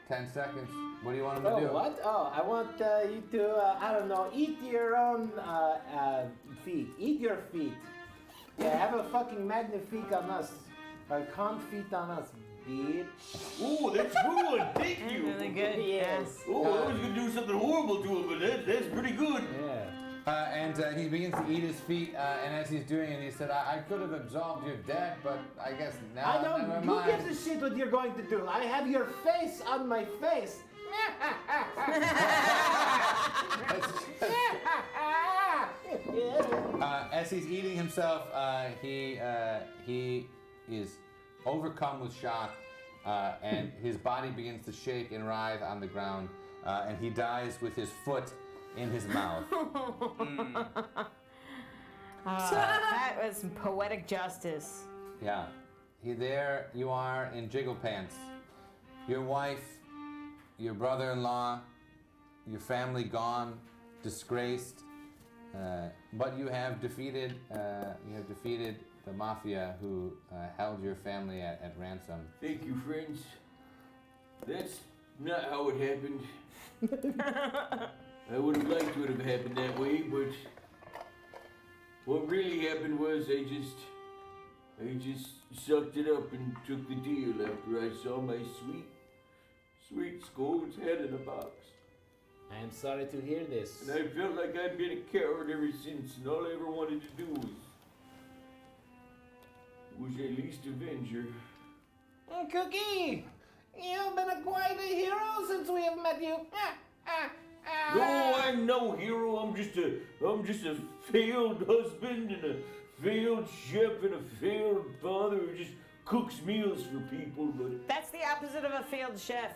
10 seconds. What do you want him to Oh, do? what? Oh, I want you to, I don't know, eat your own feet. Eat your feet. Yeah, have a fucking magnifique on us. Or confit on us, bitch. Ooh, that's good. Thank you. Really good. Yes. Oh, I was gonna do something horrible to him, but that's pretty good. Yeah. And he begins to eat his feet, and as he's doing it, he said, I could have absolved your debt, but I guess now, I don't. never Who mind. gives a shit what you're going to do? I have your face on my face. As he's eating himself, he is overcome with shock, and his body begins to shake and writhe on the ground, and he dies with his foot in his mouth. That was some poetic justice. Yeah. There you are in Jiggle Pants. Your wife, your brother-in-law, your family gone, disgraced, but you have defeated the mafia who held your family at ransom. Thank you, friends. That's not how it happened. I would have liked to have happened that way, but what really happened was I just sucked it up and took the deal after I saw my sweet Scold's head in a box. I am sorry to hear this. And I felt like I'd been a coward ever since, and all I ever wanted to do was at least avenge her. Cookie, you've been quite a hero since we have met you. No, I'm no hero. I'm just a failed husband and a failed chef and a failed father who just cooks meals for people. But That's the opposite of a failed chef.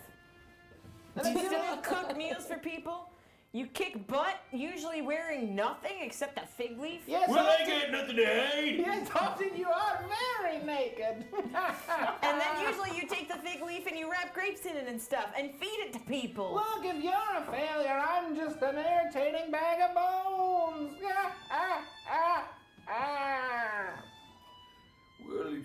Do you still cook meals for people? You kick butt, usually wearing nothing except a fig leaf? Yes, well, I got nothing to hide. Yes, often you are very naked. And then usually you take the fig leaf and you wrap grapes in it and stuff and feed it to people. Look, if you're a failure, I'm just an irritating bag of bones. Well,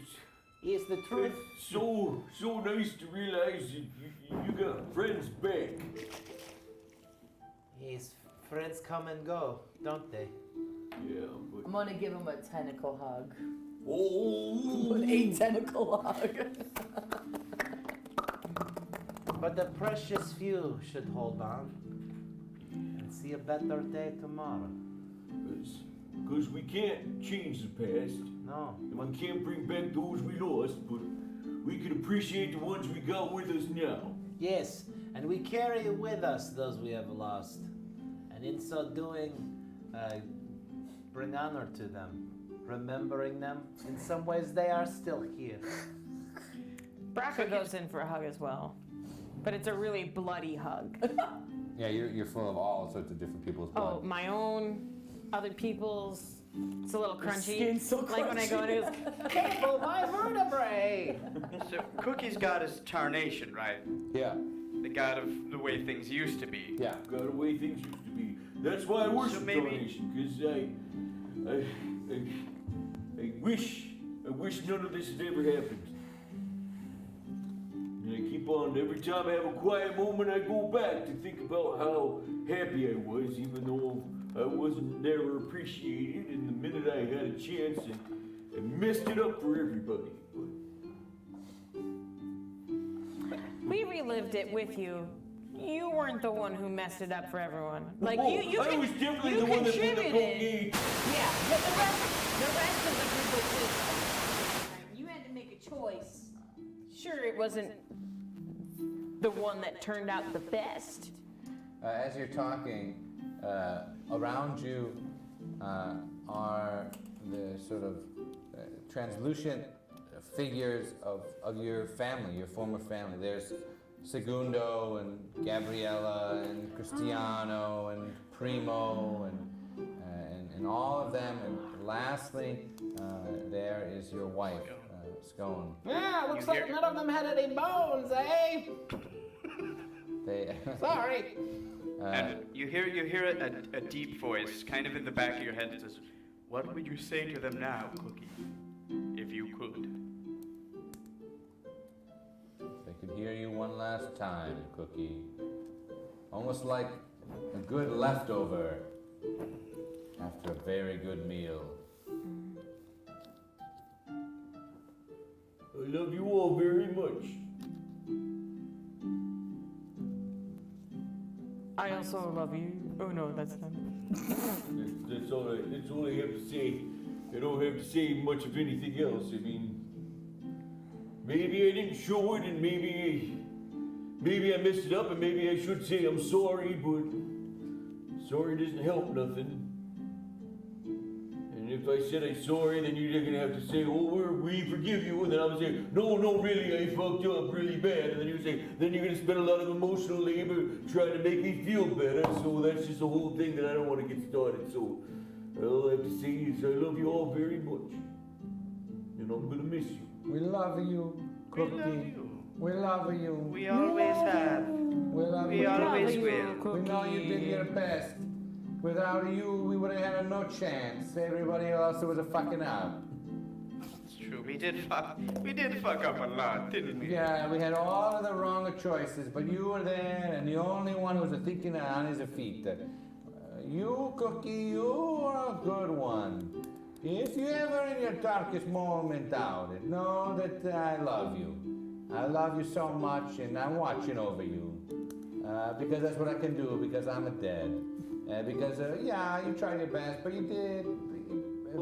It's the truth. it's so nice to realize that you got friends back. Yes, friends come and go, don't they? Yeah, but I'm gonna give him a tentacle hug. oh, An 8 tentacle hug. But the precious few should hold on and see a better day tomorrow. because we can't change the past. No. And we can't bring back those we lost, but we can appreciate the ones we got with us now. Yes, and we carry with us those we have lost. And in so doing, bring honor to them, remembering them. In some ways, they are still here. Braca goes in for a hug as well. But it's a really bloody hug. Yeah, you're full of all sorts of different people's blood. Oh, my own, other people's. It's a little crunchy. skin's so Like when I go to his. Careful, my vertebrae! So Cookie's god is Tarnation, right? Yeah. The god of the way things used to be. Yeah. Got the way things used to be. That's why I worship maybe- Tarnation, because I wish none of this had ever happened. And I keep on, every time I have a quiet moment, I go back to think about how happy I was, even though I wasn't never appreciated, and the minute I had a chance, I messed it up for everybody. We relived it with you. You weren't the one who messed it up for everyone. Like Oh, you I was definitely you the one that put the contributed. cocaine. Yeah, but the rest of the group was. You had to make a choice. Sure, it wasn't the one that turned out the best. As you're talking, around you are the sort of translucent figures of your family, your former family. There's Segundo and Gabriella and Cristiano and Primo and all of them. And lastly, there is your wife, Scone. Yeah, looks like none of them had any bones, eh? They Sorry. And you hear a deep voice, kind of in the back of your head, that says, "What would you say to them now, Cookie, if you could?" They could hear you one last time, Cookie. Almost like a good leftover after a very good meal. I love you all very much. I also love you. Oh no, that's not. That's all I have to say. I don't have to say much of anything else. I mean, maybe I didn't show it, and maybe I messed it up, and maybe I should say I'm sorry, but sorry doesn't help nothing. And if I said I'm sorry, then you're gonna have to say, "Oh, we forgive you," and then I would say, "No, really, I fucked up really bad," and then you would say, "Then you're gonna spend a lot of emotional labor trying to make me feel better." So that's just the whole thing that I don't want to get started. So all I have to say is I love you all very much, and I'm gonna miss you. We love you, Cookie. We love you. We always have. We love We you. always will. We know you did your best. Without you, we would have had no chance. Everybody else was a fucking up. It's true. We did fuck up a lot, didn't we? Yeah, we had all of the wrong choices, but you were there, and the only one who was thinking on his feet. You, Cookie, you are a good one. If you ever in your darkest moment doubt it, know that I love you. I love you so much, and I'm watching over you. Because that's what I can do, because I'm a dead. Because, you tried your best, but you did. I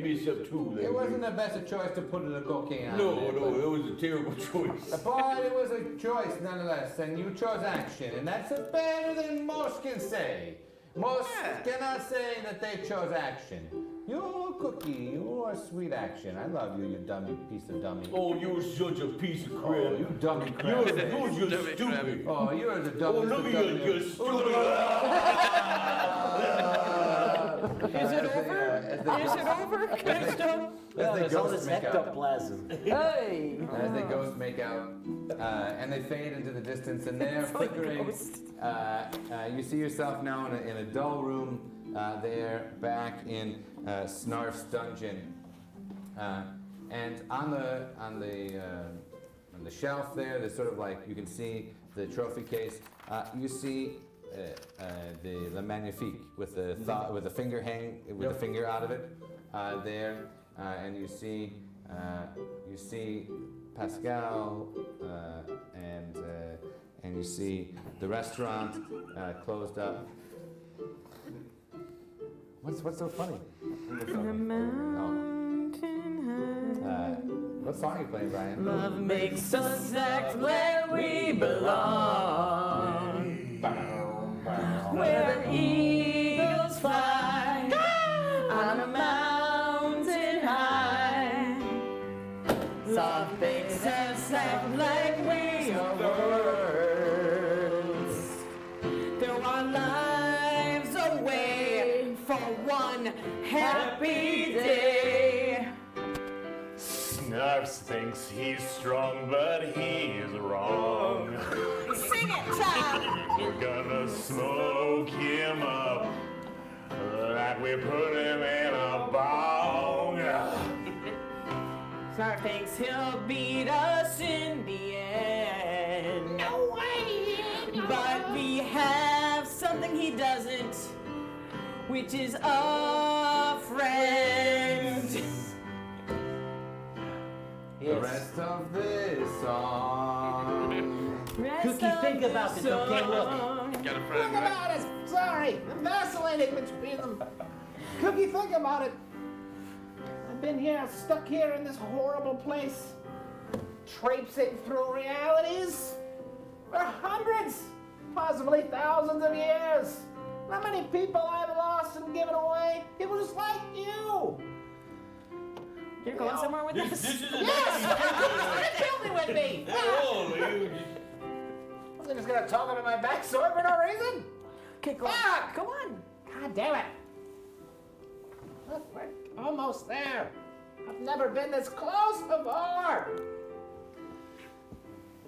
messed up too. It wasn't the best choice to put the cocaine on. No, it was a terrible choice. But it was a choice nonetheless, and you chose action, and that's better than most can say. Most cannot say that they chose action. You, Cookie, you are sweet action. I love you, you dummy piece of dummy. Oh, you're such a piece of crap. Oh, you dummy crap. You're stupid. Oh, you're the dumbest. Oh, look at you, you're stupid. Is it over? Is it over? Can I stop? There's all this ectoplasm. Hey! As they ghost make out, and they fade into the distance, and they're flickering. You see yourself now in a dull room there, back in Snarf's dungeon, and on the shelf there, there's sort of like you can see the trophy case. You see the Le Magnifique with the finger with the finger out of it there, and you see Pascal and you see the restaurant closed up. What's so funny? What song are you playing, Brian? Love makes us act where we belong. Where the eagles fly on a mountain high. Soft makes us act like we are birds. Throw our lives away for one happy day. Snarf thinks he's strong, but he is wrong. Sing it, child! We're gonna smoke him up like we put him in a bong. Snarf thinks he'll beat us in the end. No way! But we have something he doesn't, which is a friend. The rest of this song. Cookie, think about it, okay? Look. Got a Think friend, right? about it. Sorry, I'm vacillating between them. Cookie, think about it. I've been here, stuck here in this horrible place, traipsing through realities for hundreds, possibly thousands of years. How many people I've lost and given away? People just like you. You're going somewhere with this? This is a Yes! Kill me with me! Wasn't just gonna talk about my backstory for no reason? Okay, go on. Fuck! Go on. God damn it! Look, we're almost there. I've never been this close before.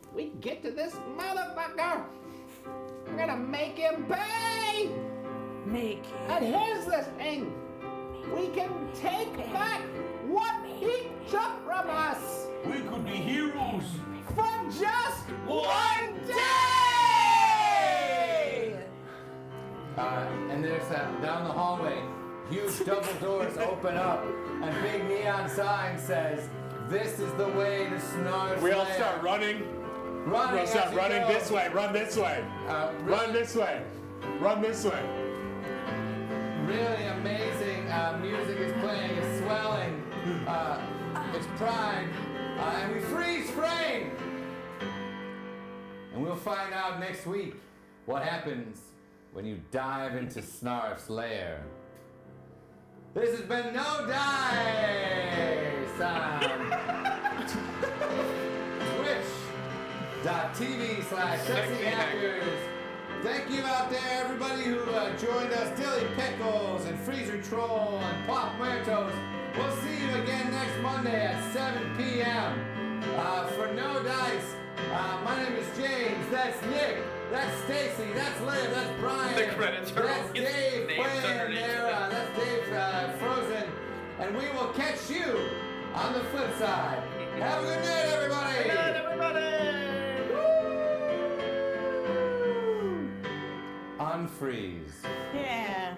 If we get to this motherfucker, make him pay. Make And here's the thing. We can take back what he took from us We could be heroes. for just one day. And there's down the hallway, huge double doors open up, and big neon sign says, "This is the way to Snarf's We all Lair." start running. Running We all start as you running go. this way. Run this way. Run this way. Run this way. Really amazing music is playing, it's swelling, it's prime, and we freeze frame. And we'll find out next week what happens when you dive into Snarf's lair. This has been No Dice on twitch.tv/sexyhackers. Thank you out there, everybody who joined us, Dilly Pickles and Freezer Troll and Pop Muertos. We'll see you again next Monday at 7 p.m. For No Dice, my name is James, that's Nick, that's Stacy, that's Liv, that's Brian, The credits are that's all Dave names playing underneath there, it. that's Dave Frozen, and we will catch you on the flip side. Have a good night, everybody! Good night, everybody. Unfreeze. Yeah.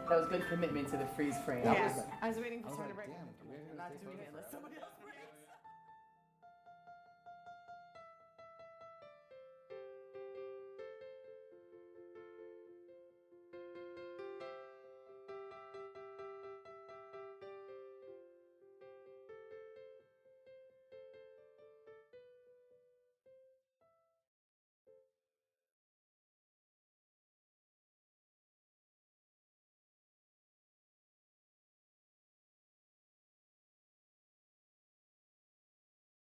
That was good commitment to the freeze frame. Yeah. I was waiting for someone to break. Damn, Not to begin with.